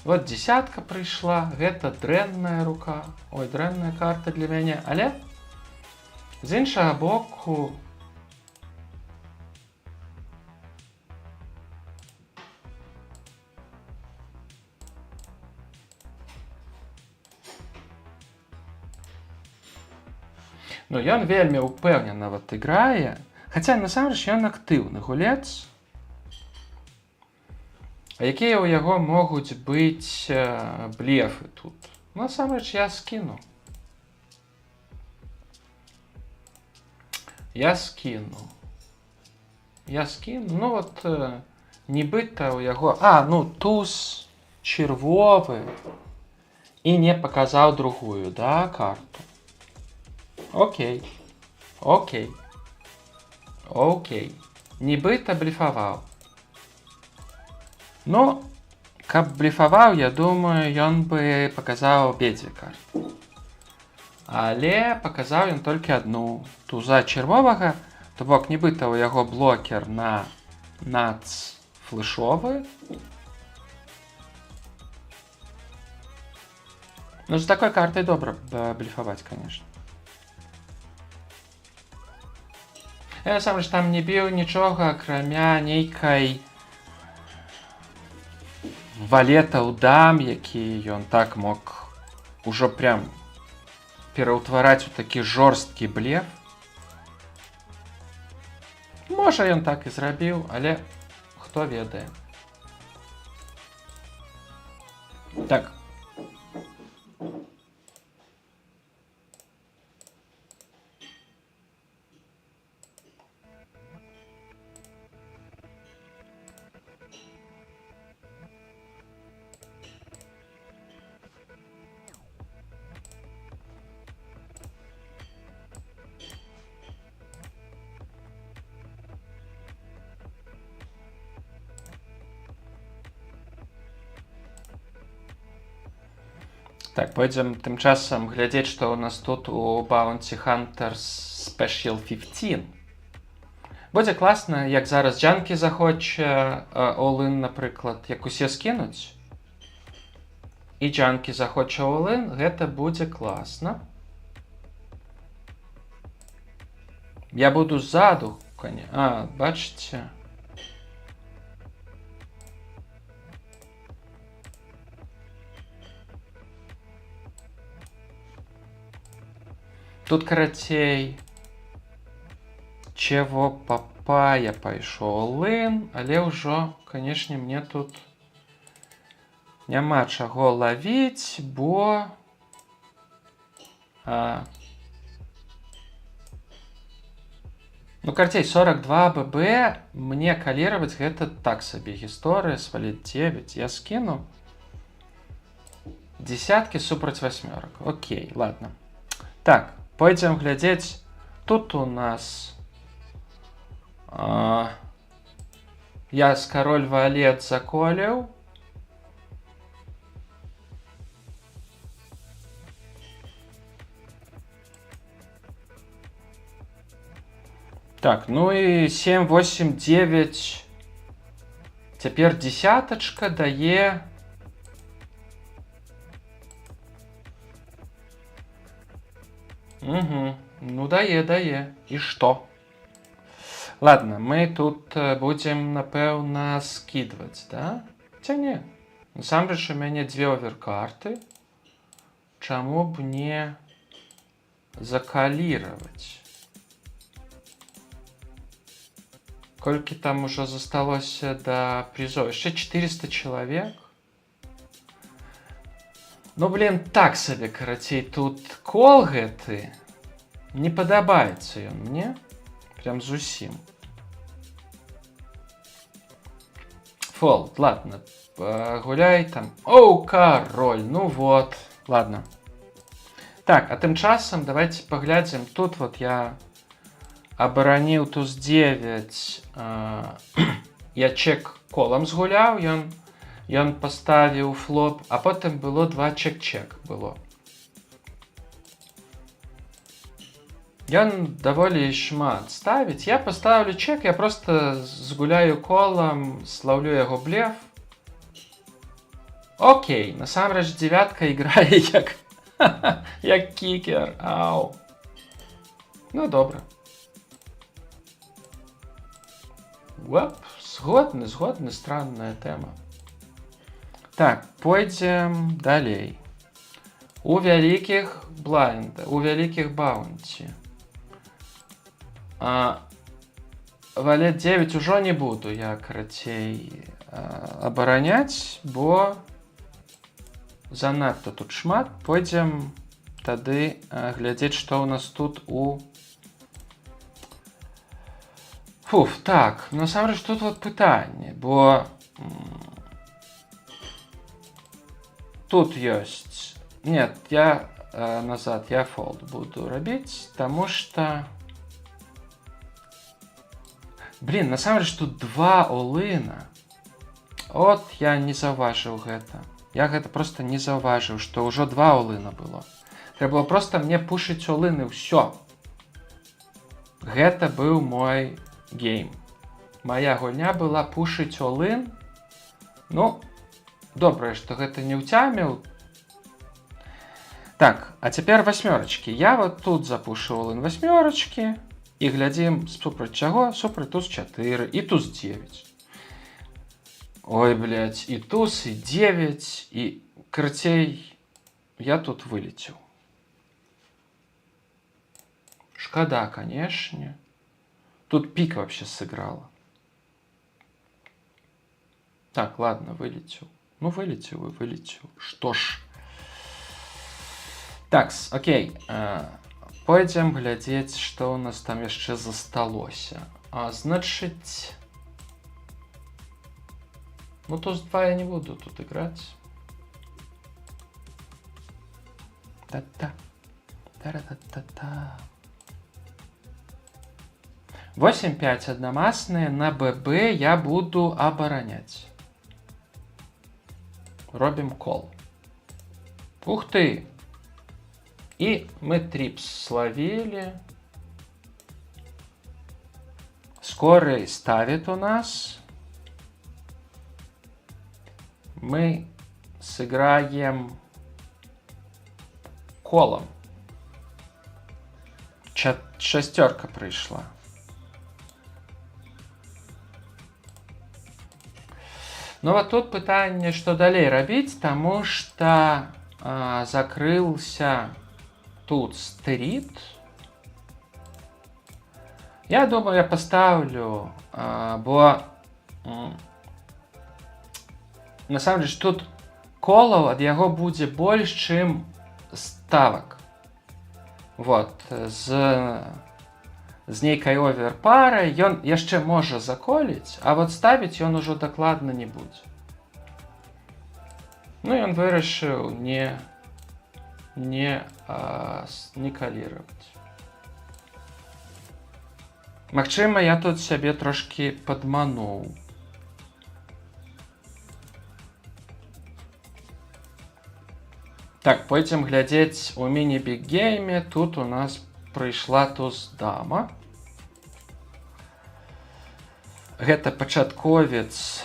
Speaker 1: Вот дзесятка прыйшла. Гэта дрэнная рука. Ой, дрэнная карта для мяне. Але з іншага боку ну, ён вельмі ўпэўнена іграе. Хаця, насамрэч, ён актыўны гулец. А якія ў яго могуць быць блефы тут? Насамрэч я скіну. Я скіну. Ну от, нібыта ў яго... туз чырвовы і не паказаў другую, да, карту. Окей. Нібыта блефаваў. Ну, каб блефаваў, я думаю, ён бы паказаў абедзве карты. Але паказаў ён толькі адну. Туза чырвовага, то бок нібыта ў яго блокер на нац флешовы. Ну, з такой картай добра блефаваць, конечно. Я насамрэч там не біў нічога, акрамя нейкай валета ў дам, які ён так мог ужо прям пераўтвараць у такі жорсткі блеф. Можа, ён так і зрабіў, але хто ведае. Так. Так, пойдзем тым часам глядзець, што ў нас тут у Bounty Hunters Special 15. Будзе класна, як зараз Джанкі захоча all-in, напрыклад, як усе скінуць. І Джанкі захоча all-in, гэта будзе класна. Я буду ззаду, бачыце? Тут, карацей, чего папая пайшоў all-in, але ўжо, канешне, мне тут няма чаго лавіць, бо... Ну, карацей, 42 ББ мне каліраваць гэта так сабе гісторыя, сваліць 9. Я скіну десяткі супраць васьмёрак. Окей, ладно. Так. Пойдзем глядзець. Тут у нас я з кароль валет заколіў. Так, ну і 7, 8, 9. Цяпер десятачка дае... Ну, дае. І што? Ладно, мы тут будзем, напэўна, скідваць, да? Ці не? Насамрэч, у мяне 2 оверкарты. Чаму б не закаліраваць? Колькі там ужо засталося да призоў? Яшчэ 400 чалавек? Ну, блин, так сабе, карацей, тут кол гэты. Не падабаецца ён мне. Прям зусім. Фолд, ладно. Гуляй там. Оу, король, ну вот. Ладно. Так, а тым часам давайте паглядзім. Тут вот я абараніў туз 9. Я чек колам згуляў, ён паставіў флоп, а потым было 2 чек-чек было. Ён даволі шмат ставіць. Я паставлю чек, я просто згуляю колам, слаўлю яго блеф. Окей, насамрэч 9 іграе як кікер. Ау. Ну, добра. Згодны, странная тэма. Так, пойдзем далей. У вялікіх блайнда, у вялікіх баунці. Валет 9 ужо не буду я, карацей, абараняць, бо занадта тут шмат. Пойдзем тады глядзець, што ў нас тут у... Фуф, так, насамрэч тут вот пытанне, бо тут ёсць... Нет, я назад, я фолд буду рабіць, таму што... Блин, насамрэч тут 2 олына. От я не заўважыў гэта. Я гэта просто не заўважыў, што ўжо 2 олына было. Трэба было просто мне пушыць олыны, ўсё. Гэта быў мой гейм. Моя гульня была пушыць олын. Ну, добрае, што гэта не ўцяміў. Так, а цяпер 8. Я вот тут запушу олын 8. І глядзім супраць чаго? Супраць туз 4 і туз 9. Ой, блядь, і туз, і 9, і карцей я тут вылетел. Шкода, конечно. Тут пик вообще сыграла. Так, ладно, вылетел. Ну, вылетел и вылетел. Что ж. Такс, окей. Пойдем глядзець, што ў нас там яшчэ засталося. Значыць... Ну, туз 2 я не буду тут играть. Та-та. Та-ра-та-та-та. 8-5 одномастные. На ББ я буду оборонять. Робим кол. Ух ты! И мы трипс словили. Скорый ставит у нас. Мы сыграем колом. 6 пришла. Ну вот тут пытанне, что далей рабіць, тому что закрылся тут стрит. Я думаю, я поставлю, бо на самом деле тут колаў ад яго будзе больш, чым ставак. Вот, з нейкай оверпарай ён яшчэ можа заколіць, а вот ставіць ён ужо дакладна не будзе. Ну, ён вырашыў не каліраваць. Магчыма, я тут сябе трошки падмануў. Так, пойдем глядзець у міні-біггейме. Тут у нас прыйшла туз-дама. Гэта пачатковец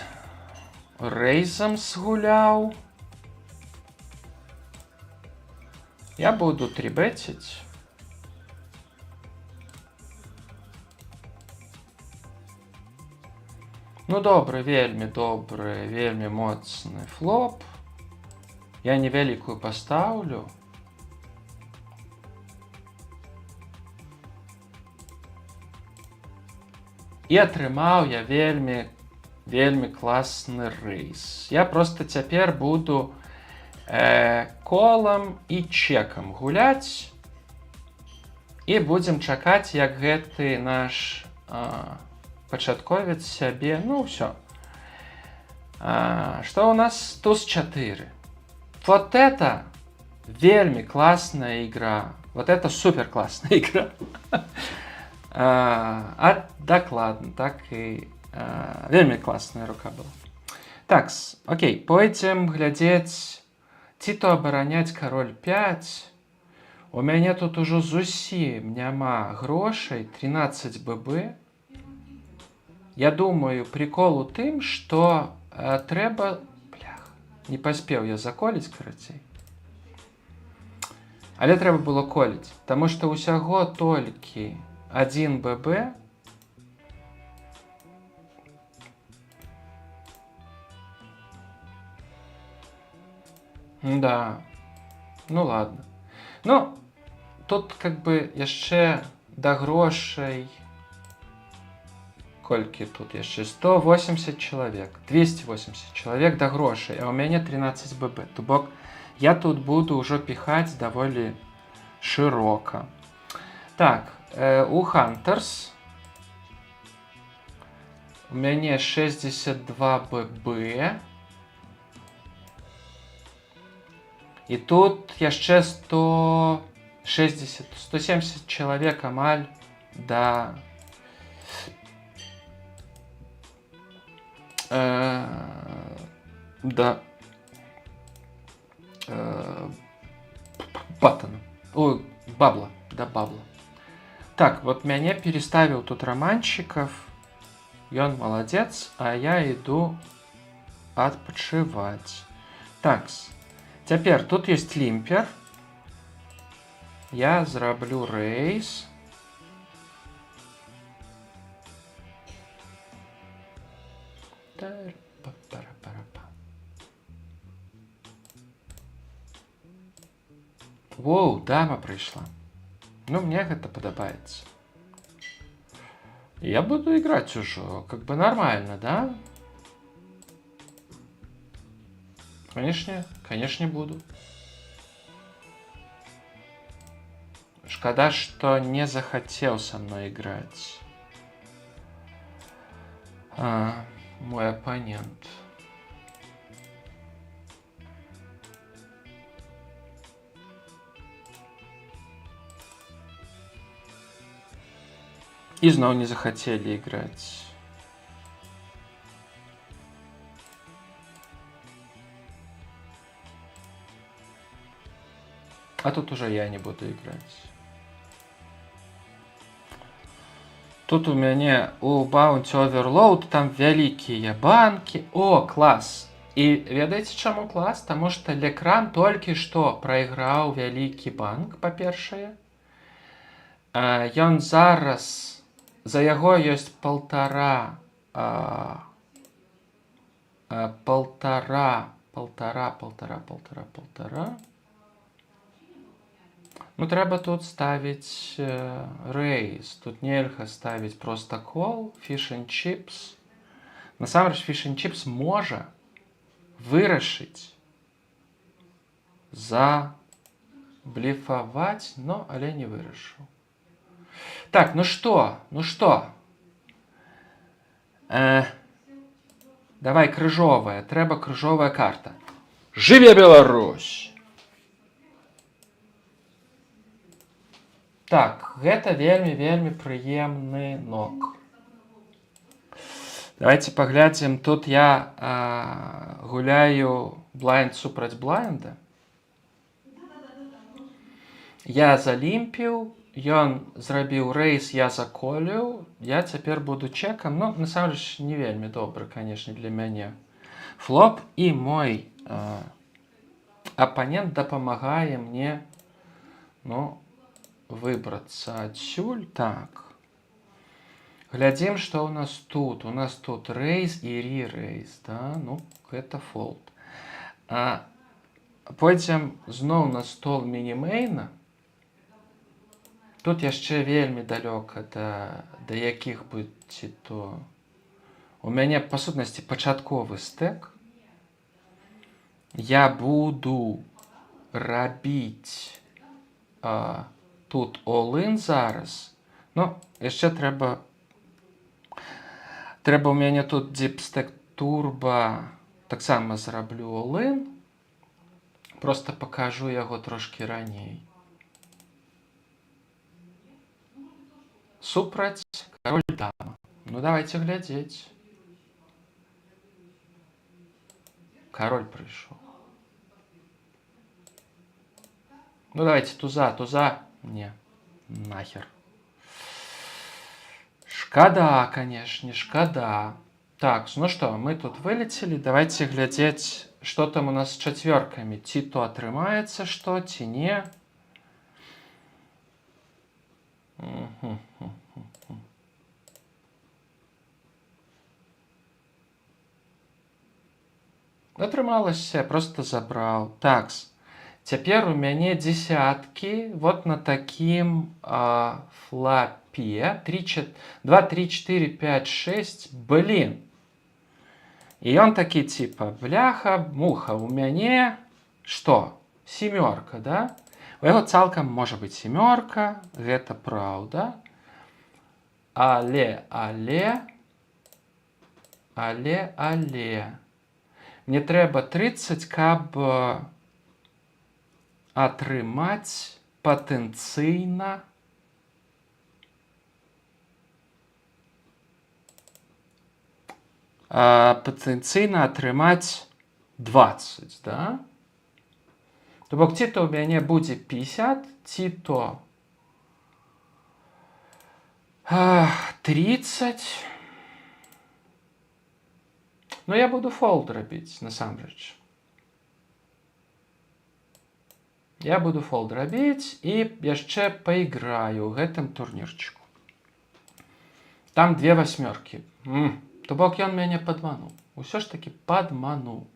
Speaker 1: рэйзам згуляў. Я буду трибетить. Ну, добрый, вельмі моцны флоп. Я невялікую поставлю. І атрымаў я вельмі класны рэйс. Я просто цяпер буду колам і чекам гуляць. І будзем чакаць, як гэты наш пачатковец сябе. Ну, ўсё. Што у нас? Туз 4. Вот это вельмі классная игра. Вот это супер классная игра. Докладно, так и вельмі классная рука была. Так, окей, пойдем глядзець, ці то абараняць король 5. У мяне тут ужо зусім няма грошай, 13 ББ. Я думаю, прикол у тым, што трэба... Не паспеў я заколіць, карацей. Але трэба было коліць, таму што ўсяго толькі 1 ББ. Да. Ну ладно. Ну, тут как бы яшчэ да грошай. Колькі тут яшчэ? 180 чалавек, 280 чалавек да грошай, а ў мяне 13 ББ. То бок Я тут буду ўжо піхаць даволі шырока. Так, у Hunters у мяне 62 ББ. І тут яшчэ 170 чалавек амаль да Баттона. Ой, Бабла. Да Бабла. Так, вот мяне переставил тут романчиков. И он молодец, а я иду отпочивать. Такс. Теперь тут есть лимпер. Я зраблю рейс. Воу, дама пришла. Ну, мне это подобается. Я буду играть уже, как бы нормально, да? Конечно буду. Шкода, что не захотел со мной играть мой оппонент. И снова не захотели играть. А тут уже я не буду играть. Тут у меня у Bounty Overload там великие банки. О, класс! И ведаете, чему класс? Потому что Лекран только что проиграл великий банк, по-першее. Ён зараз... За яго ёсць полтора. Ну, трэба тут ставить рейс. Тут нельга ставить просто кол, fish and chips. Насамрэч, fish and chips можа вырашыць заблефаваць, но але не вырашыў. Так, ну что? Давай, крыжовая. Трэба крыжовая карта. Жыве Беларусь! Так, гэта вельмі прыемны нок. Давайте паглядзім. Тут я гуляю блайнд супраць блайнда. Я залімпіў. Ён зрабіў рейс, я заколіў. Я цяпер буду чекам. Ну, насамрэч, не вельмі добры, канешне, для мяне флоп. І мой апанент дапамагае мне, ну, выбрацца адсюль. Так. Глядзім, што ў нас тут. У нас тут рейс і ри-рейс, да? Ну, гэта фолд. Пойдзем зноў на стол мінімейна. Тут яшчэ вельмі далёка да якіх быць то... У мяне, па сутнасці, пачатковы стэк. Я буду рабіць тут all-in зараз. Ну, яшчэ трэба у мяне тут дипстек турбо. Таксама зраблю all-in. Просто пакажу яго трошки раней. Супраць король дама. Ну, давайте глядзець. Король прыйшоў. Ну, давайте туза. Не, нахер. Шкода, конечно, шкода. Так, ну что, мы тут вылетели. Давайте глядзець, что там у нас с четверками. Ці то атрымаецца што, ці не. Атрымалася, просто забрал. Такс. Цяпер у мяне десятки. Вот на таким флапе. 2, 3, 4, 5, 6. Блин. И он таки типа, бляха, муха, у мяне что? семёрка, да? У яго цалкам можа быць семёрка, гэта праўда. Але. Мне трэба 30, каб атрымаць патэнцыйна атрымаць 20, да? То бок, ці то ў мяне будзе 50, ці то 30. Ну, я буду фолд рабіць, насамрэч. Я буду фолд рабіць і яшчэ пайграю ў гэтым турнірчыку. Там 2 восьмёркі. То бок, ён мяне падмануў. Усё ж такі падмануў.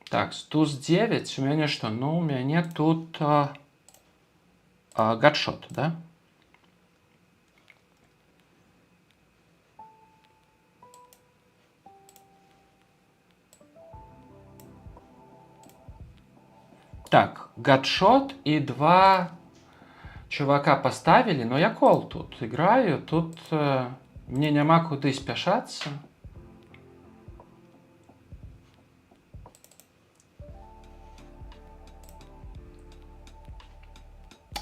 Speaker 1: Так, туз 9, у мяне што? Ну, у мяне тут гатшот, да? Так, гатшот і 2 чувака поставілі, но я кол тут играю, тут мне няма куды спяшацца.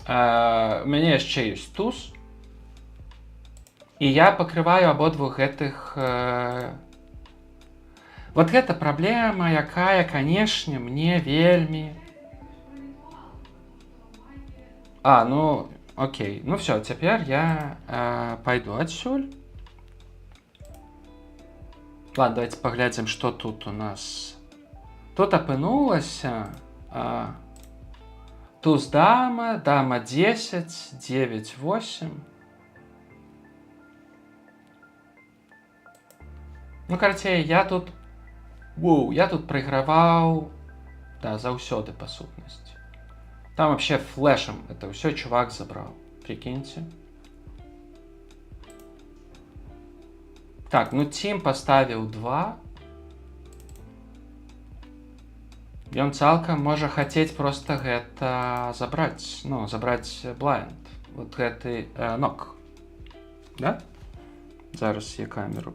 Speaker 1: У мяне яшчэ ёсць туз. І я пакрываю абодвух гэтых... Вот гэта праблема, якая, канешне, мне вельмі... ну, окей. Ну все, цяпер я пайду адсюль. Ладно, давайте паглядзім, што тут у нас. Тут апынулася... Туз дама, дама 10, 9, 8. Ну, карацей, я тут прайграваў, да, заўсёды па сутнасці. Там вообще флешем это все чувак забрал. Прикиньте. Так, ну Тим поставил 2. Ён цалкам можа хацець просто гэта забраць. Ну, забраць блайнд. Вот гэты нок. Да? Зараз я камеру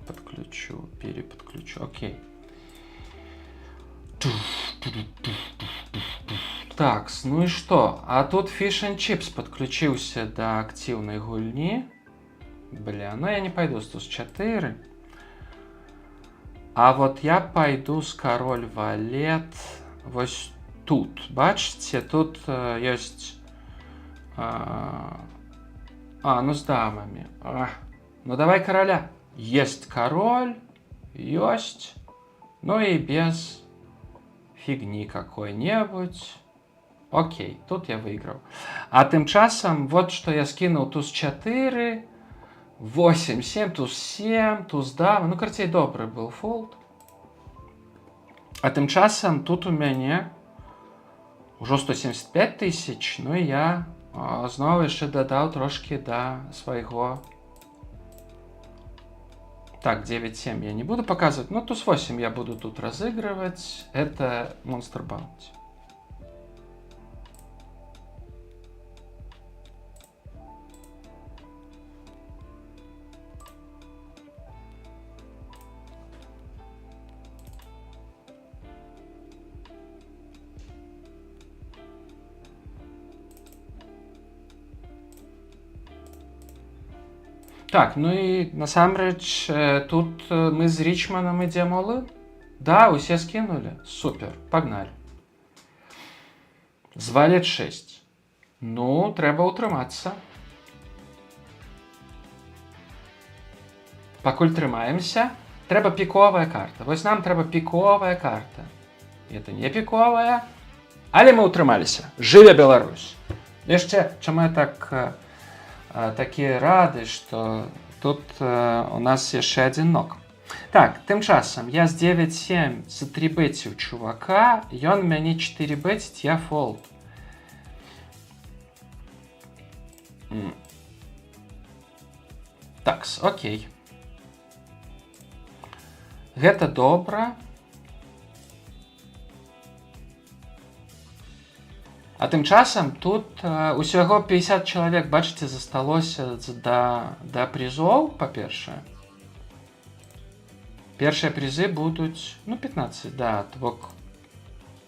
Speaker 1: подключу, переподключу. Окей. Так, ну и что? А тут Fish and Chips подключился до активной гульни. Бля, ну я не пойду с туз 4. А вот я пойду с король валет вот тут. Бачите, тут есть... ну с дамами. Ну давай короля. Есть король, есть. Ну и без фигни какой-нибудь. Окей, тут я выиграл. А тем часом, вот что я скинул туз 4, 8, 7, туз 7, туз дама. Ну, короче, добрый был фолд. А тем часом тут у меня уже 175 тысяч. Ну и я снова еще додал трошки до своего. Так, 9-7 я не буду показывать. Но туз 8 я буду тут разыгрывать. Это Monster Bounty. Так, ну і насамрэч тут мы з Річманам ідзем all-in. Да, усе скинули. Супер, погнали. Звалет 6. Ну, трэба ўтрымацца. Пакуль трымаемся. Трэба піковая карта. Вось нам трэба піковая карта. Это не піковая, але мы ўтрымаліся. Жыве Беларусь. Яшчэ, чаму я такие рады, что тут у нас еще один ног. Так, тем часом я с 9-7 затрибетил чувака, и он меня 4 бетит, я фолд. Такс, окей. Гэта добра. А тым часам тут усяго 50 чалавек, бачыце, засталося да прызоў, па-першае. Першыя прызы будуць, 15, да, то бок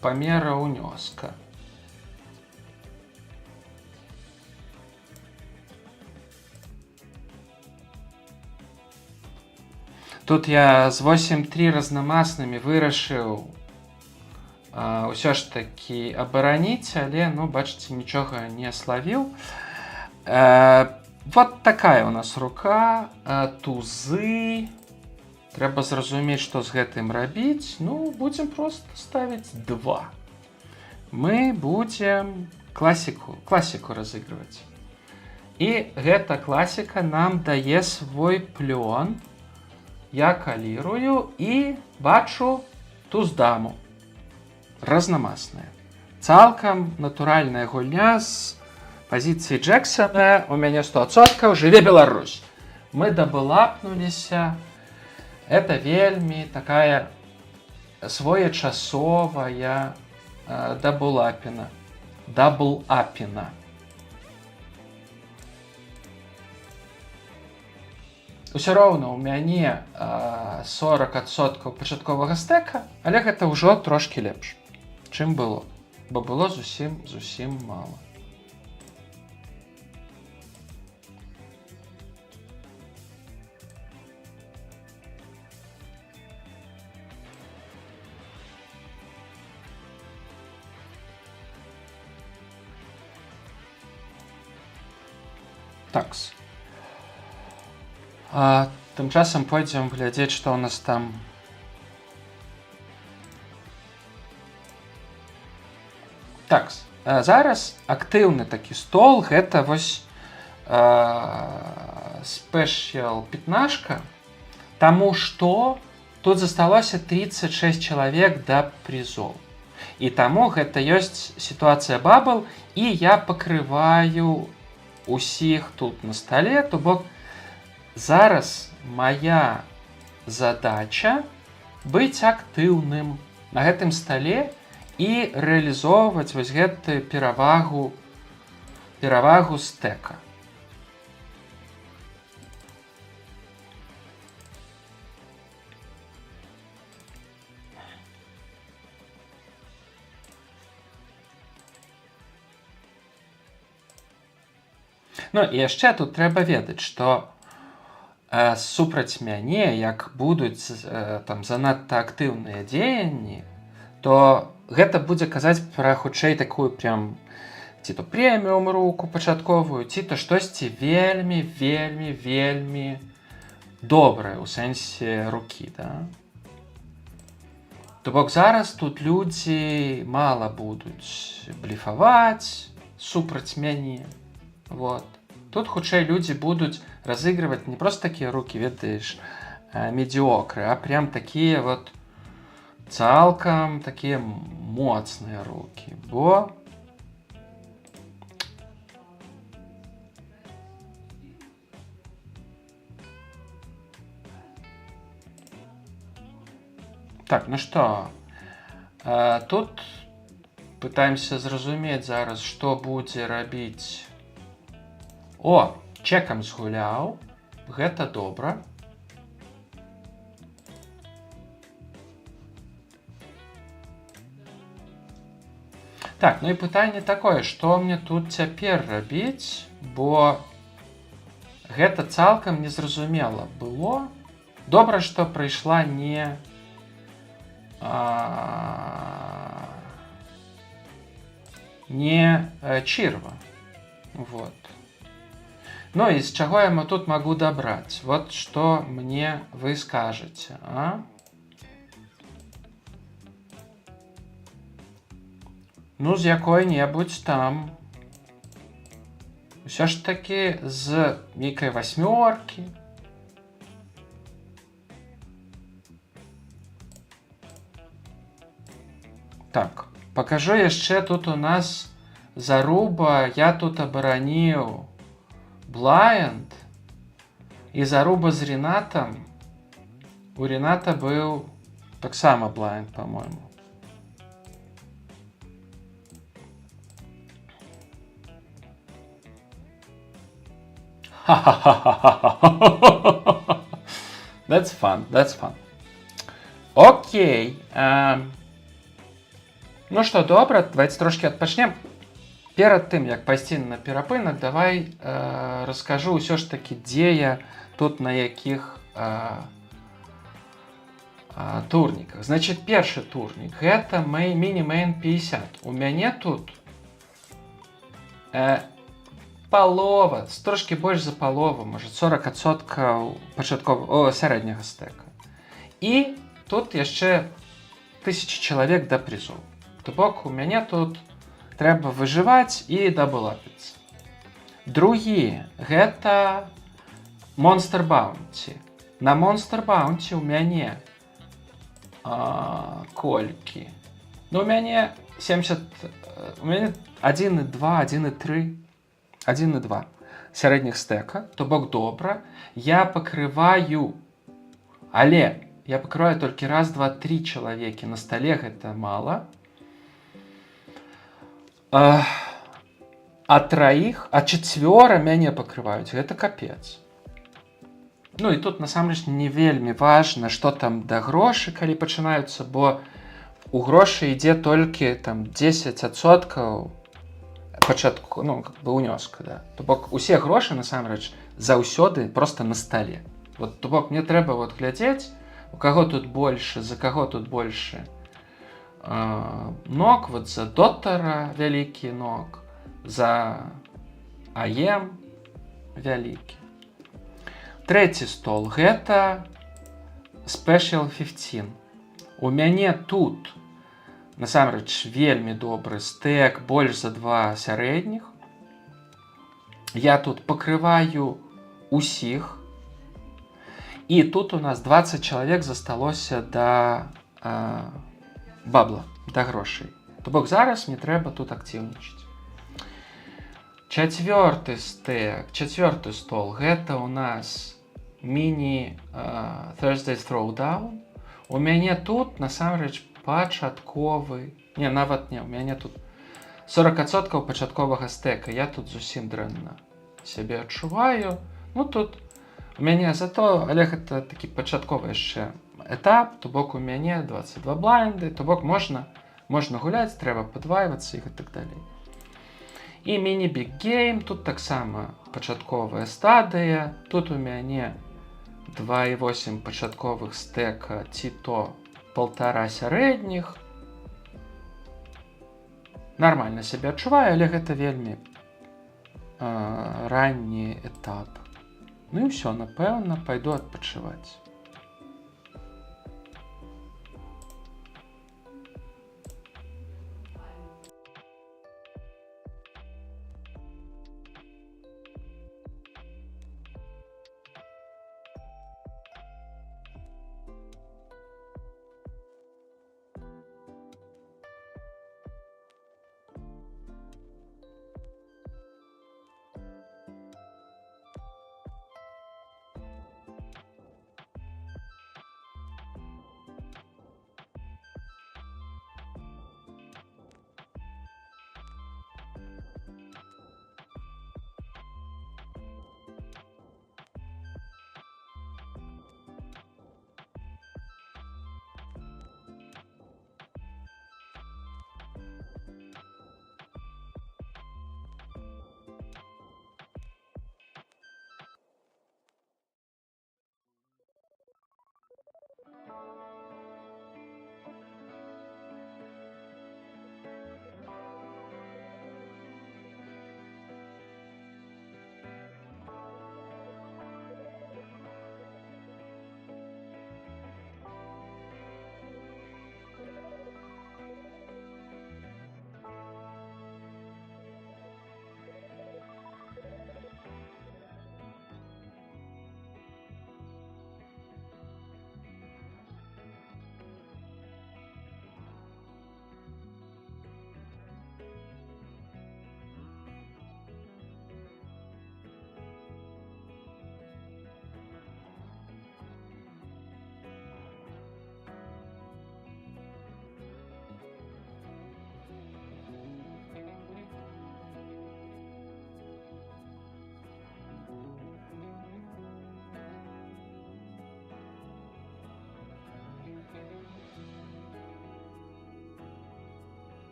Speaker 1: памера ўнёска. Тут я з 8-3 разнамаснымі вырашыў ўсё ж такі абараніць, але, бачыце, нічога не славіў. Вот такая у нас рука, тузы. Трэба зразумець, што з гэтым рабіць. Будзем проста ставіць 2. Мы будзем класіку разыгрываць. І гэта класіка нам дае свой плён. Я калірую і бачу туз-даму. Разнамасная. Цалкам натуральная гульня з пазіцыі Джексона. У мяне 100%. Жыве Беларусь! Мы дабылапнуліся. Это вельмі такая своечасовая даблапіна. Усё роўна ў мяне 40% пачатковага стэка, але гэта ўжо трошкі лепш, чым было, бо было зусім мала. Такс. Тым часам пойдзем глядзець, што ў нас там. Такс. Зараз актыўны такі стол, гэта вось спешіал 15, таму што тут засталося 36 чалавек да прызоў. І таму гэта ёсць сітуацыя бабл, і я пакрываю усіх тут на стале, то бок зараз моя задача быць актыўным на гэтым стале і рэалізоўваць вось гэтую перавагу стэка. І яшчэ тут трэба ведаць, што супраць мяне, як будуць там занадта актыўныя дзеянні, то гэта будзе казаць пра хутчэй такую прям ці то прэміум руку пачатковую, ці то штосьці вельмі добрае ў сэнсе рукі, да? То бок зараз тут людзі мала будуць блефаваць супраць мяне. Вот. Тут хутчэй людзі будуць разыгрываць не проста такія рукі, ведаеш, медіокры, а прям такія вот цалкам такія моцныя рукі, бо так, што тут пытаемся зразумець зараз, што будзе рабіць. Чекам згуляў, гэта добра. Так, і пытанне такое, што мне тут цяпер рабіць, бо гэта цалкам незразумела было. Добра, што прыйшла не чырва. Вот. І з чаго я тут магу дабраць? Вот што мне вы скажаце, а? З якой-небудзь там. Усё ж такі з нейкай 8. Так, пакажу яшчэ тут у нас заруба, я тут абараніў Blind, І заруба з Ренатам. У Рената быў таксама блайнд, по-моему. That's fun, that's fun. Окей. Ну што, добра, давайте трошки адпачнем. Перад тым, як пайсці на перапынак, давай раскажу ўсё ж такі, дзе я тут на якіх турніках. Значит, першы турнік, гэта мини-main 50. У мяне тут палова, трошки больш за палову, можа 40% сярэдняга стэка. І тут яшчэ 1000 чалавек да прызоў. То бок у мяне тут трэба выжываць і дабулапіцца. Другі, гэта Monster Bounty. На Monster Bounty у мяне колькі? Ну, у мяне 70... У мяне 1,2, 1,3, 1,2 сярэдніх стэка, то бок добра. Я пакрываю, але я пакрываю толькі раз, два, три чалавекі. На стале гэта мала. А траіх, а чацвёра мяне пакрываюць. Гэта капец. Ну і тут насамрэч не вельмі важна, што там да грошы, калі пачынаюцца, бо у грошы ідзе толькі там 10% пачатку, ну, как бы унёска, да. То бок усе грошы насамрэч заўсёды проста на стале. Вот, то бок мне трэба вот глядзець, у каго тут больше, за каго тут больше ног, вот за Дотара вялікі ног, за АЕМ вялікі. Трэці стол, гэта Special 15. У мяне тут, насамрэч, вельмі добры стэк, больш за 2 сярэдніх. Я тут пакрываю усіх. І тут у нас 20 чалавек засталося да бабла, да грошай. То бок зараз мне трэба тут актыўнічаць. Чацвёрты стэк, чацвёрты стол, гэта у нас мини Thursday Throwdown. У мяне тут, насамрэч, пачатковы... Не, нават не, у мяне тут 40% пачатковага стэка. Я тут зусім дрэнна сябе адчуваю. Ну, тут у мяне зато, але гэта такі пачатковы яшчэ этап, то бок у мяне 22 блайнды, то бок можна гуляць, трэба падвайвацца і так далей. І мини-big game, тут таксама пачатковая стадыя, тут у мяне 2,8 пачатковых стэка, ці то 1,5 сярэдніх. Нармальна сябе адчуваю, але гэта вельмі ранні этап. Ну і ўсё, напэўна, пайду адпачываць.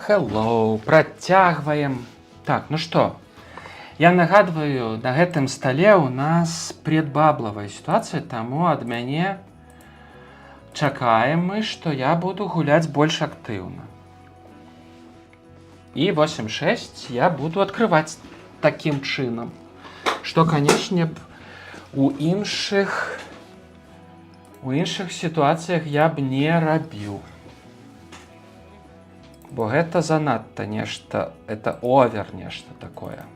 Speaker 1: Hello, працягваем. Так, ну што, я нагадваю, на гэтым стале ў нас предбаблавая сітуацыя, таму ад мяне чакаем мы, што я буду гуляць больш актыўна. І 8-6 я буду адкрываць такім чынам, што, канешне б, у іншых сітуацыях я б не рабіў. Бо гэта занадта нешта, это овер нешта такое.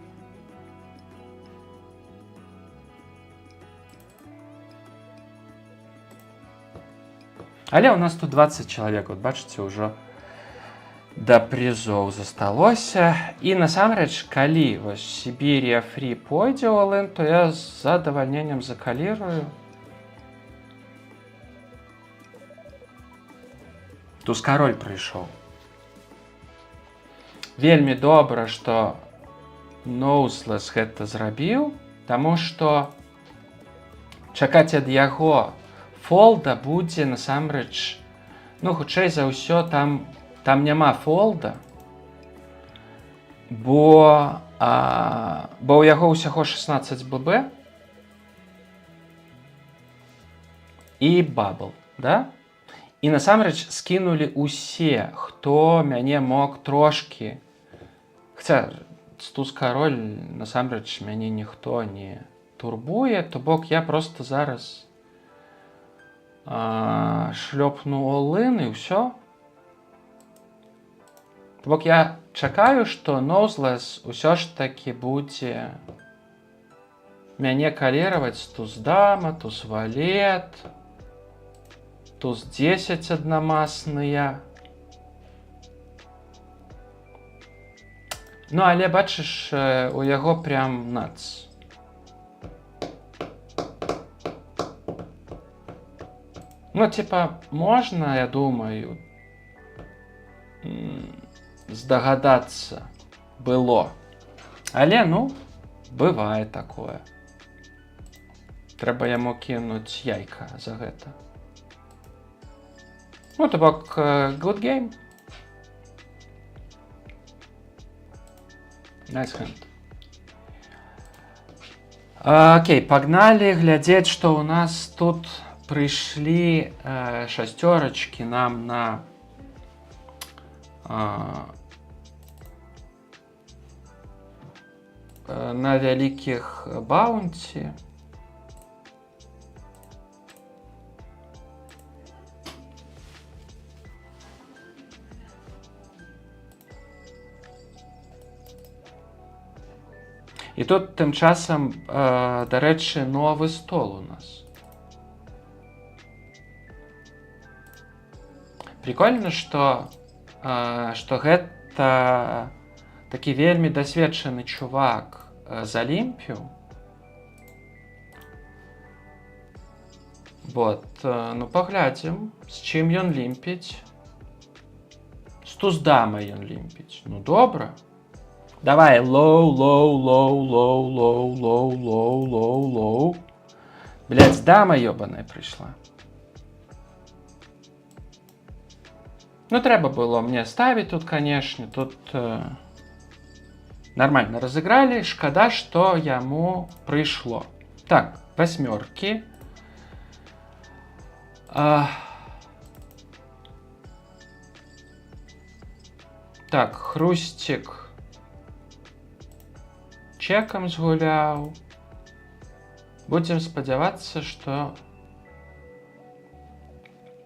Speaker 1: Але ў нас тут 20 чалавек, вот бачыце, ўжо да прызоў засталося. І насамрэч, калі вось Сібірія Фрі пойдзе ў all-in, то я з задавальненнем закалірую. Туз-кароль прыйшоў. Вельмі добра, што Ноузлес гэта зрабіў, таму што чакаць ад яго фолда будзе насамрэч, ну, хутчэй за ўсё, там няма фолда, бо ў яго ўсяго 16 ББ і бабл, да? І насамрэч скінулі усе, хто мяне мог трошкі. Хаця туз-кароль насамрэч мяне ніхто не турбуе, то бок я просто зараз шлёпну all-in і ўсё. То бок я чакаю, што Ноузлес ўсё ж такі будзе мяне каліраваць туз-дама, туз-валет, туз-10 аднамасныя. Ну, але бачыш, у яго прям нац. Ну, типа, можна, я думаю, здагадацца было. Але, ну, бывае такое. Трэба яму кінуць яйка за гэта. Ну, то бок, good game. Nice hand. Окей, погнали глядзець, што ў нас тут прыйшлі шасцёрачкі нам на вялікіх баунці. І тут тым часам, дарэчы, новы стол у нас. Прикольна, што гэта такі вельмі дасведчаны чувак з Алімпію. Вот, ну паглядзім, з чым ён лімпіць. З туз-дамай ён лімпіць. Ну добра. Давай, low, low, low, low, low, low, low, low, low. Блядь, дама ёбаная прыйшла. Ну, трэба было мне ставіць тут, канешне. Тут нормально разыгралі. Шкада, што яму прыйшло. Так, васьмёркі. Так, хрусцік чекам згуляў. Будзем спадзявацца, што...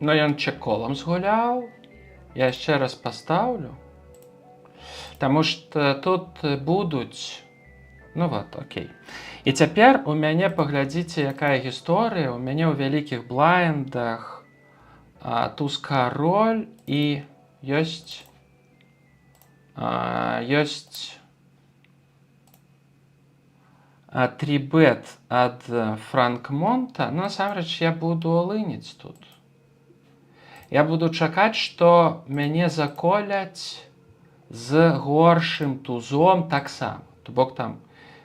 Speaker 1: Ну, ён чек-колам згуляў. Я яшчэ раз пастаўлю. Таму што тут будуць... Ну вот, окей. І цяпер у мяне, паглядзіце, якая гісторыя. У мяне ў вялікіх блайндах туз-кароль і ёсць... ёсць... 3-бет ад Франкмонта. Ну, насамрэч, я буду all-ініць тут. Я буду чакаць, што мяне заколяць з горшым тузом таксама. То бок там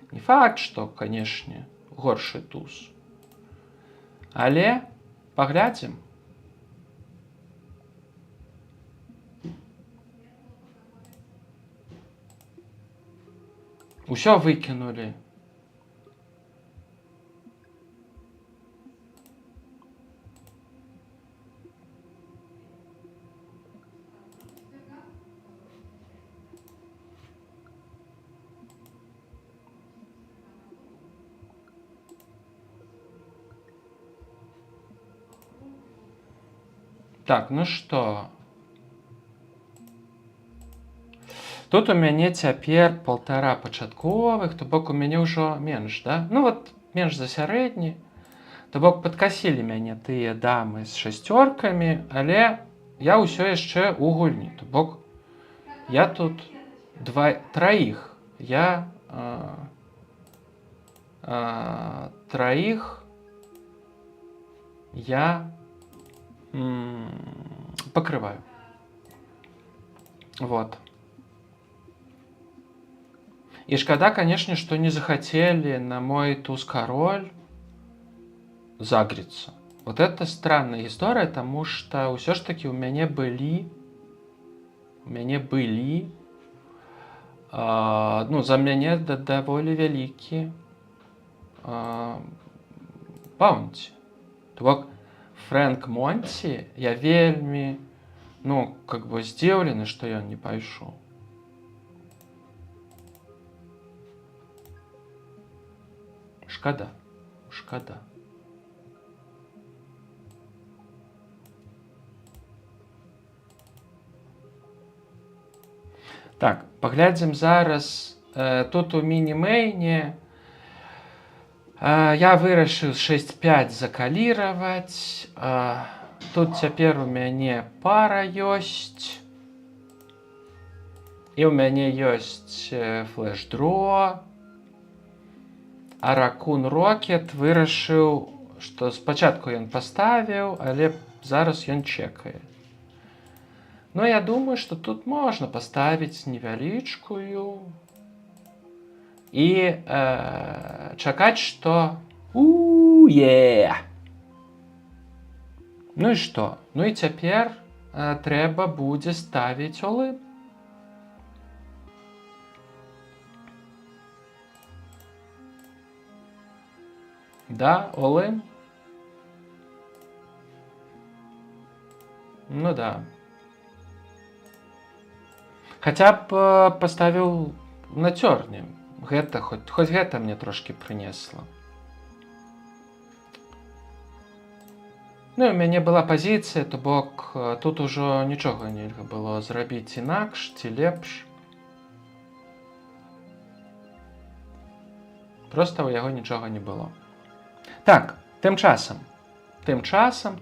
Speaker 1: не факт, што, канешне, горшы туз. Але паглядзім. Усё выкінулі. Так, ну што? Тут у мяне цяпер 1,5 пачатковых, то бок у мяне ўжо менш, да? Ну вот менш за сярэдні. То бок падкасілі мяне тыя дамы з шасцёркамі, але я ўсё яшчэ ў гульні. То бок я тут траіх. Я траіх я пакрываю. Вот. І шкада, канешне, што не захацелі на мой туз-кароль загріцца. Вот это странная гісторыя, таму што ўсё ж такі ў мяне былі ну, за мяне даволі вялікі баунці. То бок Фрэнк Монці, я вельмі, ну, как бы здзіўлены, што ён не пайшоў. Шкада. Так, паглядзім зараз. Тут у міні-мэйне я вырашыў 6-5 закаліраваць. Тут цяпер у мяне пара ёсць. І ў мяне ёсць флэш-дро. А Ракун Рокет вырашыў, што спачатку ён паставіў, але зараз ён чекае. Ну, я думаю, што тут можна паставіць невялічкую і чакаць, што Ну і што? Ну і цяпер трэба будзе ставіць all-in. Да, all-in. Ну да. Хаця б паставіў на цёрні. Гэта, хоць гэта мне трошкі прынесла. Ну і ў мяне была пазіцыя, то бок тут ужо нічога нельга было зрабіць інакш ці лепш. Проста ў яго нічога не было. Так, тым часам. Тым часам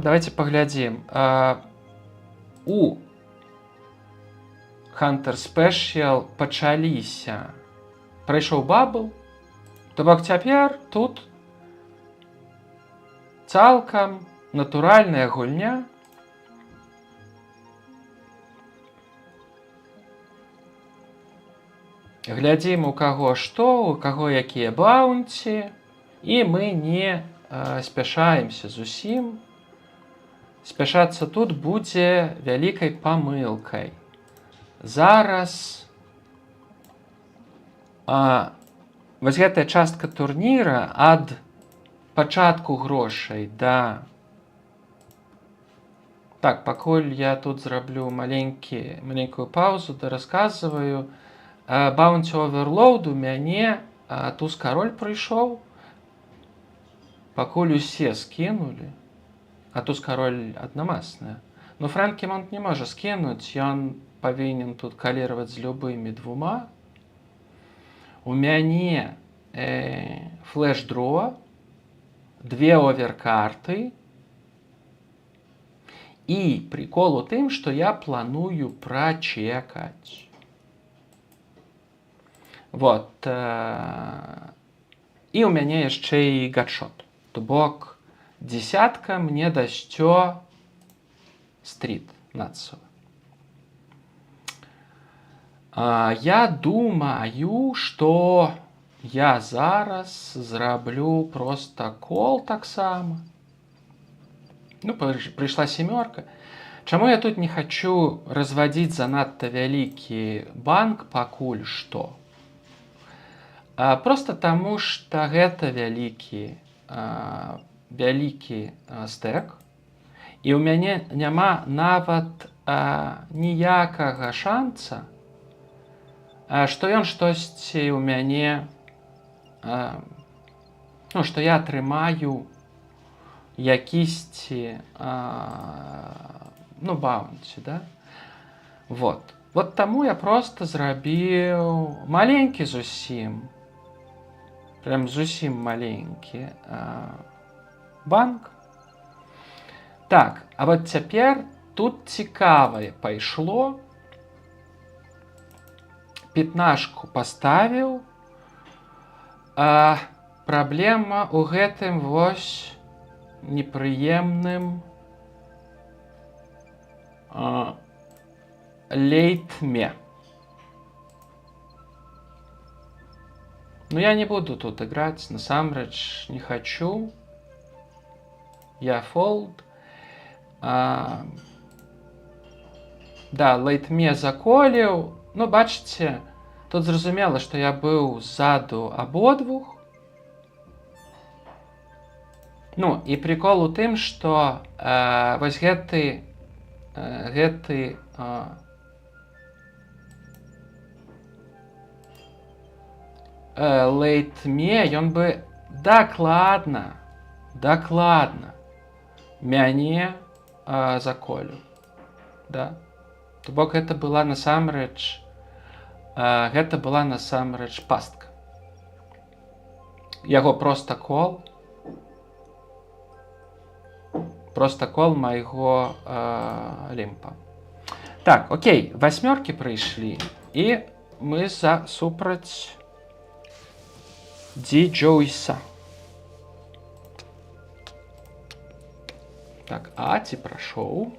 Speaker 1: давайте паглядзім. У Hunter Special пачаліся. Прайшоў бабл. То бок цяпер тут цалкам натуральная гульня. Глядзім, у каго што, у каго якія баунці, і мы не спяшаемся зусім. Спяшацца тут будзе вялікай памылкай. Зараз вось гэтая частка турніра ад пачатку грошай да... Так, пакуль я тут зраблю маленькую паузу, да расказваю. Баунці Оверлоуд у мяне туз-кароль прыйшоў. Пакуль усе скінулі, а туз-кароль аднамасная. Но Фрэнкі Монт не можа скінуць, ён павінен тут каліраваць з любымі двума. У мяне флэш-дро, 2 оверкарты. І прикол у тым, што я планую прачекаць. Вот. І ў мяне яшчэ і гатшот. То бок десятка мне дасцё стрит нацова. Я думаю, што я зараз зраблю проста кол таксама. Ну, прыйшла 7. Чаму я тут не хочу разводзіць занадта вялікі банк пакуль што? Просто таму, што гэта вялікі стэк, і ў мяне няма нават ніякага шанца, што ён штосьці ў мяне, што я атрымаю якісьці баунці, да? Вот таму я просто зрабіў маленькі зусім, прям зусім маленькі банк. Так, а вот цяпер тут цікавае пайшло. 15 паставіў. Праблема ў гэтым вось непрыемным лейтме. Ну, я не буду тут играть, насамрэч не хочу. Я фолд. Да, лейтме заколіў. Ну, бачыце, тут зразумела, што я быў ззаду абодвух. Ну, і прикол у тым, што вось гэты лейтме, ён бы дакладна мяне заколіў. Да? То бок гэта была насамрэч пастка. Яго проста кол майго лімпа. Так, окей, 8 прыйшлі, і мы супраць Ді Джойса. Так, ці прашоў.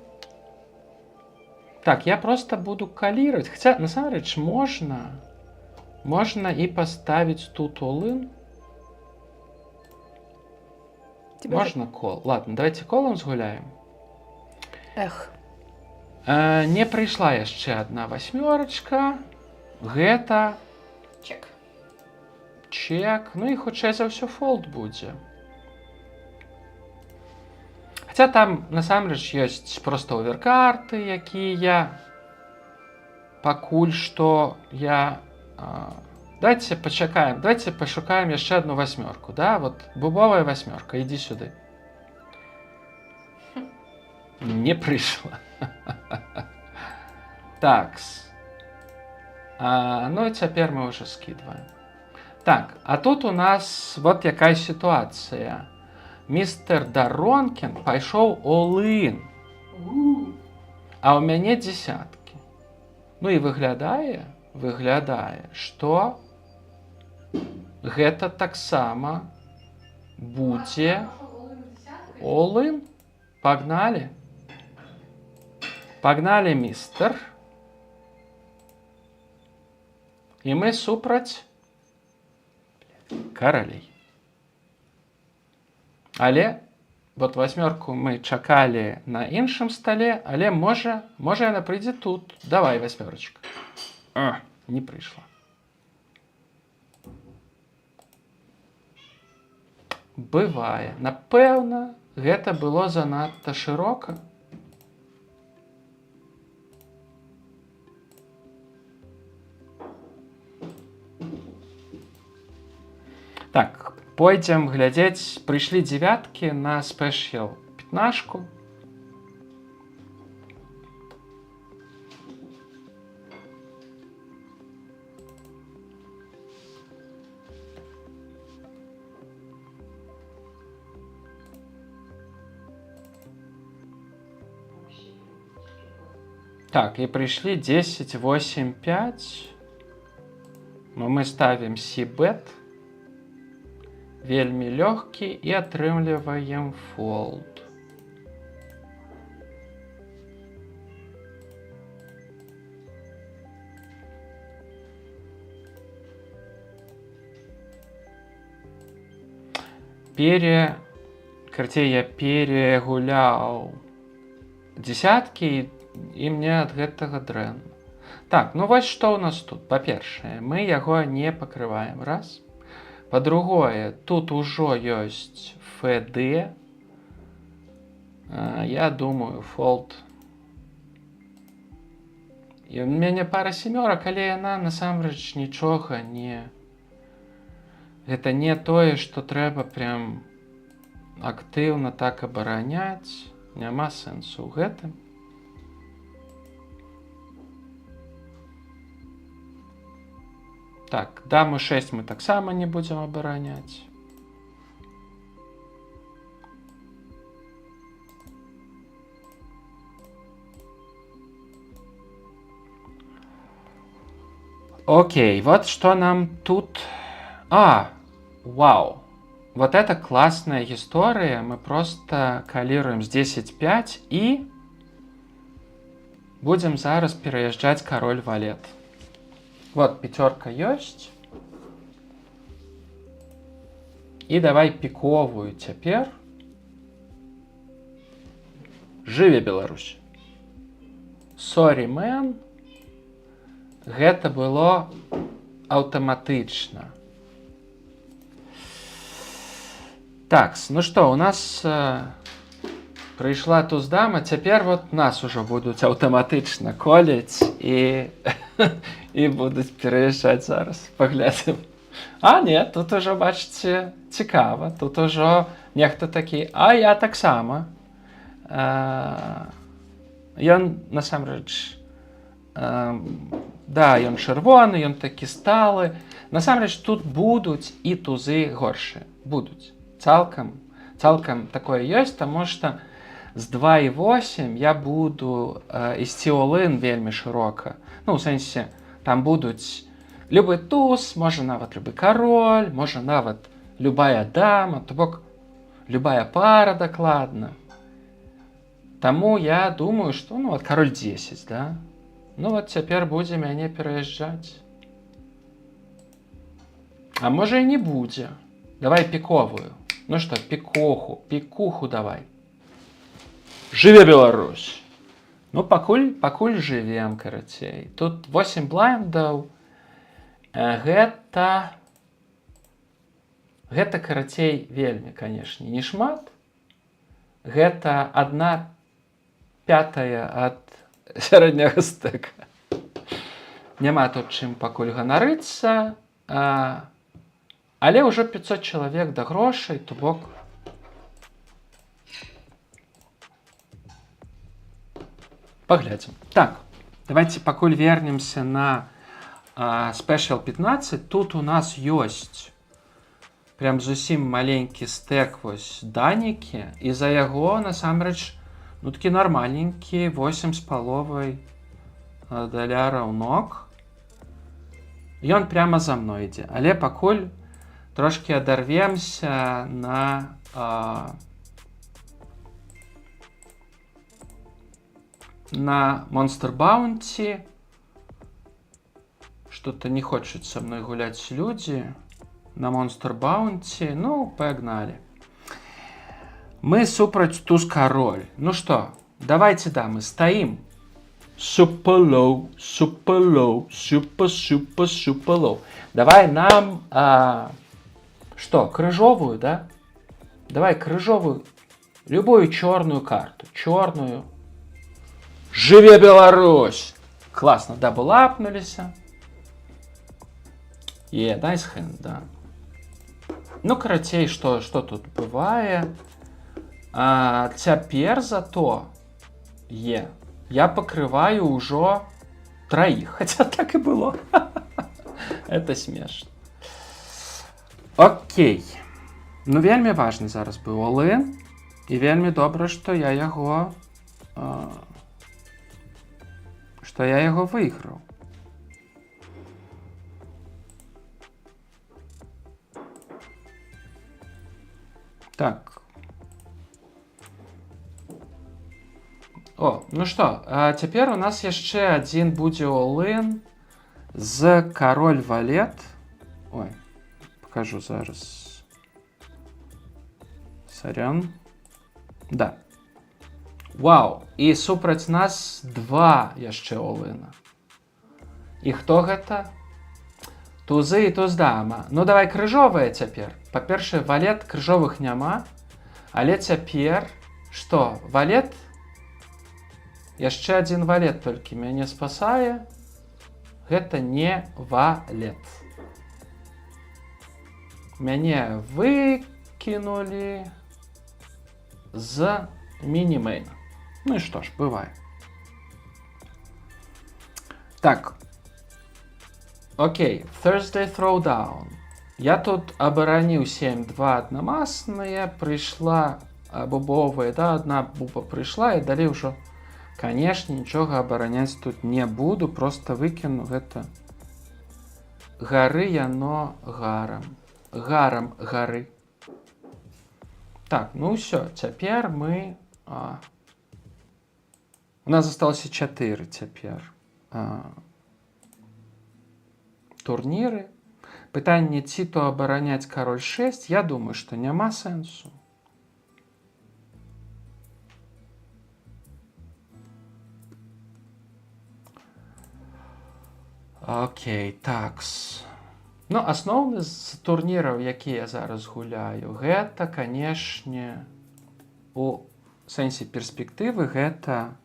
Speaker 1: Так, я просто буду калировать. Хотя, насамрэч, можно и поставить тут all-in. Можно кол. Ладно, давайте колом згуляем. Не прыйшла яшчэ одна 8. Гэта чек. Ну і хутчэй за ўсё фолд будзе. Хотя там, насамрэч, ёсць просто оверкарты, якія пакуль што я... Давайте пачакаем, давайте пашукаем яшчэ одну 8. Да? Вот бубовая 8, иди сюды. Не прыйшла. Такс. Ну и цяпер мы уже скидываем. Так, а тут у нас вот якая ситуация. Мистер Даронкин пайшоў all-in, а у мяне десятки. Ну и выглядае, што гэта таксама будзе all-in. Погнали. Погнали, мистер. И мы супраць каралей. Але вот 8 мы чакалі на іншым столе, але можа яна прыйдзе тут. Давай 8. Не прыйшла. Бывае. Напэўна, гэта было занадта шырока. Так, пойдзем глядзець. Прыйшлі 9 на спешл 15. Так, и пришли 10, 8, 5. Но мы ставим C-bet. Вельми легкий и отрымливаем fold. Я перегулял дзесяткі, і мне ад гэтага дрэнна. Так, ну вось што ў нас тут. Па-першае, мы яго не пакрываем. Раз. Па-другое, тут ужо ёсць FD. Я думаю, фолд. І у мяне пара сямёрак, але яна насамрэч нічога не... Гэта не тое, што трэба прям актыўна так абараняць. Няма сэнсу ў гэтым. Так, даму 6 мы таксама не будзем абараняць. Окей, вот что нам тут... Вау! Вот это классная история. Мы просто калируем с 10-5 и будем зараз переезжать король валет. Вот пятерка есть. И давай пиковую теперь. Жыве Беларусь. Sorry, man. Гэта было аўтаматычна. Так, ну что, у нас прыйшла туз-дама, цяпер вот нас ужо будуць аўтаматычна коліць і будуць пераязджаць зараз. Паглядзім. Не, тут ужо, бачыце, цікава. Тут ужо нехта такі, я таксама. Ён, насамрэч, да, ён чырвоны, ён такі сталы. Насамрэч, тут будуць і тузы горшыя. Будуць. Цалкам такое ёсць, таму што з 2,8 я буду ісці all-in вельмі шырока. Ну, у сэнсе, там будуць любы туз, можа нават любы кароль, можа нават любая дама, то бок любая пара дакладна. Таму я думаю, што, ну, король 10, да? Ну, вот цяпер будзе мяне пераязджаць. А можа і не будзе. Давай піковую. Ну что, пікуху давай. Жыве Беларусь! Ну, пакуль жывем, карацей. Тут 8 блайндаў. Гэта, карацей, вельмі, канешне, не шмат. Гэта 1/5 ад сярэдняга стэка. Няма тут чым пакуль ганарыцца. Але ўжо 500 чалавек да грошай, то бок. Паглядзім. Так, давайте пакуль вернемся на Special 15. Тут у нас ёсць прям зусім маленькі стэк вось данікі, і за яго, насамрэч, ну такі нармальненькі, 8,5 $. Ён прямо за мной ідзе, але пакуль трошки адарвемся на Monster Bounty. Что-то не хочет со мной гулять люди. На Monster Bounty. Ну, погнали. Мы супраць туз-король. Ну что, давайте, да, мы стоим. Super low, super low, super, super, super low. Давай нам... Что, крыжовую, да? Давай крыжовую, любую черную карту. Черную. Жыве Беларусь! Классно, даблапнулись. Nice hand, да. Ну, карацей, что тут бывает? Цяпер зато я покрываю уже 3, хотя так и было. Это смешно. Окей. Ну, вельмі важны зараз быў all-in. І вельмі добра, што я яго выйграў. Так. Ну што, цяпер у нас яшчэ адзін будзе all-in з король валет. Ой. Покажу зараз. Сорян. Да. Вау! І супраць нас 2 яшчэ all-in. І хто гэта? Тузы і туз-дама. Ну, давай крыжовыя цяпер. Па-першае, валет, крыжовых няма. Але цяпер... Што? Валет? Яшчэ адзін валет толькі мяне спасае. Гэта не валет. Мяне выкінулі з міні-мейна. Ну і што ж, бывае. Так. Окей, Thursday Throwdown. Я тут абараніў 7-2 аднамасныя, прыйшла бубовая, да, одна буба прыйшла, і далей ўжо, канешне, нічога абараняць тут не буду, проста выкіну гэта. Гары яно гарам. Гарам гары. Так, ну ўсё, цяпер мы... У нас засталося 4 цяпер турніры. Пытанне, ці то абараняць кароль 6, я думаю, што няма сэнсу. Окей, такс. Ну, асноўны з турніраў, якія я зараз гуляю, гэта, канешне, у сэнсе перспектывы, гэта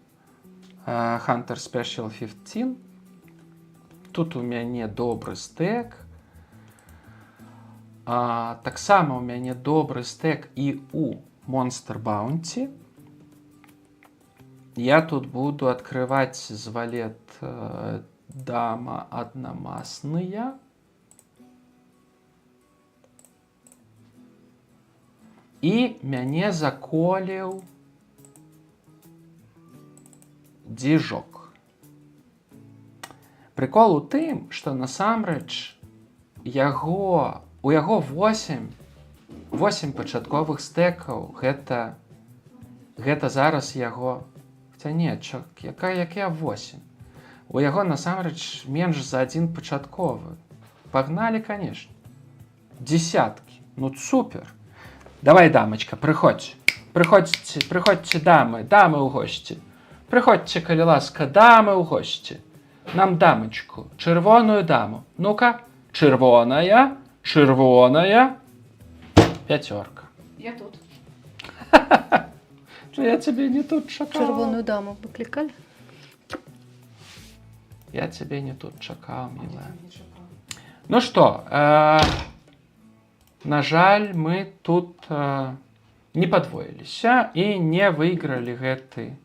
Speaker 1: Hunter Special 15. Тут у мяне добры стэк. Таксама у мяне добры стэк і у Monster Bounty. Я тут буду адкрываць з валет дама аднамасныя. І мяне заколіў дзіжок. Прыкол у тым, што насамрэч у яго 8 пачатковых стэкаў. Гэта зараз яго... Хаця не, якая 8? У яго насамрэч менш за 1 пачатковы. Пагналі, канешне. Десяткі. Ну, супер. Давай, дамачка, прыходзь. Прыходзьце, дамы ў госці. Прыходзьце, калі ласка, дамы ў госці. Нам дамачку, чырвоную даму. Ну-ка, чырвоная. 5.
Speaker 2: Я тут.
Speaker 1: Я цябе не тут чакаў.
Speaker 2: Чырвоную даму выклікалі?
Speaker 1: Я цябе не тут чакаў, мілая. Ну што, на жаль, мы тут не падвоіліся і не выйгралі гэты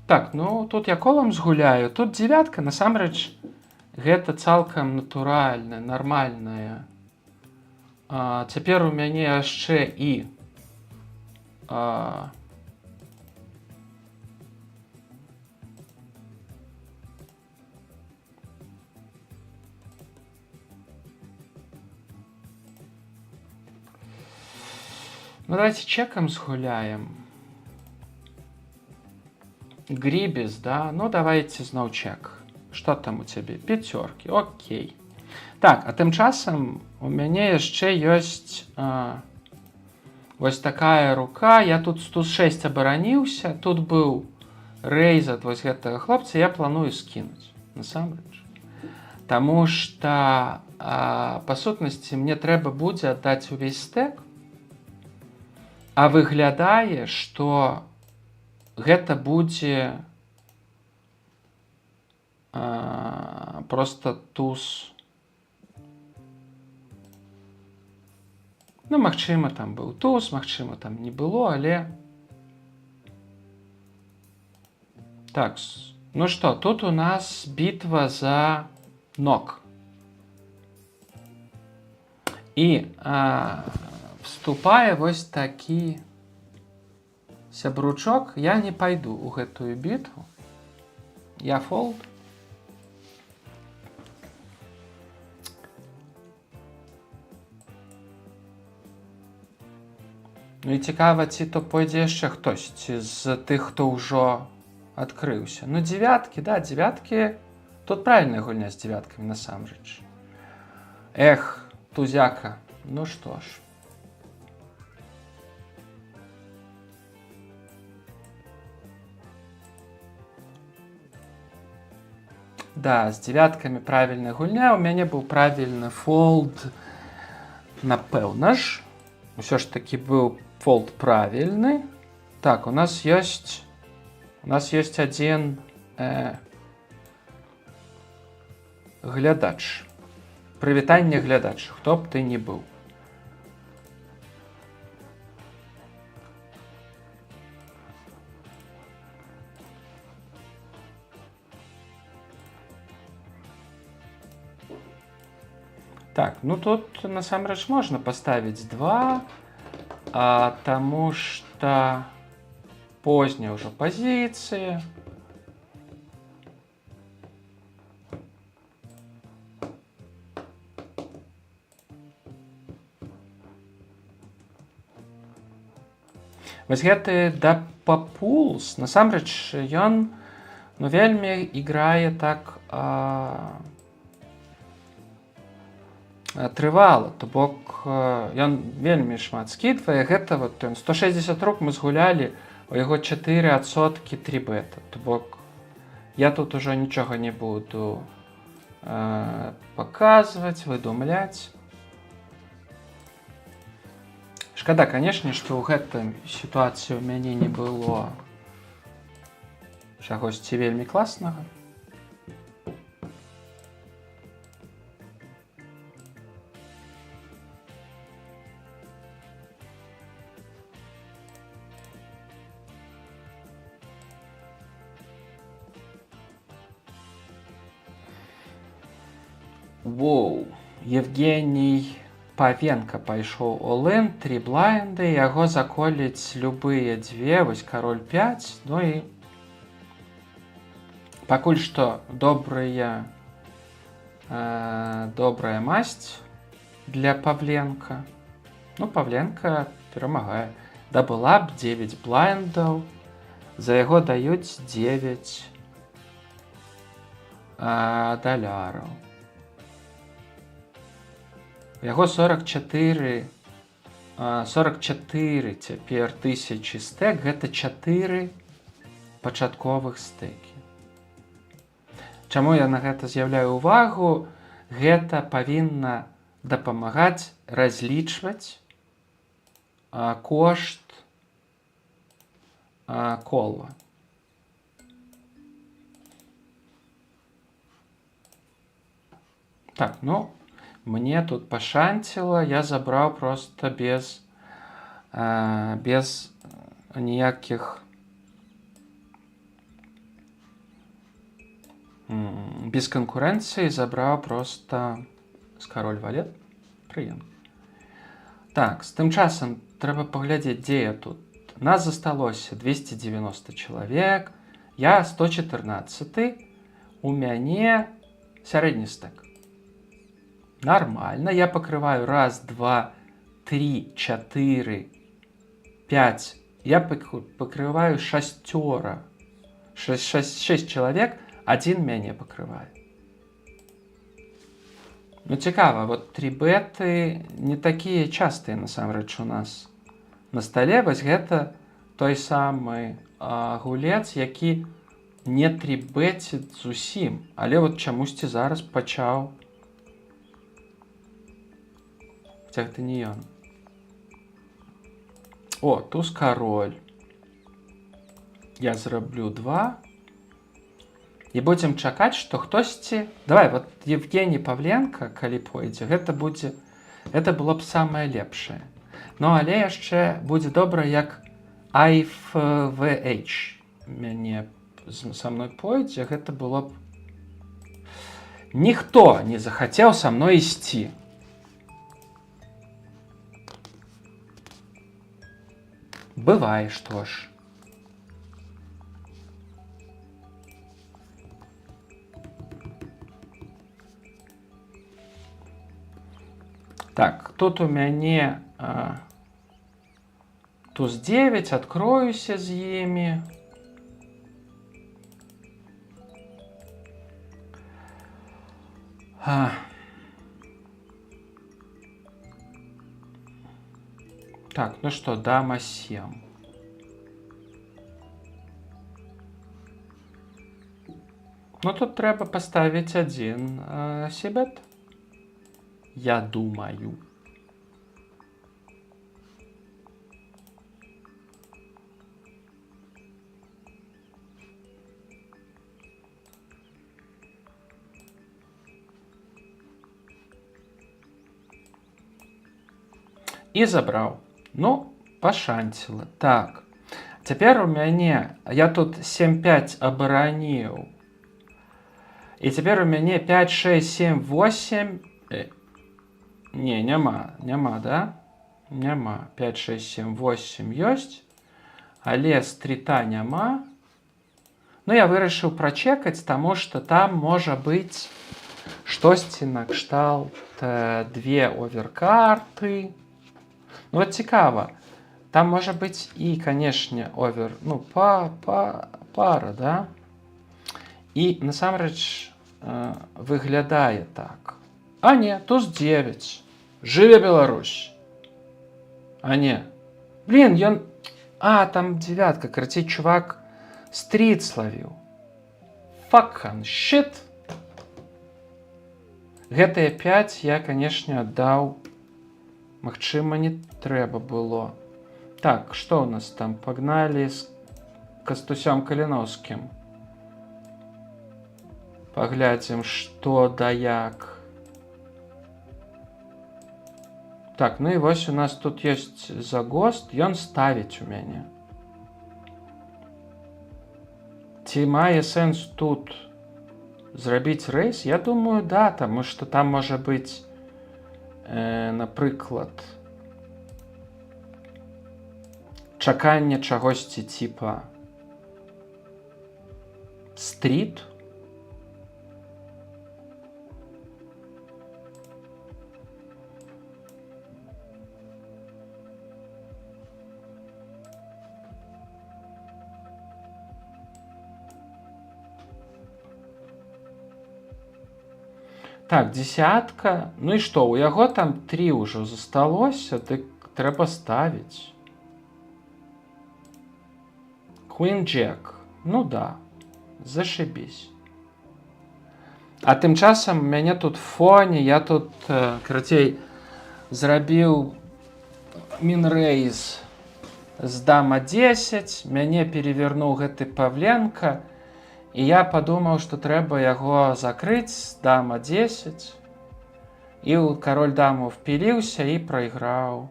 Speaker 1: так, ну тут я колам згуляю. Тут 9, насамрэч, гэта цалкам натуральная, нармальная. Цяпер у мяне яшчэ і ну, давайте чеком згуляем. Грибис, да? Ну, давайте зноў чек. Што там у цябе? 5. Окей. Так, а тым часам у мяне яшчэ ёсць вось такая рука. Я тут туз 6 абараніўся. Тут быў рэйз ад вось гэтага хлопца. Я планую скінуць. Насамрэч. Таму што, па сутнасці, мне трэба будзе аддаць увесь стэк. А выглядае, што гэта будзе проста туз. Ну, магчыма, там быў туз, магчыма, там не было, але... Так, ну што, тут у нас бітва за ног. І вступае вось такі сябручок. Я не пайду ў гэтую бітву. Я фолд. Ну і цікава, ці то пойдзе яшчэ хтосьці з тых, хто ўжо адкрыўся. Ну, 9, да, 9. Тут правільная гульня з 9 насамрэч. Эх, тузяка. Ну што ж. Да, з дзевяткамі правільная гульня. У мяне быў правільны фолд. Напэўна ж. Усё ж такі быў фолд правільны. Так, у нас ёсць адзін глядач. Прывітанне, глядач, хто б ты не быў. Так, ну тут насамрэч можна паставіць 2, таму што позняя ўжо пазіцыя. Вось гэты Дапапулс, насамрэч, ён вельмі іграе так трывала, то бок ён вельмі шмат скідвае. Гэта вот 160 рук мы згулялі, у яго 4% 3-бета. То бок я тут ужо нічога не буду паказваць, выдумляць. Шкада, канешне, што ў гэтай сітуацыі ў мяне не было чагосьці вельмі класнага. Воу, Евгений Павенко пайшоў all-in, 3 блайнды, яго заколіць любыя дзве, вось кароль 5, ну і пакуль што добрая масць для Павленка. Ну, Павленка перамагае. Дабыла б 9 блайндаў, за яго даюць 9 даляраў. Яго 44 цяпер тысячы стэк, гэта 4 пачатковых стэкі. Чаму я на гэта з'яўляю ўвагу? Гэта павінна дапамагаць разлічваць кошт кола. Так, ну, мне тут пашанціла, я забраў проста без ніякіх без канкурэнцыі, забраў проста з кароль валет. Прыемна. Так, з тым часам трэба паглядзець, дзе я тут. Нас засталося 290 чалавек, я 114, у мяне сярэдні стэк. Нормально, я пакрываю 1, 2, 3, 4, 5. Я пакрываю 6 чалавек, адзін мяне пакрывае. Ну, цікава, вот 3-беты не такія частыя, насамрэч, у нас на стале. Вось гэта той самы гулец, які не 3-беціць зусім, але вот чамусьці зараз пачаў. Гэта не ён. О, туз кароль. Я зраблю 2. І будзем чакаць, што хтосьці... Давай, вот Евгений Павленко, калі пойдзе, гэта было б самае лепшае. Ну, але яшчэ будзе добра, як IFVH мяне са мной пойдзе, гэта было б... Ніхто не захацеў са мной ісці. Бывае, што ж. Так, тут у мяне туз 9, адкроюся з імі. Так, ну што, дама 7. Ну, тут трэба паставіць адзін сібет. Я думаю. І забраў. Ну, пашанціла. Так. Цяпер у мяне... Я тут 7-5 абараніў. І цяпер у мяне 5, 6, 7, 8... Не, няма, да? Няма. 5, 6, 7, 8 ёсць. Але стріта няма. Ну, я вырашыў прачекаць, таму што там можа быць штосьці накшталт 2 оверкарты. Ну, вот цікава. Там можа быць і, канешне, овер... Ну, пара, да? І, насамрэч, выглядае так. А не, туз 9. Жыве Беларусь. А не. Блин, ён... А, там 9. Карацей, чувак стрит словіў. Fucking shit. Гэтыя 5 я, канешне, аддаў. Магчыма, не трэба было. Так, што ў нас там? Пагналі з Кастусём Каліноўскім. Паглядзім, што да як. Так, ну і вось у нас тут ёсць загост. Ён ставіць у мяне. Ці мае сэнс тут зрабіць рэйс? Я думаю, да, таму што там можа быць, напрыклад, чаканне чагосьці типа стрит. Так, 10. Ну і што, у яго там 3 ўжо засталося, дык трэба ставіць. Queen Jack. Ну да, зашибісь. А тым часам у мяне тут фоне, я тут, карацей, зрабіў мінрэйз з дама 10, мяне перевернуў гэты Павленка, і я падумаў, што трэба яго закрыць, дама 10, і ў кароль даму впіліўся і прайграў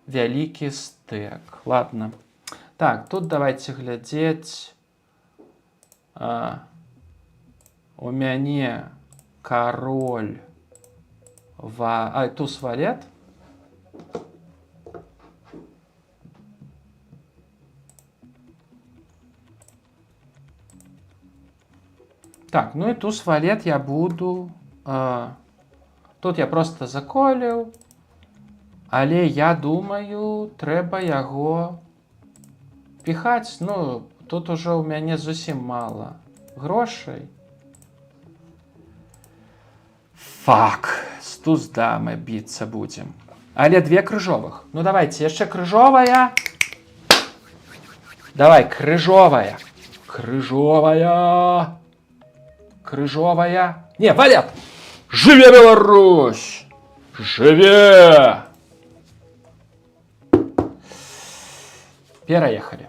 Speaker 1: вялікі стэк. Ладно. Так, тут давайте глядзець. У мяне кароль туз валет. Так, ну і туз валет я буду... Тут я просто заколіў. Але я думаю, трэба яго піхаць. Ну, тут ужо ў мяне зусім мала грошай. Фак, з туз дамы біцца будзем. Але 2 крыжовых. Ну, давайте, яшчэ крыжовая. Давай, крыжовая. Крыжовая. Крыжовая. Не, валет! Жыве Беларусь! Жыве! Пераехалі.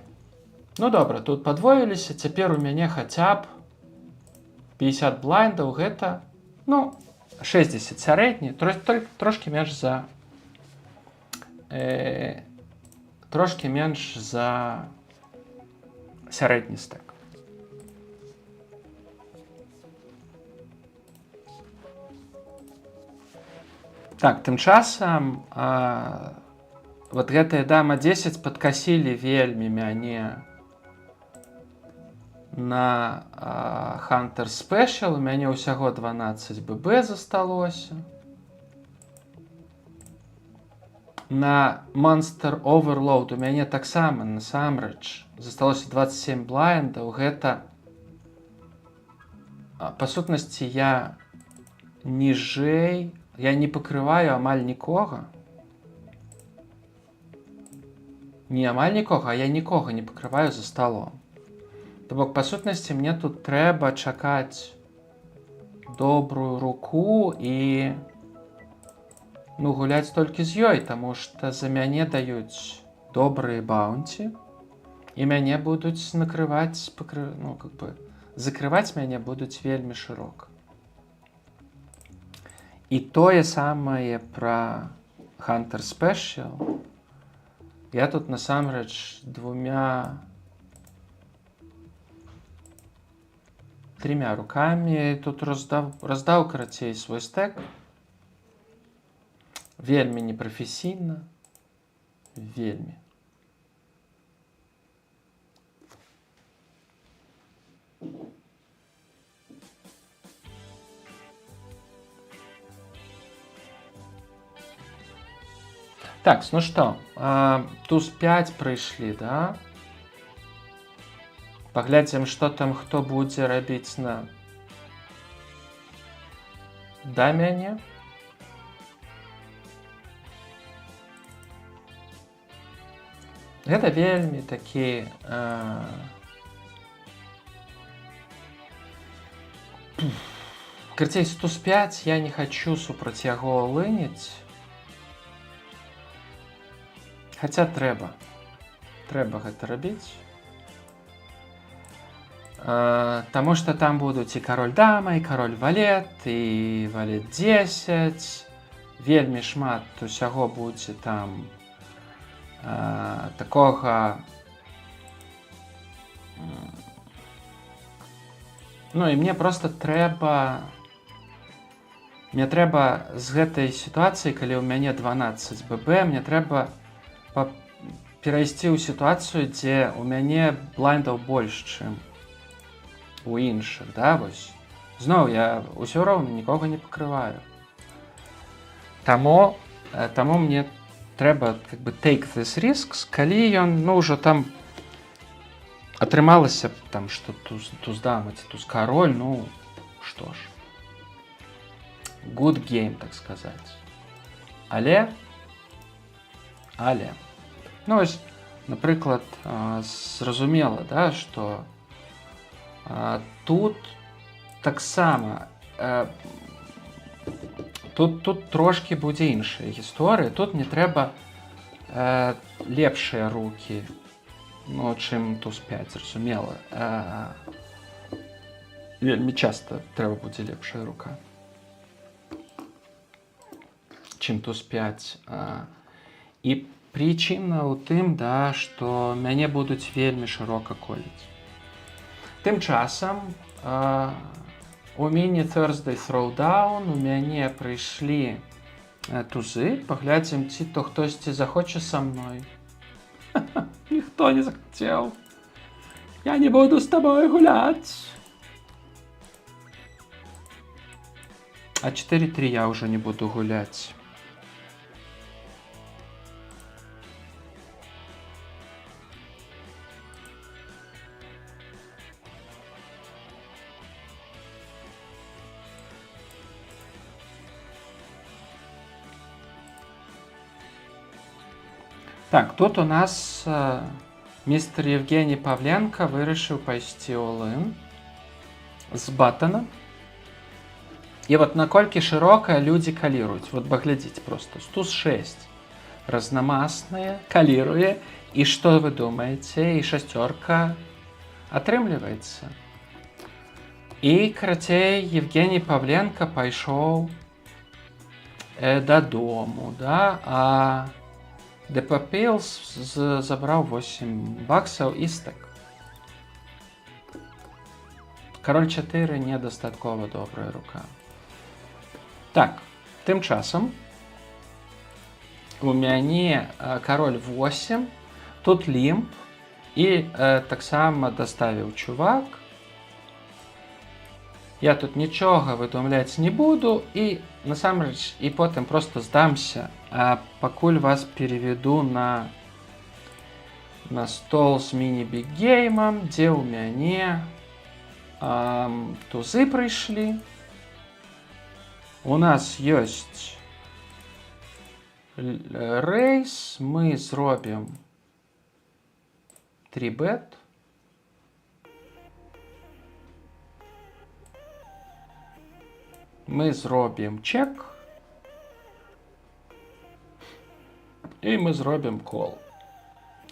Speaker 1: Ну, добра, тут падвоіліся. Цяпер у мяне хаця б 50 блайндаў. Гэта, ну, 60 сярэдні. Трошкі менш за... Трошкі менш за сярэдні стэк. Так, тым часам вот гэтая дама 10 падкасілі вельмі мяне на Hunter Special. У мяне ўсяго 12 ББ засталося. На Monster Overload у мяне таксама, насамрэч, засталося 27 блайндаў. Гэта, па сутнасці, я ніжэй, я не пакрываю амаль нікога. Не амаль нікога, а я нікога не пакрываю за сталом. То бок, па сутнасці, мне тут трэба чакаць добрую руку і гуляць толькі з ёй, таму што за мяне даюць добрыя баунці, і мяне будуць накрываць, закрываць мяне будуць вельмі шырока. І тое самае пра Hunter Special. Я тут насамрэч трымя рукамі тут раздаў карацей свой стэк. Вельмі непрафесійна. Вельмі. Так, ну што, туз 5 прыйшлі, да? Паглядзім, што там хто будзе рабіць да мяне. Гэта вельмі такі карацей, туз 5 я не хачу супраць яго лыніць. Хаця трэба гэта рабіць. Таму што там будуць і кароль дама, і кароль валет, і валет 10. Вельмі шмат усяго будзе там такога. Ну і мне проста трэба з гэтай сітуацыі, калі ў мяне 12 ББ, мне трэба перайсці ў сітуацыю, дзе ў мяне блайндаў больш, чым у іншых, да, вось. Зноў я ўсё роўна нікога не пакрываю. Таму мне трэба take this risks, калі ён, ўжо там атрымалася, там, што туз дама ці туз кароль, што ж. Good game, так сказаць. Але, вось, напрыклад, зразумела, да, што тут таксама тут трошкі будзе іншая гісторыя. Тут не трэба лепшыя рукі, чым туз 5, зразумела. Вельмі часта трэба будзе лепшая рука, чым туз 5. І прычына ў тым, да, што мяне будуць вельмі шырока коліць. Тым часам у Mini Thursday Throwdown у мяне прыйшлі тузы. Паглядзім, ці то хтосьці захоча са мной. Ніхто не захацеў. Я не буду з табой гуляць. А 4-3 я ўжо не буду гуляць. Так, тут у нас містер Євгеній Павленко вирішив пайсці all-in з батона. І от наколькі широка людзі каліруюць. Вот паглядзіце просто. Туз 6 разнамасныя, каліруе. І што вы думаеце? І шасцёрка атрымліваецца. І, карацей, Євгеній Павленко пайшоў дадому, да? А Депапілс забраў 8 баксаў і стэк. Кароль 4 недастаткова добрая рука. Так, тым часам у мяне кароль 8, тут лімп, і таксама даставіў чувак. Я тут нічога выдумляць не буду, і насамрэч, і потым просто здамся, а пакуль вас переведу на стол з міні-біггеймам, дзе ў мяне тузы прыйшлі. У нас ёсць рэйс, мы зробім 3-бет. Мы зробім чек. І мы зробім кол.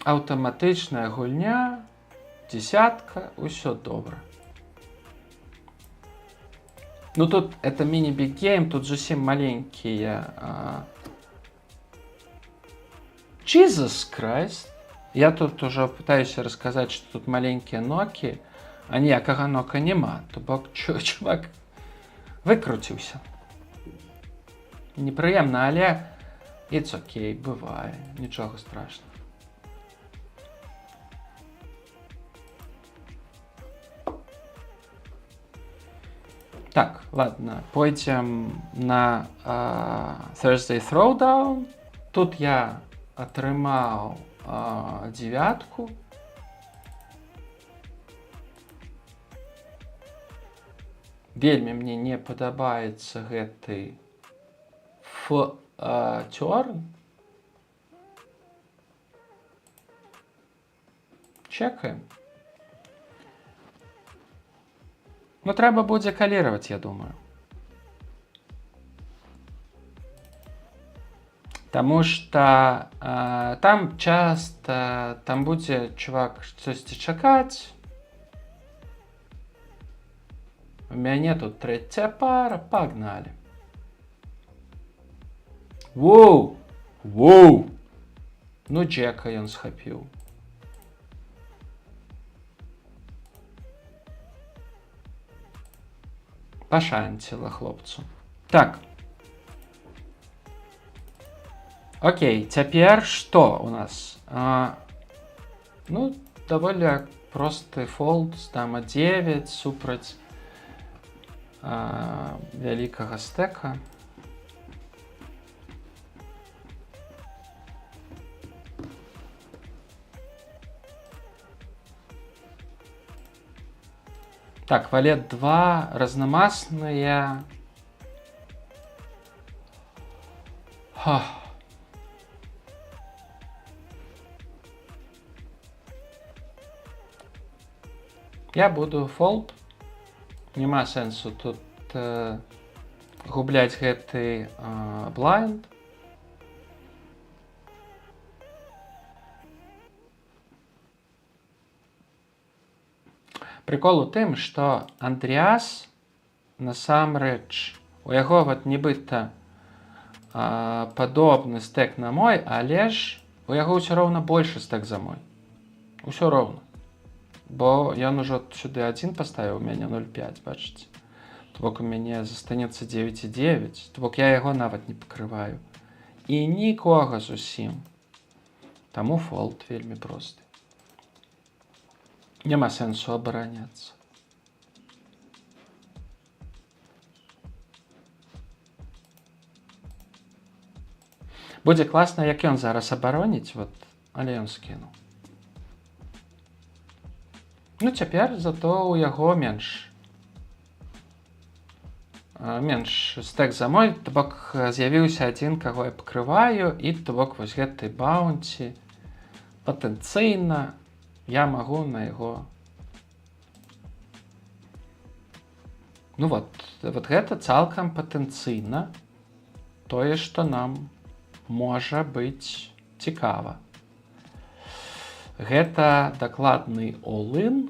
Speaker 1: Аўтаматычная гульня, десятка, усё добра. Ну тут это мини-биг гейм, тут зусім маленькие. Jesus Christ. Я тут уже пытаюсь рассказать, что тут маленькие ноки, а ніякага нока нема. То бок чувак выкруціўся. Непрыемна, але it's окей, бывае, нічога страшного. Так, ладно, пойдем на Thursday Throwdown. Тут я атрымаў девятку. Вельмі мне не падабаецца гэты turn. Чекаем. Ну, трэба будзе калировать, я думаю. Потому что там часто, там будзе чувак штосьці чакаць. У мяне тут трэцяя пара, погнали. Воу! Воу! Ну, Джека ён схапіў. Пашанціла хлопцу. Так. Окей, цяпер што у нас? Ну, даволі просты фолд з дама 9 супраць вялікага стэка. Так, валет 2, разномастные. Я буду фолд. Нема сэнсу тут губляць гэты блайнд. Прикол у тым, што Андреас насамрэч, у яго вот нібыта падобны стэк на мой, але ж у яго ўсё роўна большы стэк за мой. Усё роўна. Бо ён ужо сюды 1 паставіў, у мяне 0,5, бачыце. То бок у мяне застанецца 9,9, то бок я яго нават не пакрываю. І нікога зусім. Таму фолд вельмі просты. Няма сэнсу абараняцца. Будзе класна, як ён зараз абароніць, вот, але ён скінуў. Ну, цяпер зато у яго менш стэк за мой, то бок з'явіўся адзін, каго я пакрываю, і то бок вось гэты баунці патэнцыйна я магу на яго. Ну вот гэта цалкам патэнцыйна тое, што нам можа быць цікава. Гэта дакладны all-in.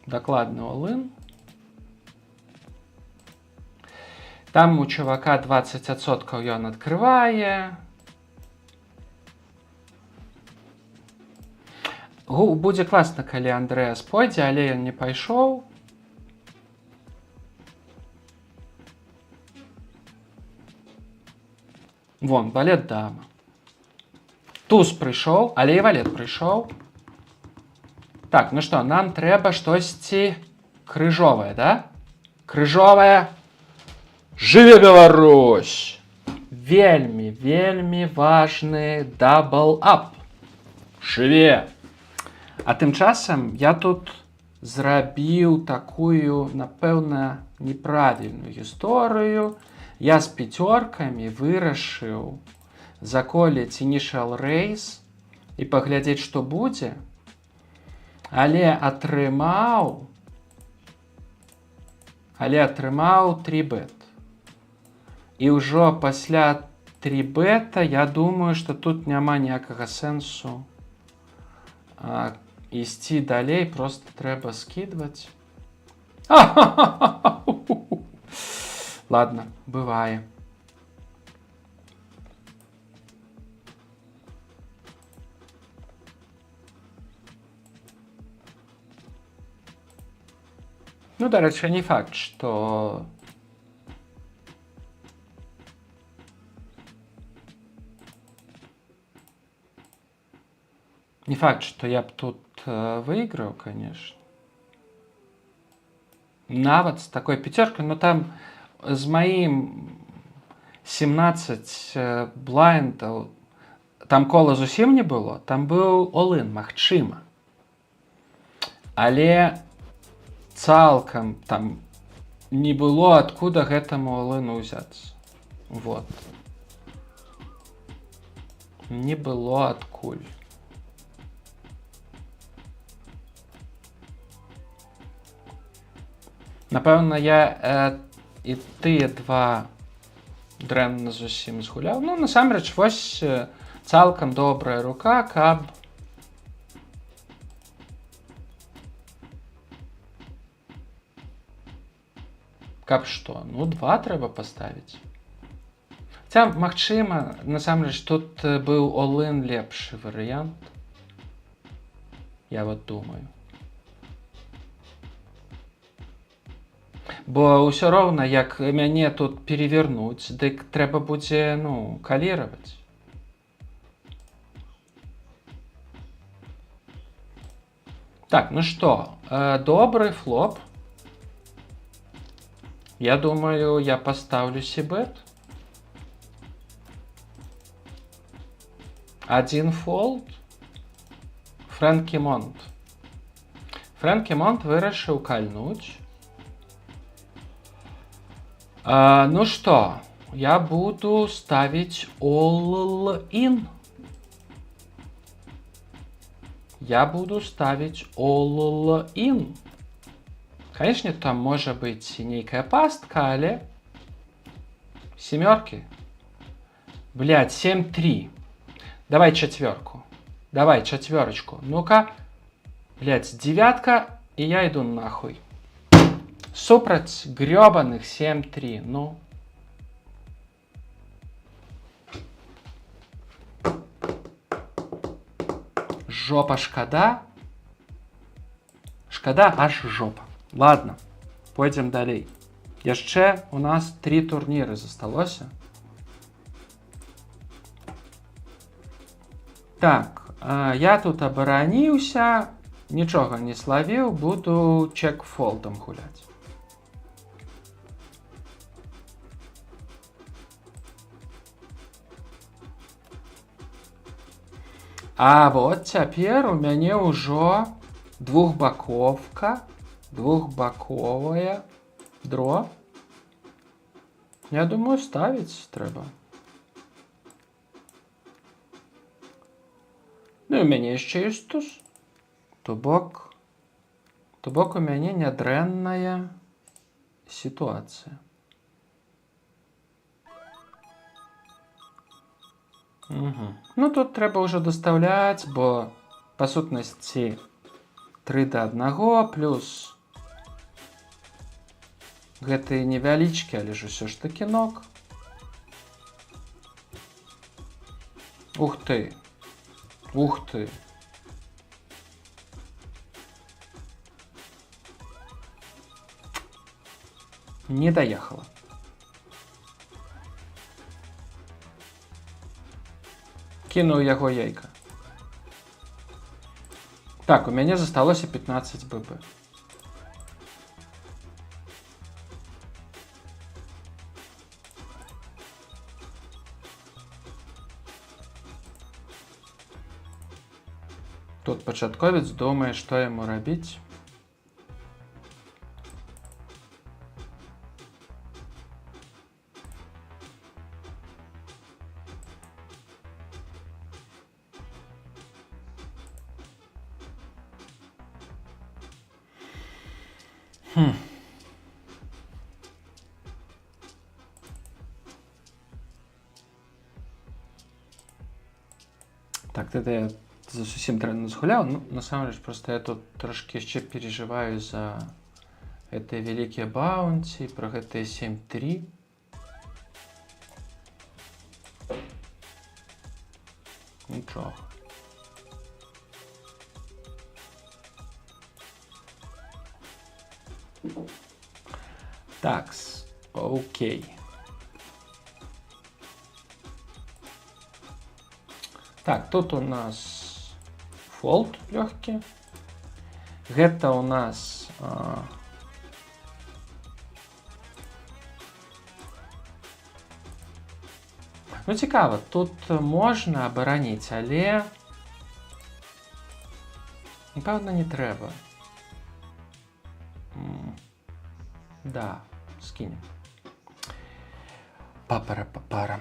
Speaker 1: Дакладны all-in. Там у чувака 20% ён адкрывае. Будзе класна, калі Андрэас пойдзе, але ён не пайшоў. Вон, валет дама. Туз прыйшоў, але і валет прыйшоў. Так, ну што, нам трэба штосьці крыжовае, да? Крыжовае. Жыве Беларусь! Вельмі, вельмі важны дабл-ап. Жыве! А тым часам я тут зрабіў такую, напэўна, неправільную гісторыю. Я з пяцёркамі вырашыў заколіць initial raise і паглядзець, што будзе. Але атрымаў але атрымаў 3 бет. І ўжо пасля 3 бета я думаю, што тут няма ніякага сэнсу ісці далей, просто трэба скідваць. Ладно, бывае. Ну, дарэчы, не факт, што не факт, што я б тут выйграў, конечно. Нават з такой пяцёркай, но там з маім 17 блайндаў, там кола зусім не было, там быў all-in, магчыма. Але цалкам там не было адкуда гэтаму all-in узяцца. Вот. Не было адкуль. Напэўна, я і тыя два дрэнна зусім згуляў. Ну, насамрэч, вось цалкам добрая рука, каб што? Ну, 2 трэба паставіць. Хаця, магчыма, насамрэч, тут быў all-in лепшы варыянт. Я вот думаю. Бо ўсё роўна, як мяне тут перевернуць, дык трэба будзе, ну, каліраваць. Так, ну што, добрый флоп. Я думаю, я поставлю сибет. 1 фолд. Фрэнкі Монт. Фрэнкі Монт вырашыў кальнуць. Ну што, я буду ставіць all-in. Я буду ставіць all-in. Конечно, там можа быць нейкая пастка, але... Семёркі. Блядь, 7-3. Давай четверку. Давай четверочку. Ну-ка. Блядь, 9, и я иду нахуй. Супраць грёбаных 7-3. Ну. Жопа шкада. Шкада аж жопа. Ладно, пойдем далей. Яшчэ у нас 3 турніры засталося. Так, я тут абараніўся, нічога не славіў, буду чек-фолдам гуляць. А вот цяпер у мяне ўжо двухбаковка, двухбаковая дро. Я думаю, ставіць трэба. Ну і у мяне яшчэ ёсць туз. То бок у мяне нядрэнная сітуацыя. Ну тут трэба ўжо дастаўляць, бо па сутнасці 3-1 плюс гэты невялічкі, але ж усё ж такі нок. Ух ты. Ух ты. Не доехала. Кінуў яго яйка. Так, у мяне засталося 15 ББ. Тут пачатковец думае, што яму рабіць. Так, гэта я зусім дрэнна згуляў. Ну, насамрэч, просто я тут трошки яшчэ переживаю за гэтыя вялікія баунці, пра гэтыя 7-3. Нічога. Такс, окей. Так, тут у нас фолд лёгкі. Гэта у нас ну, цікава, тут можна абараніць, але напэўна не трэба. Да, скінем. Папара.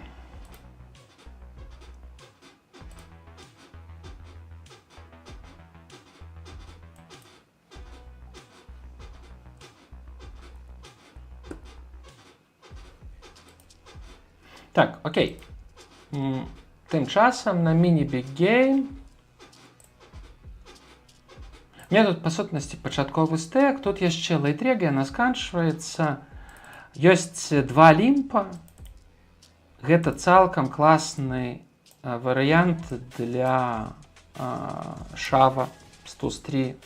Speaker 1: Так, окей. Тым часам на міні-біг гейм. Мне тут, па сутнасці, пачатковы стэк. Тут яшчэ лейтрега, яна сканчваецца. Ёсць 2 лімпа. Гэта цалкам класны варыянт для шава з туз-3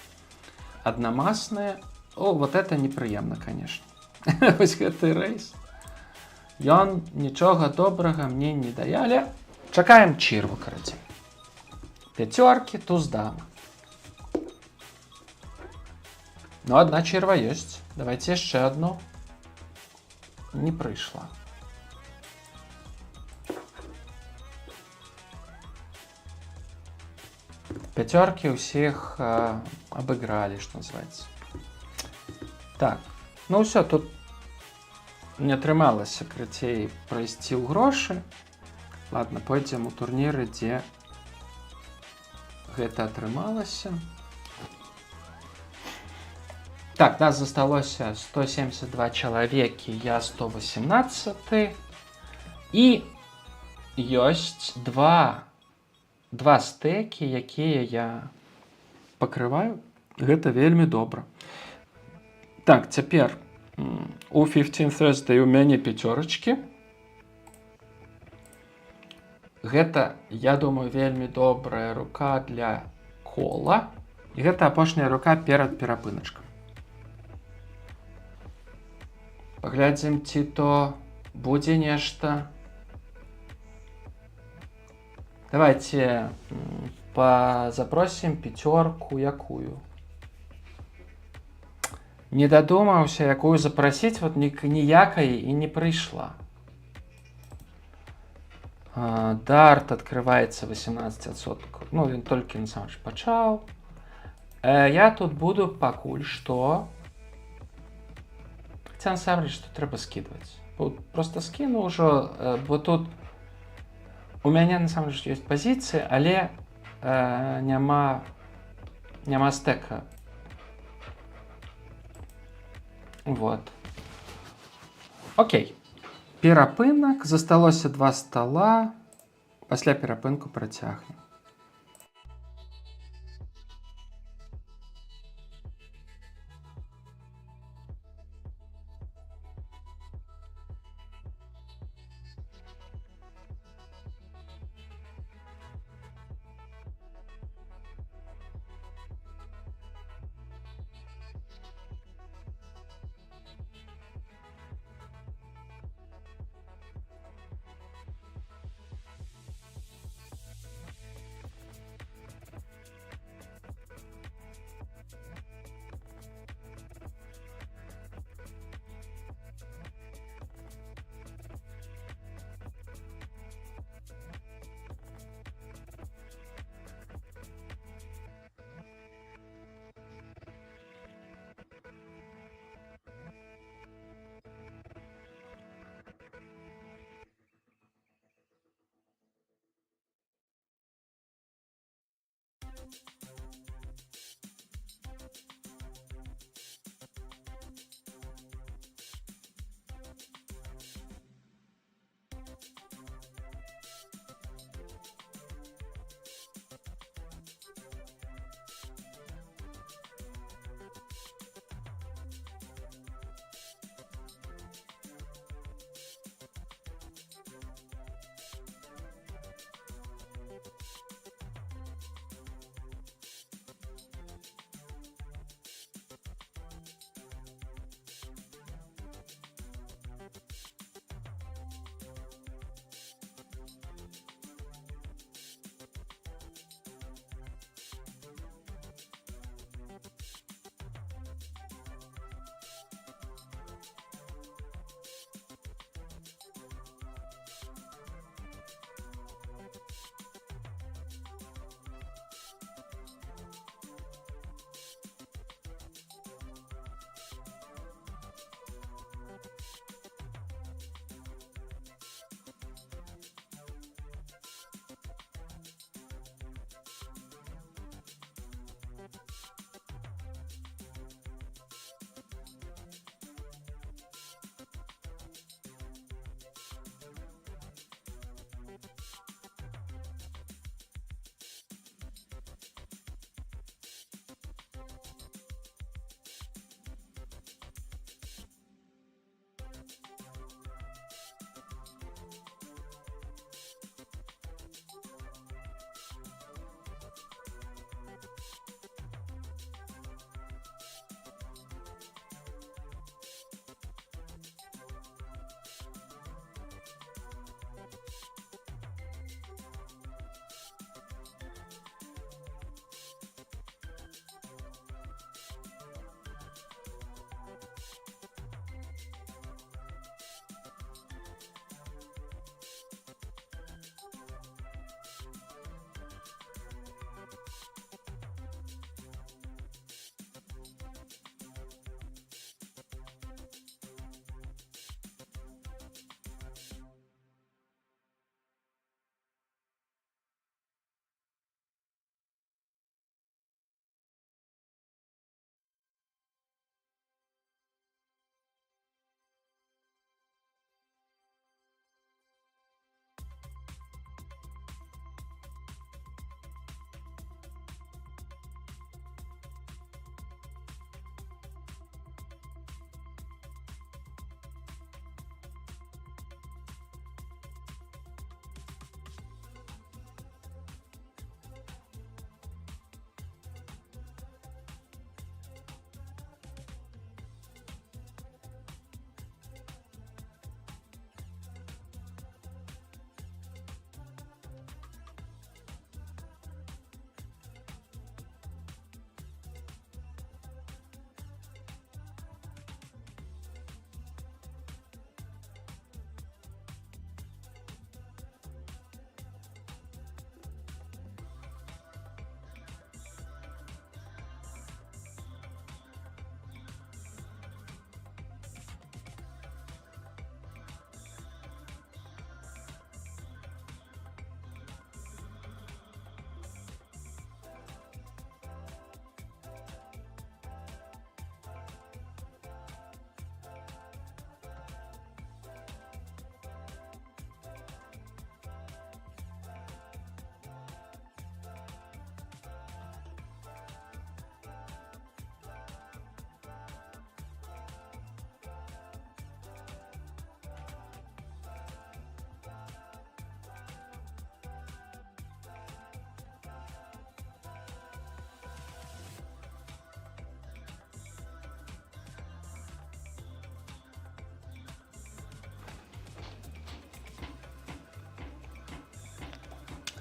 Speaker 1: аднамасныя. О, вот это непрыемна, конечно. Вось гэты рэйс. Ён нічога добрага мне не дае, але чакаем чырву, карацей. Пяцёркі, туз-дама. Ну, одна чырва ёсць. Давайте яшчэ одну. Не прыйшла. Пяцёркі ўсіх абыгралі, што называецца. Так, ну ўсё, тут не атрымалася, крыцей, прайсці ў грошы. Ладно, пойдзем у турніры, дзе гэта атрымалася. Так, нас засталося 172 чалавекі, я 118. І ёсць два стэкі, якія я пакрываю. Гэта вельмі добра. Так, цяпер у 15 Thursday у мяне пяцёрачкі. Гэта, я думаю, вельмі добрая рука для кола. І гэта апошняя рука перад перапыначкам. Паглядзім, ці то будзе нешта. Давайте запросім пяцёрку якую. Не дадумаўся, якую запрасіць, вот ніякай і не прыйшла. Дарт открываецца 18%. Ну, ён толькі насамрэч пачаў. Я тут буду пакуль што. Хаця насамрэч, што трэба скідваць. Просто скіну ўжо, бо тут у мяне насамрэч ёсць пазіцыі, але няма стэка. Вот. Окей. Перапынак. Засталося 2 стола. Пасля перапынку працягнем.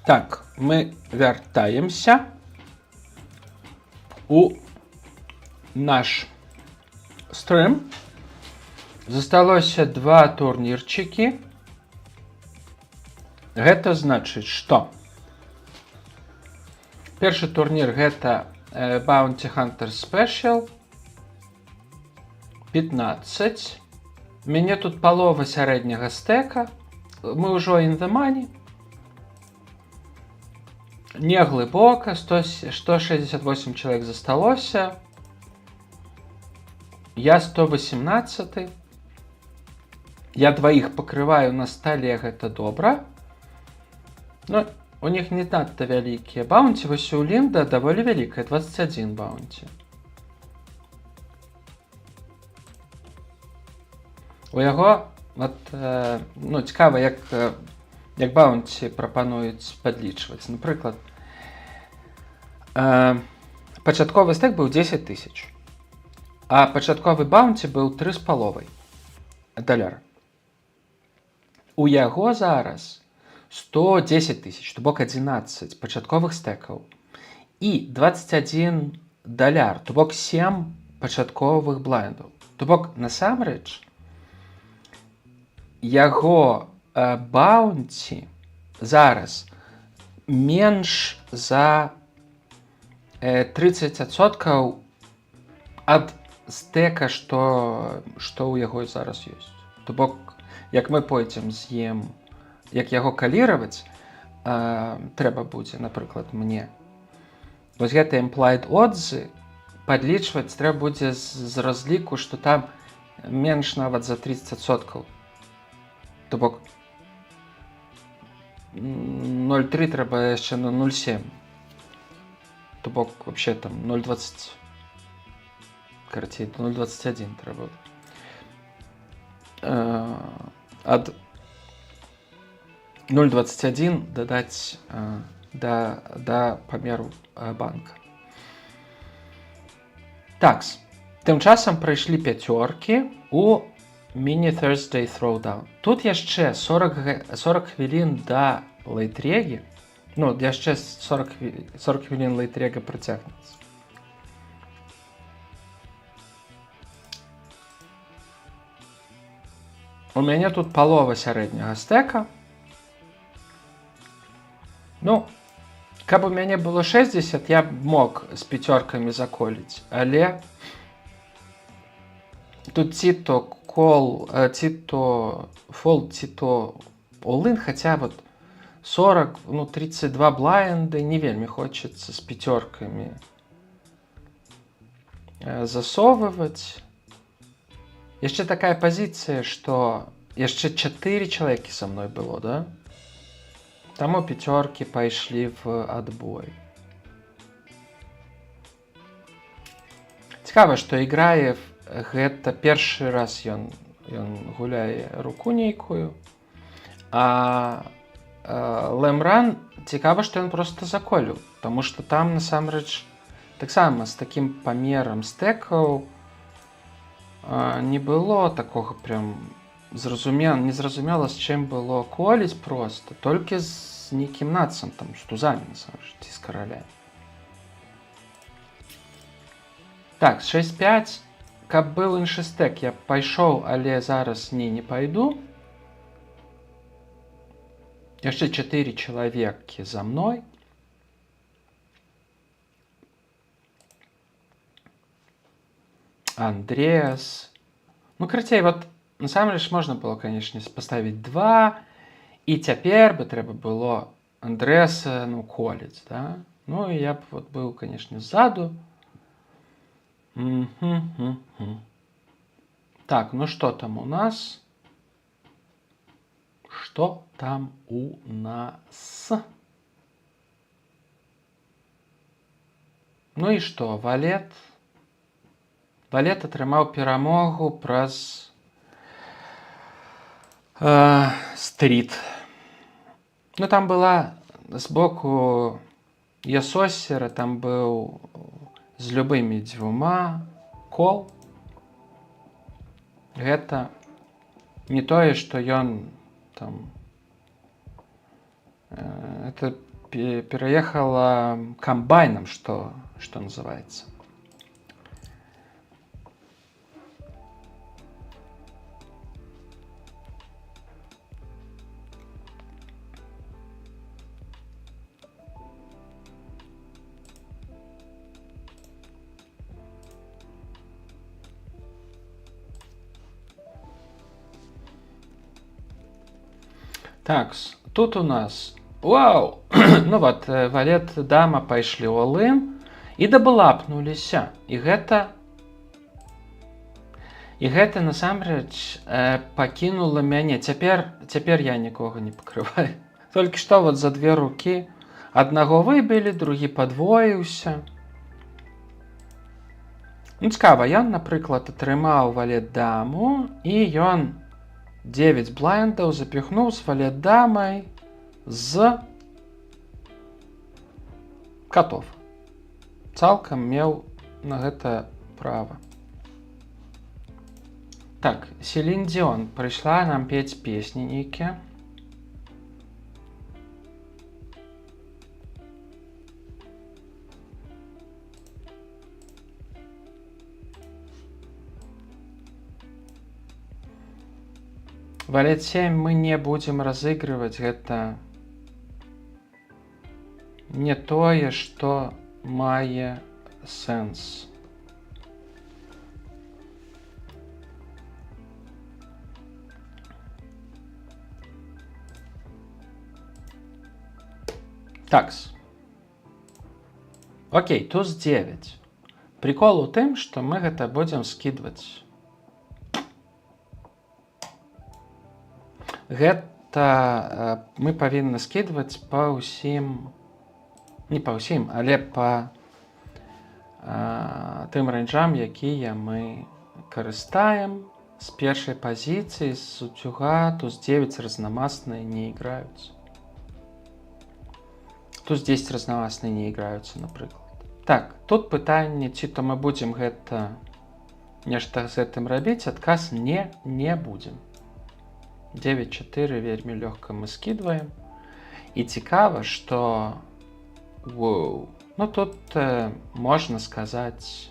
Speaker 1: Так, мы вяртаемся у наш стрим. Засталося 2 турнірчыкі. Гэта значыць, што першы турнір гэта Bounty Hunter Special 15. У мяне тут палова сярэдняга стэка. Мы ўжо in the money. Не глыбока, 168 чалавек засталося. Я 118. Я двоих пакрываю на стале, гэта добра. Но у них не надта вялікія баунці. Вось у Лінда даволі вялікая, 21 баунці. У яго цікава, як баунці прапануюць падлічваць. Напрыклад, пачатковы стэк быў 10 000, а пачатковы баунці быў $3,5 У яго зараз 110 000, то бок 11 пачатковых стэкаў і $21, то бок 7 пачатковых блайндаў. То бок, насамрэч, яго баунці зараз менш за 30% ад стэка, што ў яго зараз ёсць. То бок, як мы пойдзем з ім, як яго каліраваць, трэба будзе, напрыклад, мне. Вось гэта implied odds падлічваць трэба будзе з разліку, што там менш нават за 30%. То бок 0,3 трэба яшчэ на 0,7. То бок вообще там 0,20. Карацей, 0,21 трэба. Ад 0,21 дадаць да памеру банка. Такс. Тым часам прайшлі 5 у Mini Thursday Throwdown. Тут яшчэ 40 хвілін да лейтреги. Ну, яшчэ 40 хвілін лейтрега працягнецца. У мяне тут палова сярэдняга стэка. Ну, каб у мяне было 60, я б мог з 5 заколіць, але тут ці то кол, ці то фолд, ці то all-in, хаця вот 40, 32 блайнды, не вельмі хочацца з 5 засовываць. Яшчэ такая пазіцыя, што яшчэ 4 чалавекі са мной было, да? Таму 5 пайшлі в адбой. Цікава, што іграе гэта першы раз ён гуляе руку нейкую, а Лэмран цікава, што ён проста заколіў, таму што там насамрэч таксама з такім памерам стэкаў не было такога прям незразумела, з чым было коліць проста, толькі з нейкім нацам, там, з тузамі, насамрэч, ці з караля. Так, 6-5. Каб быў іншы стэк, я б пайшоў, але зараз не пайду. Яшчэ 4 чалавекі за мной. Андреас. Ну, карацей, вот, насамрэч, можна было, канешне, паставіць 2, і цяпер бы трэба было Андреаса, коліць, да? Ну, і я б вот быў, канешне, ззаду. Так, ну что там у нас? Что там у нас? Ну і што, Валет? Валет атрымаў перамогу праз стрит. Ну, там была збоку Ясосера, там быў з любымі 2 кол. Гэта не тое, што ён там... Это переехала комбайном, что называется. Так, тут у нас... Вау! Ну вот, валет, дама пайшлі ў алын і дабылапнуліся. І гэта насамрэч пакінула мяне. Цяпер я нікога не пакрываю. Толькі што вот за 2 рукі аднаго выбілі, другі падвоіўся. Ну, цікава, ён, напрыклад, атрымаў валет даму, і ён 9 блайндаў запіхнуў з валет дамай з катов. Цалкам меў на гэта права. Так, Селін Діон прыйшла нам пець песні нейкія. Валет 7 мы не будем разыгрывать, гэта не тое, што мае сэнс. Такс. Окей, туз 9. Прикол у тым, што мы гэта будзем скідваць. Гэта мы павінны скідваць па ўсім, не па ўсім, але па тым рэйнджам, якія мы карыстаем. З першай пазіцыі, з утюга, туз 9 разнамасныя не іграюцца. Туз 10 разнамасныя не іграюцца, напрыклад. Так, тут пытанне, ці то мы будзем гэта нешта з гэтым рабіць, адказ не будзем. 9-4 вельмі лёгка мы скідваем. І цікава, што ну тут можна сказаць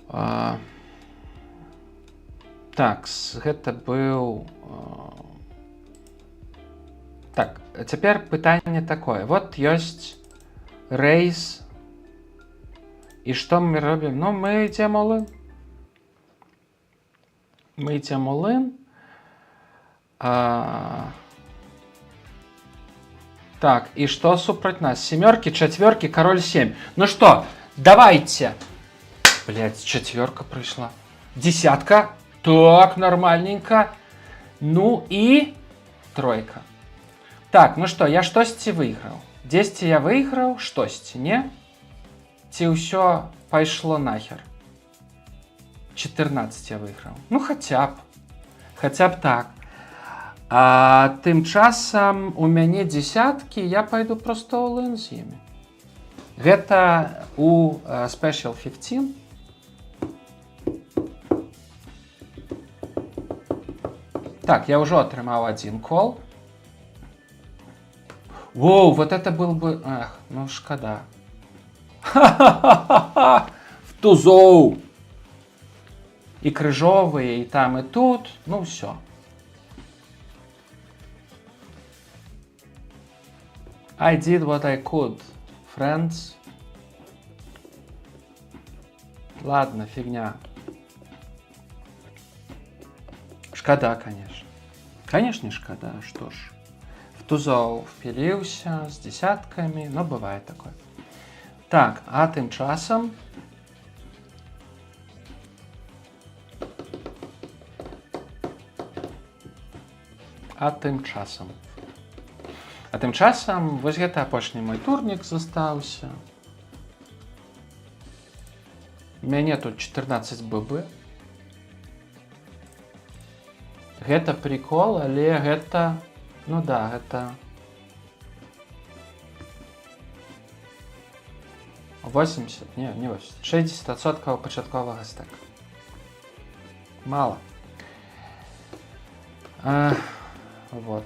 Speaker 1: так, гэта быў так, цяпер пытанне такое. Вот ёсць рэйс. І што мы робім? Ну, мы ідзем all-in. Мы ідзем all-in. Так, і што супраць нас? Семёркі, чацвёркі, король 7. Ну што, давайте. Блядь, чацвёрка прыйшла. Десятка. Так, нормальненько. Ну і тройка. Так, ну што, я штосьці выйграў. Дзесьці я выйграў, штосьці, не? Ці ўсё пайшло нахер? 14 я выйграў. Ну, хаця б так. А тым часам у мяне дзесяткі, я пайду проста all-in з імі. Гэта у Special 15. Так, я ўжо атрымаў 1 кол. Воу, вот это был бы... Эх, ну шкада. Ха-ха-ха-ха! В тузоу! І крыжовыя, і там, і тут. Ну, всё. I did what I could, friends. Ладно, фигня. Шкада, конечно. Конечно, шкода, что ж. В тузоў впіліўся з десятками, но бывает такое. Так, а тым часам... А тым часам вось гэта апошні мой турнік застаўся. У мяне тут 14 ББ. Гэта прикол, але гэта... Ну да, гэта... 80, не 80, 60% пачатковага стэка. Мало. Вот.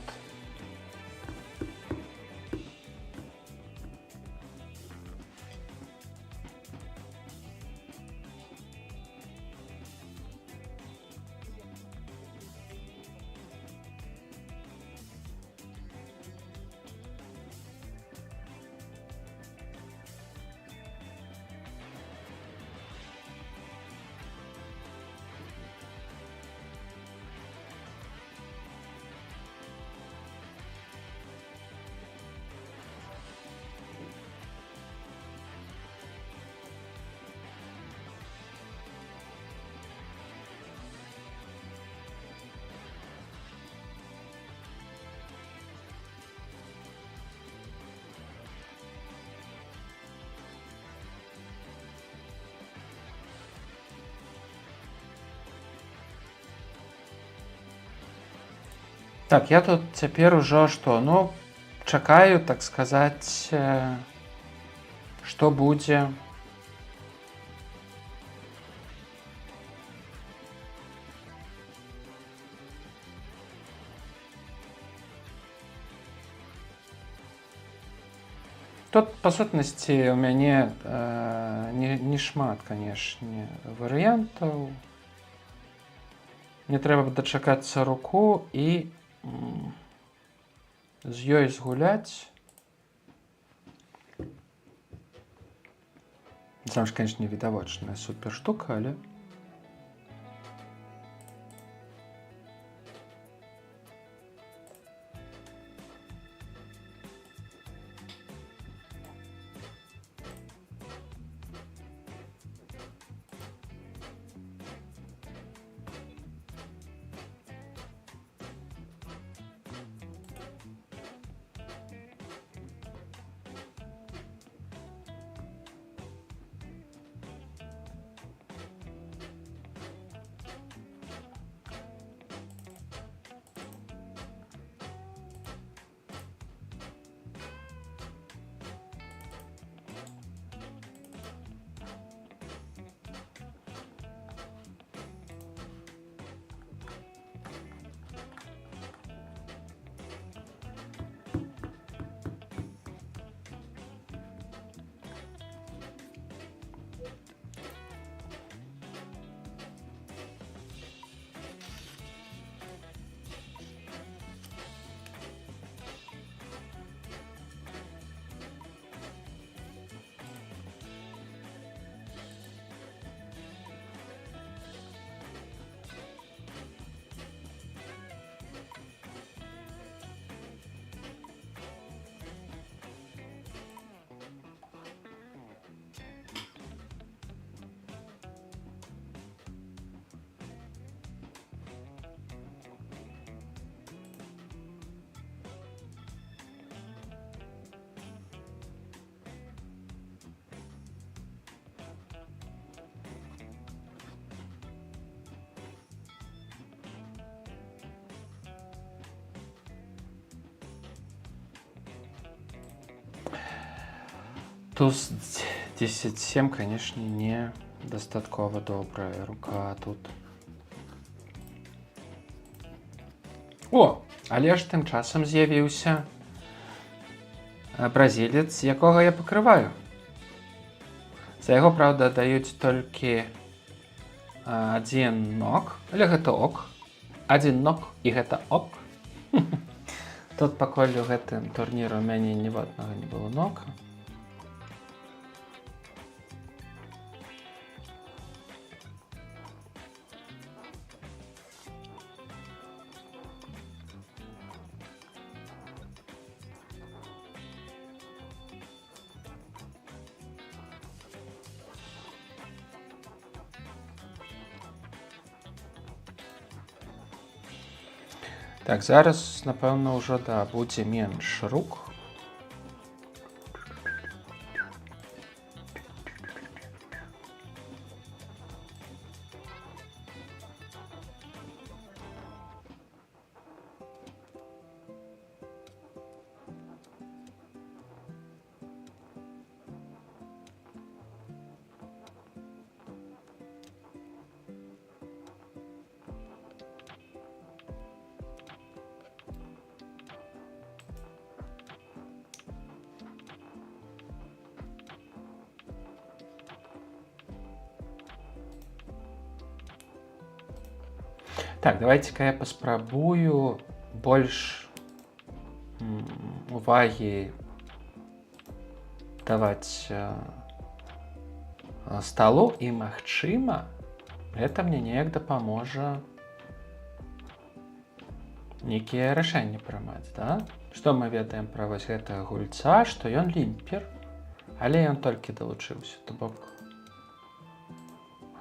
Speaker 1: Так, я тут цяпер ужо што, ну, чакаю, так сказаць, што будзе. Тут, па сутнасці, у мяне не шмат, канешне, варыянтаў. Мне трэба дачакацца руку і з ёй згуляць. Сам ж, канешне, відавочная супер штука, але... Туз 10-7, канешне, не дастаткова добрая рука тут. О, але ж тым часам з'явіўся бразілец, якога я пакрываю. За яго, праўда, даюць толькі адзін нок, але гэта ок. Адзін нок, і гэта ок. Тут пакуль у гэтым турніру у мяне ніводнага не было нока. Так, зараз, напэўна, ўжо, да, будзе менш рук. Так, давайте-ка я паспрабую больш увагі даваць сталу, і, магчыма, гэта мне неяк дапаможа нейкія рашэнні прымаць, да? Што мы ведаем пра вось гэтага гульца, што ён лімпер, але ён толькі далучыўся, то бок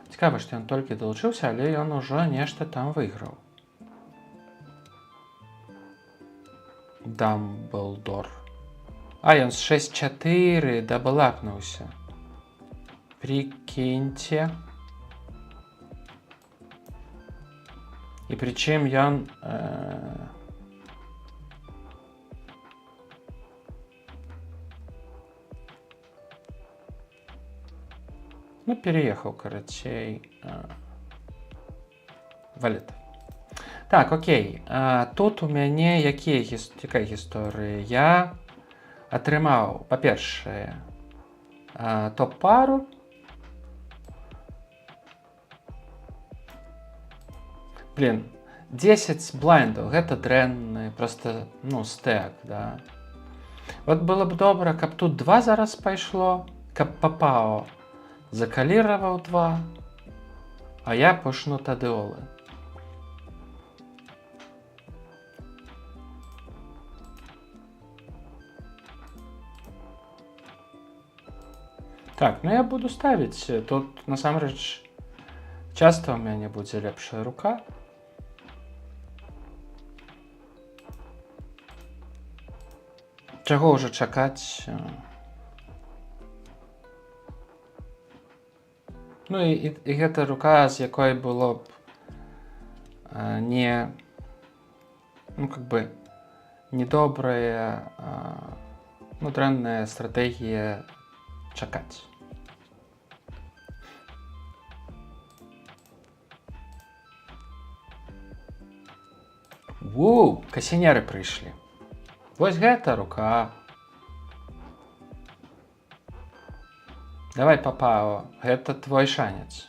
Speaker 1: цікава, што ён толькі далучыўся, але ён ужо нешта там выйграў. Дамблдор. А, ён з 6-4 даблапнуўся. Прикиньте. І прычым ён Ну, переехал, карацей, валет. Так, окей. Тут у мяне якая гісторыя? Я атрымаў, па-першае, топ-пару. Блин, 10 блайндаў, гэта дрэнны, просто, ну, стэк, да. Вот было б добра, каб тут 2 зараз пайшло, каб Папао закаліраваў 2, а я пушну тады-олы. Так, ну я буду ставіць. Тут, насамрэч, часта ў мяне будзе лепшая рука. Чаго ўжо чакаць? Ну і гэта рука, з якой было б не, ну, как бы, недобрая, ну, дрэнная стратэгія чакаць. Воу, касінеры прыйшлі. Вось гэта рука. Давай, Папао, гэта твой шанец.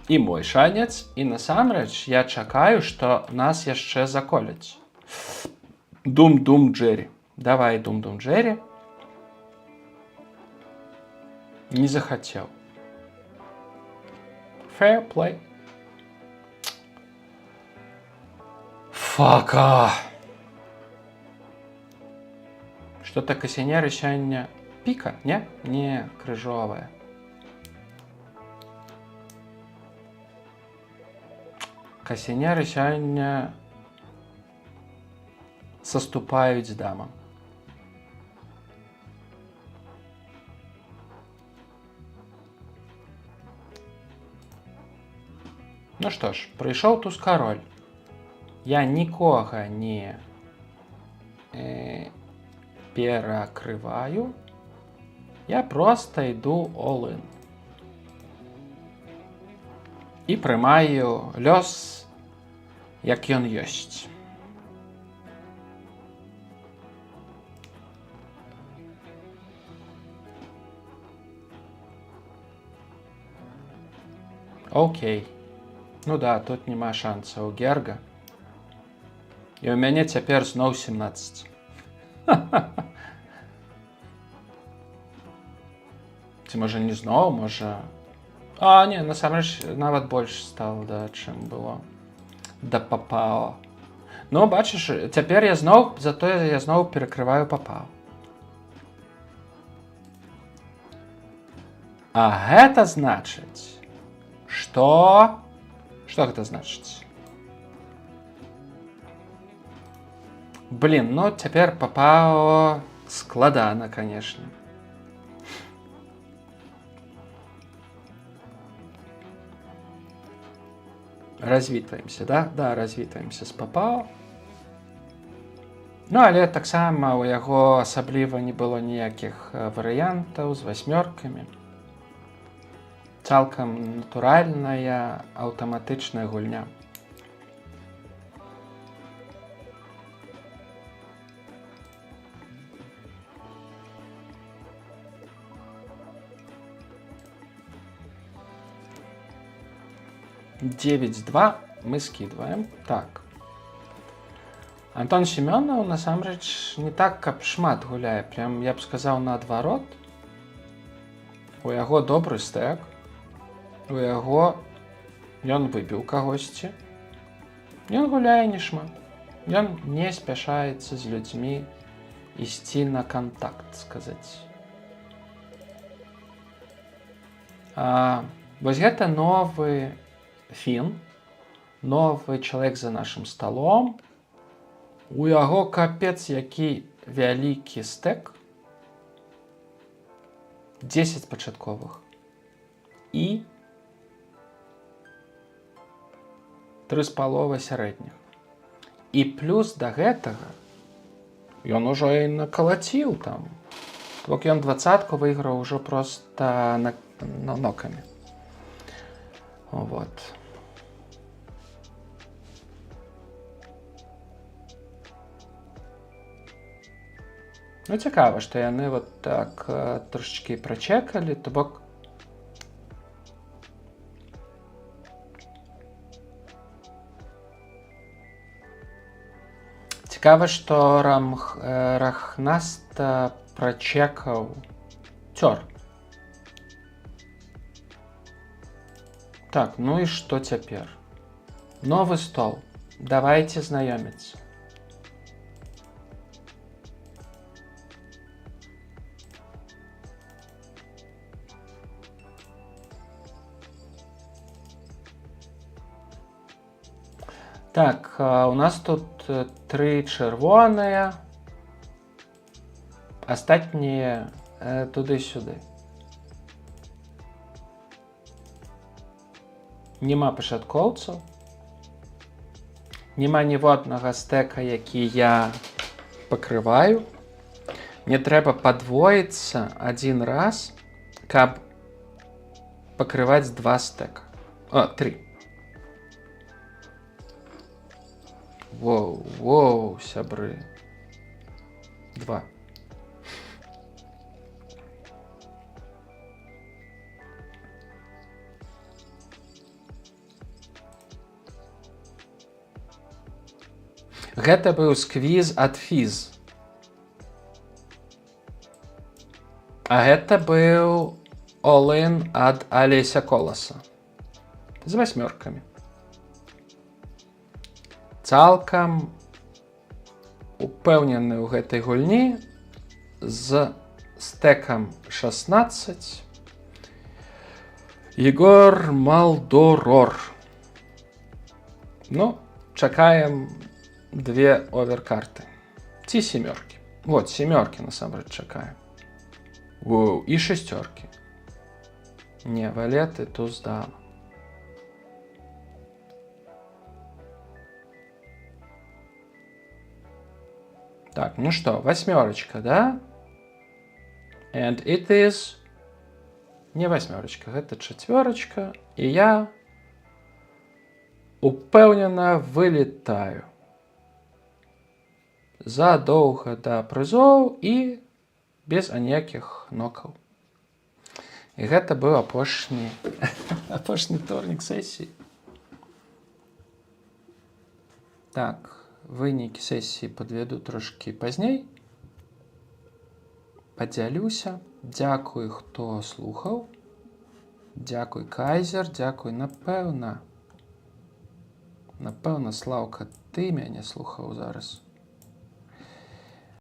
Speaker 1: І мой шанец, і насамрэч я чакаю, што нас яшчэ заколяць. Дум-дум Джерри. Давай, дум-дум Джерри. Не захацеў. Fair play. Фака. Что-то касінеры сёння піка, не? Не, крыжовая. Касінеры сёння саступаюць дамам. Ну што ж, прыйшоў туз-кароль. Я нікога не перакрываю. Я проста іду all-in. І прымаю лёс, як ён ёсць. Окей. Ну да, тут няма шансаў у Герга. І ў мяне цяпер зноў 17. Ці можа не зноў, можа... А, не, насамрэч нават больш стала, да, чым было. Да Папао. Ну, бачыш, цяпер я зноў, затое я зноў перакрываю Папао. А гэта значыць, што... Што гэта значыць? Блин, ну цяпер Папао складана, конечно. Развітваемся, да? Да, развітваемся з Папао. Ну, але таксама у яго асабліва не было ніякіх варыянтаў з 8. Цалкам натуральная аўтаматычная гульня. «9-2» мы скидываем. Так. Антон Семёнов, насамрэч, не так, каб шмат гуляе. Прям, я б сказаў, наадварот. У яго добры стэк. У яго... Ён выбіў кагосьці. Ён гуляе не шмат. Ён не спяшаецца з людзьмі ісці на кантакт, сказаць. Вось гэта новы фін, новы чалавек за нашым сталом. У яго капец які вялікі стэк. 10 пачатковых. І 3,5 сярэдніх. І плюс да гэтага ён ужо і накалаціў там Бок ён 20-ку выйграў ужо проста нокамі. Вот. Ну, цікава, што яны вот так трошечки прачекалі, то бок цікава, што Рахнаста прачекаў цёр. Так, ну і што цяпер? Новы стол. Давайце знаёміцца. Так, у нас тут 3 чырвоныя, астатнія туды-сюды. Нема пачаткоўцаў, нема ніводнага стэка, які я пакрываю. Мне трэба падвоіцца адзін раз, каб пакрываць 2 стэка. 3. Воу, сябры. 2. Гэта быў сквіз ад фіз. А гэта быў all-in ад Алеся Коласа. З 8. Цалкам упэўнены ў гэтай гульні з стэкам 16. Егор Малдорор. Ну, чакаем 2 оверкарты. Ці 7. Вот, 7 насамрэч чакаем. Воу, і 6. Не, валеты, туз, дама. Так, ну что, 8, да? And it is... Не 8, гэта 4. І я упэўнена вылетаю. Задоўга да прызоў і без аніякіх нокаў. І гэта быў апошні турнік сесіі. Так, вынікі сесіі падведу трошкі пазней. Падзялюся. Дзякуй, хто слухаў. Дзякуй, Кайзер. Дзякуй, напэўна, Слаўка, ты мяне слухаў зараз.